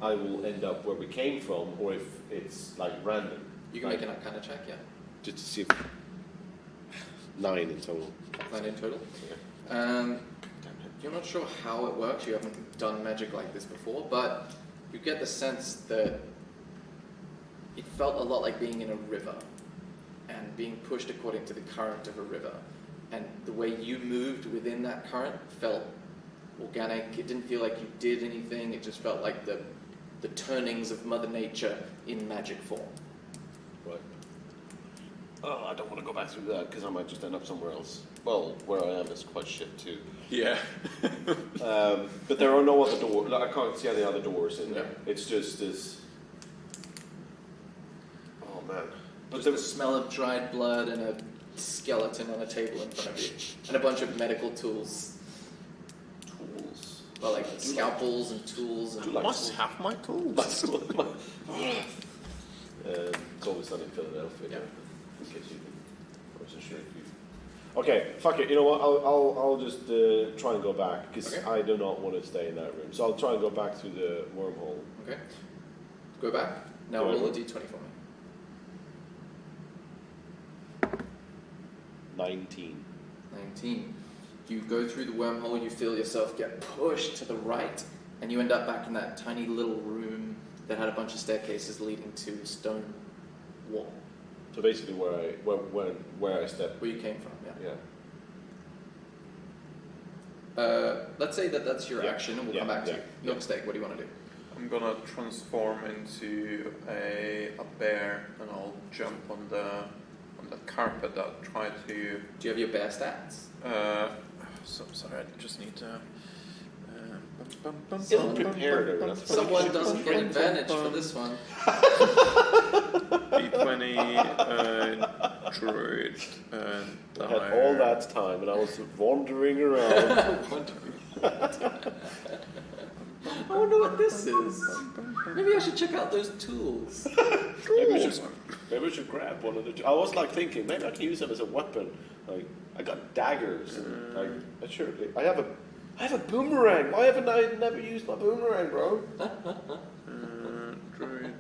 I will end up where we came from, or if it's random. You can make an Arcana check, yeah. Just to see if 9 in total. 9 in total. Yeah. You're not sure how it works. You haven't done magic like this before, but you get the sense that it felt a lot like being in a river and being pushed according to the current of a river. And the way you moved within that current felt organic. It didn't feel like you did anything. It just felt like the turnings of Mother Nature in magic form. Right. Oh, I don't want to go back through that because I might just end up somewhere else. Well, where I am is quite shit too. Yeah. But there are no other doors. Like, I can't see any other doors in there. Yeah. It's just this. Oh man. But Just the smell of dried blood and a skeleton on a table in front of you. And a bunch of medical tools. tools. Well, like scalpels and tools. And Must have my tools. It's always done in Philadelphia. Yeah. In case you wasn't sure if you. Okay, fuck it. You know what? I'll just try and go back because Okay. I do not want to stay in that room. So I'll try and go back through the wormhole. Okay. Go back. Now Go roll a ahead. d20 for me. 19. 19. You go through the wormhole, you feel yourself get pushed to the right, and you end up back in that tiny little room that had a bunch of staircases leading to a stone wall So basically, where I stepped. where you came from. Yeah. Yeah. Let's say that's your Yeah. action, and we'll Yeah. come back to Yeah. you. Milksteak, what do you want to do? I'm gonna transform into a bear and I'll jump on the carpet. I'll try to. Do you have your bear stats? So sorry, I just need to. Ill-prepared. Someone doesn't get advantage for this one. D20 druid and I had all that time and I was wandering around. I wonder what this is. Maybe I should check out those tools. Maybe we should grab one of the. I was like thinking maybe I can use them as a weapon. Like I got daggers and I have a boomerang. Why haven't I never used my boomerang, bro? druid.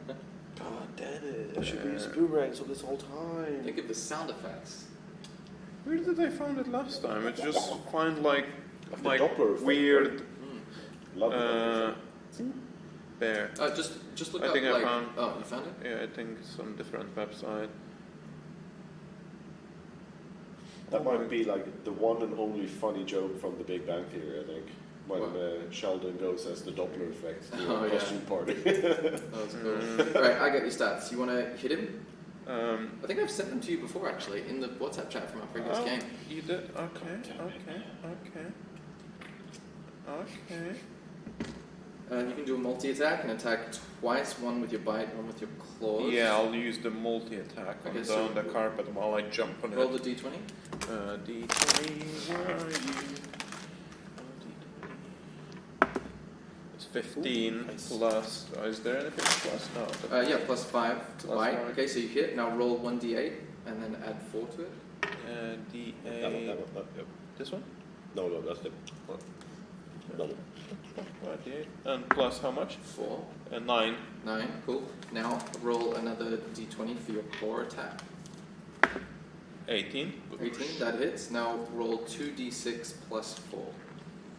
God damn it! I should have used boomerangs all this whole time. Think of the sound effects. Where did I find it last time? It just find like The Doppler effect, weird Love it. bear. Just look I up think I like. found- Oh, you found it? Yeah, I think some different website. That might be like the one and only funny joke from The Big Bang Theory, I think. When What? Sheldon goes as the Doppler effect to Oh, a yeah. costume party. That was cool. Right, I got your stats. You want to hit him? Um, I think I've sent them to you before, actually, in the WhatsApp chat from our previous oh, game. you did? Okay. You can do a multi-attack and attack twice, one with your bite, one with your claws. Yeah, I'll use the multi-attack on, Okay, so on the carpet while I jump on Roll it. the d20. D20, where are you? It's 15 Nice. plus. Is there anything plus? No. Yeah, plus 5 to Plus bite. 5. Okay, so you hit. Now roll 1d8 and then add 4 to it. D8. That one, yep. This one? No, that's the. No. D8. And plus how much? 4. 9. 9. Cool. Now roll another d20 for your claw attack. 18. 18. That hits. Now roll 2d6 plus 4.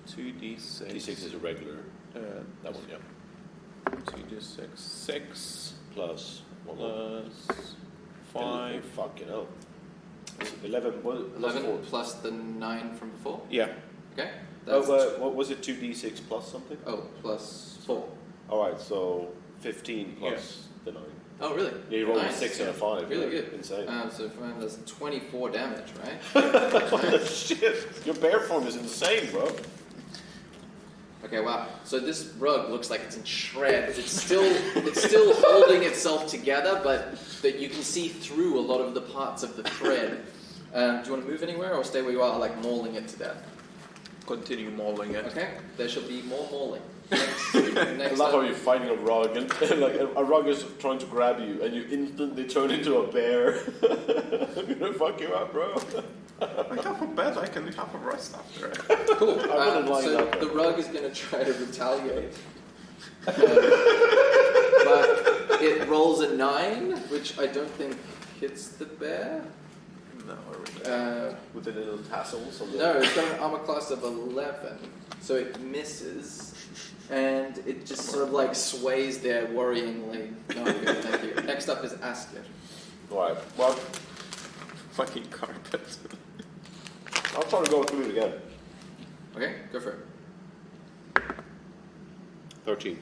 2d6. D6 is a regular. That one, yeah. 2d6. 6 Plus one more. plus 5. Fucking hell. 11. Plus 11 4. plus the 9 from before. Yeah. Okay. Oh, That's what was it? 2d6 plus something? plus 4. Alright, so 15 plus the 9. Oh, really? Yeah, you rolled Nice. a 6 and a 5. Really yeah. good. Insane. So that's 24 damage, right? Shit. Your bear form is insane, bro. Okay, wow. So this rug looks like it's in shreds. It's still holding itself together, but that you can see through a lot of the parts of the thread. Do you want to move anywhere or stay where you are, like mauling it to death? Continue mauling it. Okay, there shall be more mauling. I Next love how up, you're fighting a rug and like a rug is trying to grab you and you instantly turn into a bear. I'm gonna fuck you up, bro. I have a bed, I can have a rest after it. cool. I wouldn't line So up. the rug is going to try to retaliate. But it rolls a 9, which I don't think hits the bear. No, With the little tassels on the No, it's got an armor class of 11, so it misses, and it just sort of like sways there worryingly. No, good, thank you. Next up is Asger. Alright, well, fucking carpet. I'll try to go through it again. Okay, go for it. 13.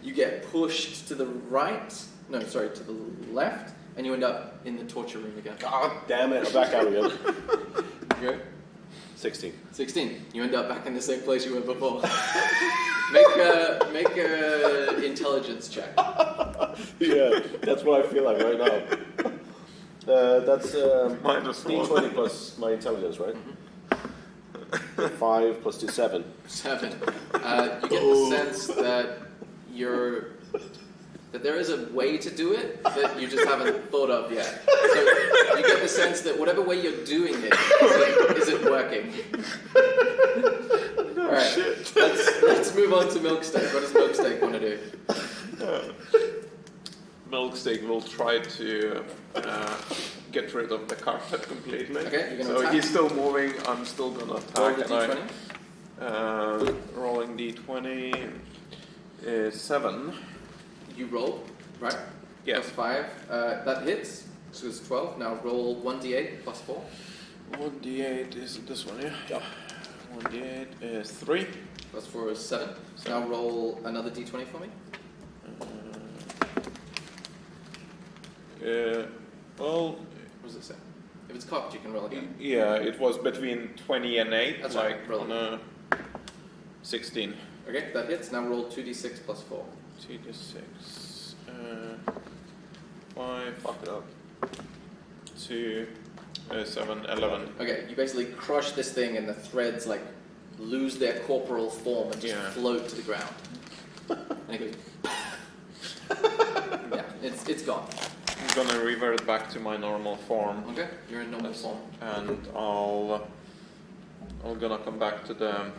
You get pushed to the right, to the left, and you end up in the torture room again. God damn it! I'm back out again. Okay. 16. 16. You end up back in the same place you were before. Make a intelligence check. Yeah, that's what I feel like right now. That's Minus one. D20 plus my intelligence, right? 5 plus 2, 7. 7. You get the sense that that there is a way to do it that you just haven't thought of yet. So you get the sense that whatever way you're doing it isn't working. All right, let's move on to Milksteak. What does Milksteak want to do? Milksteak will try to get rid of the carpet completely. Okay, you're gonna so attack? he's still moving. I'm still gonna attack. Roll the d20. Rolling d20 is 7. You roll, right? Yeah. Plus 5. That hits. So it's 12. Now roll 1d8 plus 4. 1d8 is this one, yeah? Yeah. 1d8 is 3. Plus 4 is 7. So now roll another d20 for me. Well, What does it say? If it's cocked, you can roll again. yeah, it was between 20 and 8, That's like right, roll. on a 16. Okay, that hits. Now roll 2d6 plus 4. 2d6. 5. Fuck it up. 2, 7, 11. Okay, you basically crush this thing and the threads like lose their corporal form and just float to the ground. And it goes. Yeah, it's gone. I'm gonna revert back to my normal form. Okay, you're in normal form. And I'm gonna come back to the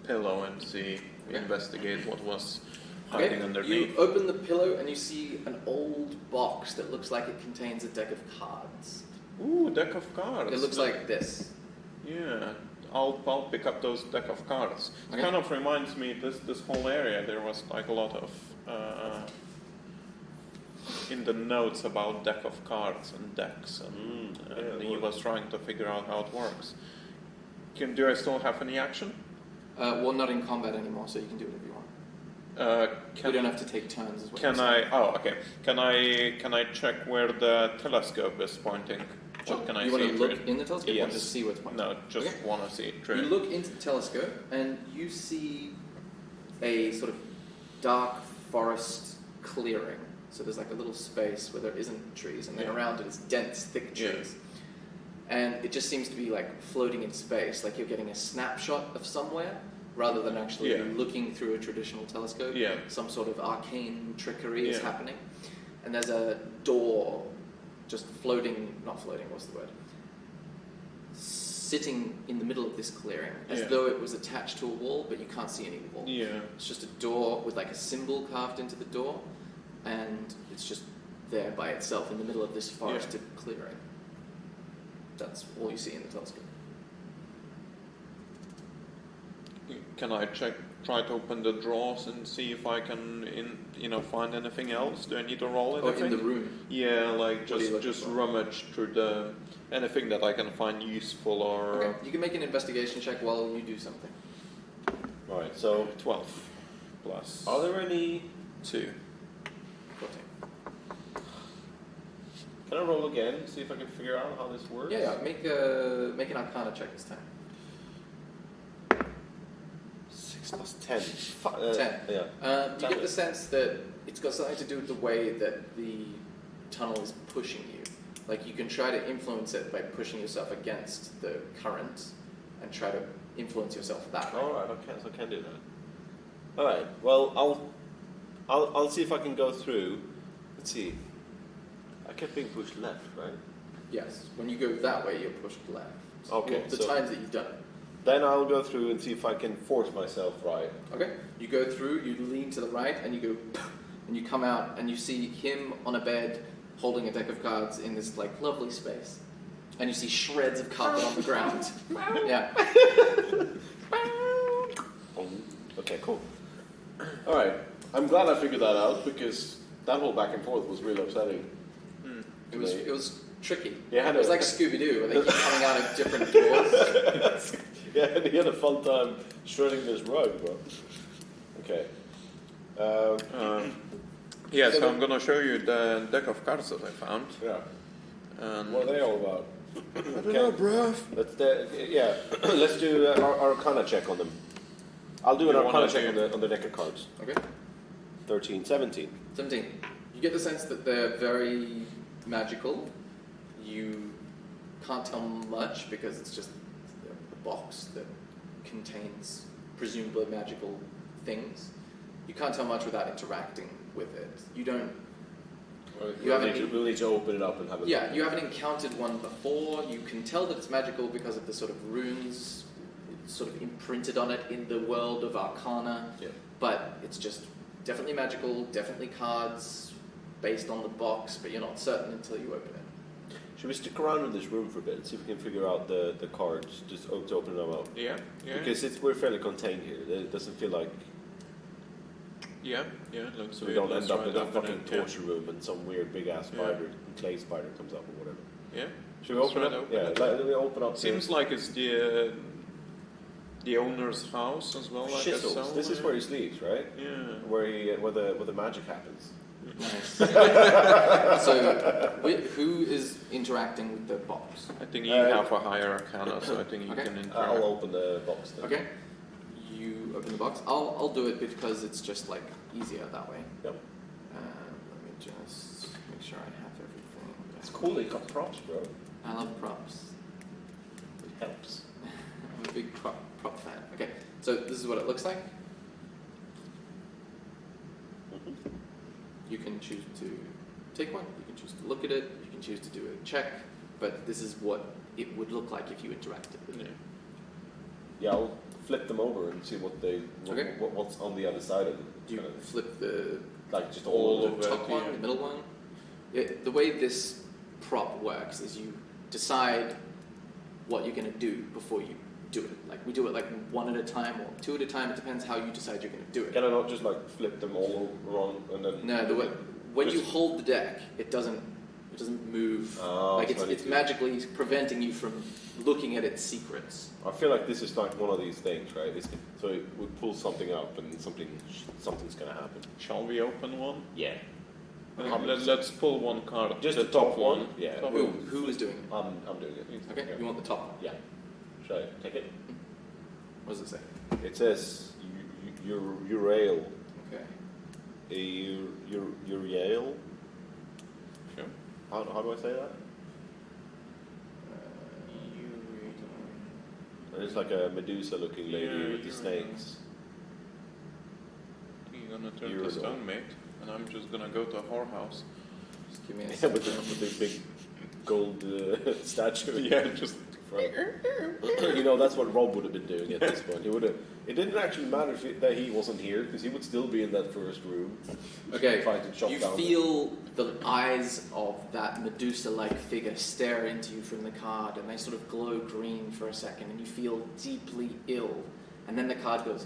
pillow and see, investigate what was hiding underneath. You open the pillow and you see an old box that looks like it contains a deck of cards. Ooh, deck of cards. It looks like this. Yeah, I'll pick up those deck of cards. It Okay. kind of reminds me, this whole area, there was like a lot of in the notes about deck of cards and decks, and he was trying to figure out how it works. Do I still have any action? Well, not in combat anymore, so you can do whatever you want. You don't have to take turns as well. Can I? Oh, okay. Can I check where the telescope is pointing? Sure. What can I you see? want to look in the telescope Yes. or just see what's pointing? No, just Okay. want to see it. True. You look into the telescope and you see a sort of dark forest clearing. So there's like a little space where there isn't trees, and then around it is dense, thick trees. And it just seems to be like floating in space, like you're getting a snapshot of somewhere, rather than actually looking through a traditional telescope. Yeah. Some sort of arcane trickery is happening. And there's a door just floating, not floating, what's the word? Sitting in the middle of this clearing, as though it was attached to a wall, but you can't see any wall. Yeah. It's just a door with like a symbol carved into the door, and it's just there by itself in the middle of this forested clearing. That's all you see in the telescope. Can I try to open the drawers and see if I can, find anything else? Do I need to roll anything? Oh, in the room? Yeah, like What are you looking just for? rummage through anything that I can find useful or... Okay, you can make an investigation check while you do something. Alright, so 12 plus are there any... 2. 14. Can I roll again, see if I can figure out how this works? Yeah, make an Arcana check this time. 6 plus 10. 10. Yeah. You get the sense that it's got something to do with the way that the tunnel is pushing you. Like you can try to influence it by pushing yourself against the current and try to influence yourself that way. Alright, okay, so I can do that. Alright, well, I'll see if I can go through. Let's see. I kept being pushed left, right? Yes. When you go that way, you're pushed left. Okay, Well, the so- times that you've done it. Then I'll go through and see if I can force myself right. Okay. You go through, you lean to the right, and you go, and you come out, and you see him on a bed holding a deck of cards in this like lovely space, and you see shreds of carpet on the ground. Yeah. Okay, cool. Alright, I'm glad I figured that out because that whole back and forth was really upsetting. It was tricky. Yeah, It was like Scooby-Doo, where they keep coming out of different doors. Yeah, and he had a fun time shredding this rug, but... Okay. Yeah, so I'm gonna show you the deck of cards that I found. Yeah. And What are they all about? I don't know, bruv. Let's do our Arcana check on them. I'll do an You Arcana wanna check do- on the deck of cards. Okay. 13, 17. 17. You get the sense that they're very magical. You can't tell much because it's just a box that contains presumably magical things. You can't tell much without interacting with it. You don't. We'll need to open it up and have a Yeah, look. you haven't encountered one before. You can tell that it's magical because of the sort of runes sort of imprinted on it in the world of Arcana. Yeah. But it's just definitely magical, definitely cards based on the box, but you're not certain until you open it. Should we stick around in this room for a bit and see if we can figure out the cards, just to open them up? Yeah. Because we're fairly contained here. It doesn't feel like Yeah. Looks so we weird. don't Let's end up try in to a open fucking it, yeah. torture room and some weird big ass Yeah. spider, clay spider comes up or whatever. Yeah. Should we Let's open try it? to open Yeah, it. let me open up. Seems like it's the owner's house as well. Like Shizzles. This is where he sleeps, right? Yeah. Where the magic happens. Nice. So, who is interacting with the box? I think you have a higher arcana, so I think you Okay. can interact. I'll open the box then. Okay. You open the box. I'll do it because it's just like easier that way. Yep. Let me just make sure I have everything. It's cool they got props, bro. I love props. It helps. I'm a big prop fan. Okay, so this is what it looks like. You can choose to take one, you can choose to look at it, you can choose to do a check, but this is what it would look like if you interacted with it. Yeah, I'll flip them over and see Okay. what's on the other side of them. Do you Kind of flip the like just all all of of the it, top one, yeah. the middle one? The way this prop works is you decide what you're going to do before you do it. Like we do it like one at a time or two at a time. It depends how you decide you're going to do it. Can I not just like flip them all over on and then? No, the way, when you Just- hold the deck, it doesn't move. Oh, like so I need it's to- magically preventing you from looking at its secrets. I feel like this is like one of these things, right? So we pull something up and something's gonna happen. Shall we open one? Yeah. Let's pull one card. Just the top one? Yeah. Top Who is doing it? I'm doing it. Okay, Yeah. you want the top one. Yeah. Should I take it? What does it say? It says Urail. Okay. Uriel. Sure. How do I say that? It's like a Medusa-looking lady Yeah, with the Uriel. snakes. You're gonna turn Urinal. to stonemaid, and I'm just gonna go to a whorehouse. Just give me a Yeah, second. with the big gold statue. Yeah, just You know, that's what Rob would have been doing at this point. He would have. It didn't actually matter that he wasn't here because he would still be in that first room. Okay, Trying to chop you down feel the eyes of that Medusa-like figure stare into you from the card, and they sort of glow green for a second, and you feel deeply ill. And then the card goes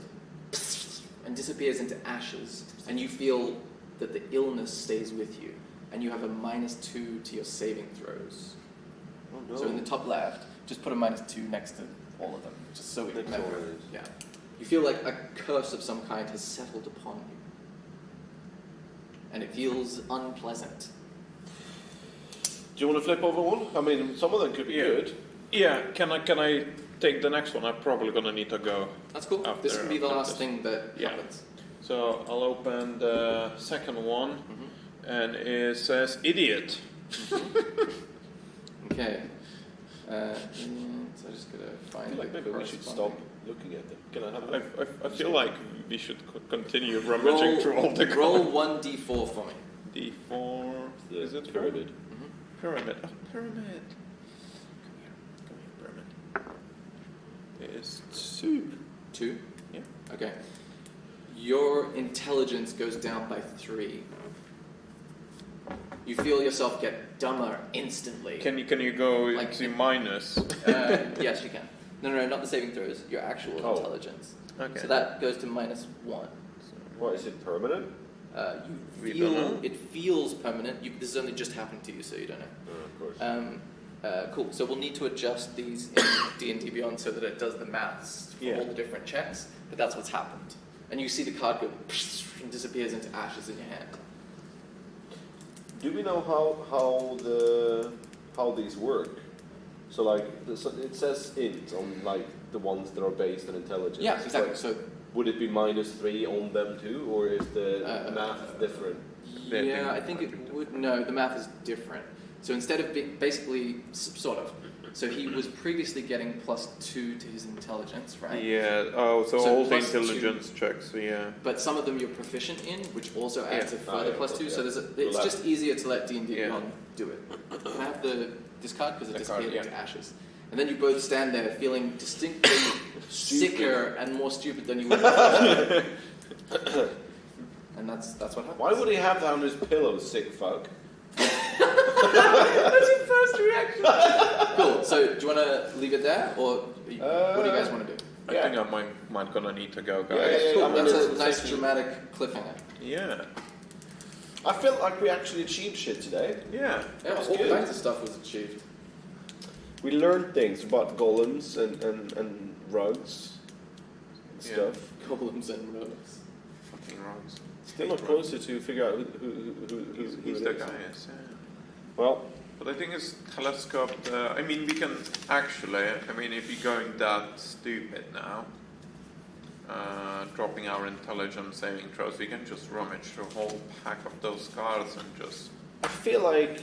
and disappears into ashes, and you feel that the illness stays with you, and you have a -2 to your saving throws. Oh no! So in the top left, just put a -2 next to all of them, just so we Next to remember. all of these. Yeah. You feel like a curse of some kind has settled upon you. And it feels unpleasant. Do you want to flip over one? I mean, some of them could be Yeah. good. yeah. Can I take the next one? I'm probably gonna need to go. That's cool. After- This can be the after last this. thing that Yeah. happens. So I'll open the second one, Mm-hmm. and it says idiot. Okay. So I'm just going to I find feel like the maybe we should stop corresponding- looking at them. Can I have a I feel like we should continue rummaging through all the roll cards. 1d4 for me. D4. the Is it pyramid? Pyramid. Oh, pyramid. Come here, pyramid. It's 2. 2? Yeah. Okay. Your intelligence goes down by 3. You feel yourself get dumber instantly. Can you go Like- to minus? Yes, you can. No, not the saving throws. Your actual Oh. intelligence. Okay. So that goes to -1. What is it? Permanent? You We feel don't know. it feels permanent. This has only just happened to you, so you don't know. Of course. Cool. So we'll need to adjust these in D&D Beyond so that it does the maths for Yeah. all the different checks. But that's what's happened. And you see the card go and disappears into ashes in your hand. Do we know how these work? So like it says int on like the ones that are based on intelligence. Yeah, exactly. Like, So would it be -3 on them too, or is the math different? yeah, I think it would. No, the math is different. So instead of basically sort of. So he was previously getting +2 to his intelligence, right? Yeah. Oh, so all the +2. intelligence checks. Yeah. But some of them you're proficient in, which also adds a further +2. Okay. So it's just easier to let D&D Yeah. Beyond do it. Can I have the discard because it Discard, disappeared into yeah. ashes? And then you both stand there feeling distinctly sicker and more stupid than you would. And that's what happens. Why would he have that on his pillow, sick fuck? That's your first reaction. Cool. So do you want to leave it there, or what do you guys want to do? I think I might gonna need to go, guys. Yeah. Cool. I mean, That's a it's nice actually- dramatic cliffhanger. Yeah. I felt like we actually achieved shit today. Yeah. Yeah, was all good. kinds of stuff was achieved. We learned things about golems and rugs and Yeah. stuff. Golems and rogues. Fucking rugs. Still not closer to figure out who He's it the is. guy. Yes. Yeah. Well, But I think it's telescoped. I mean, we can actually. I mean, if you're going that stupid now, dropping our intelligence saving throws, we can just rummage through a whole pack of those cards and just. I feel like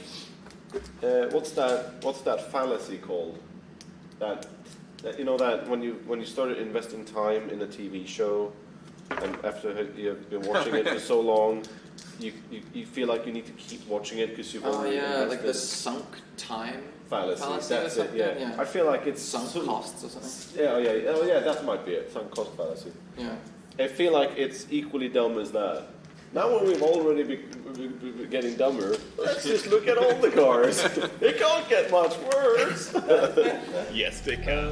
what's that fallacy called? That you know that when you started investing time in a TV show, and after you've been watching it for so long, you feel like you need to keep watching it because you've already invested. like the sunk time fallacy. or That's it. something. Yeah. I feel like it's Sunk costs or something. Yeah. Oh yeah, that might be it. Sunk cost fallacy. Yeah. I feel like it's equally dumb as that. Now when we've already been getting dumber, let's just look at all the cards. It can't get much worse. Yes, they can.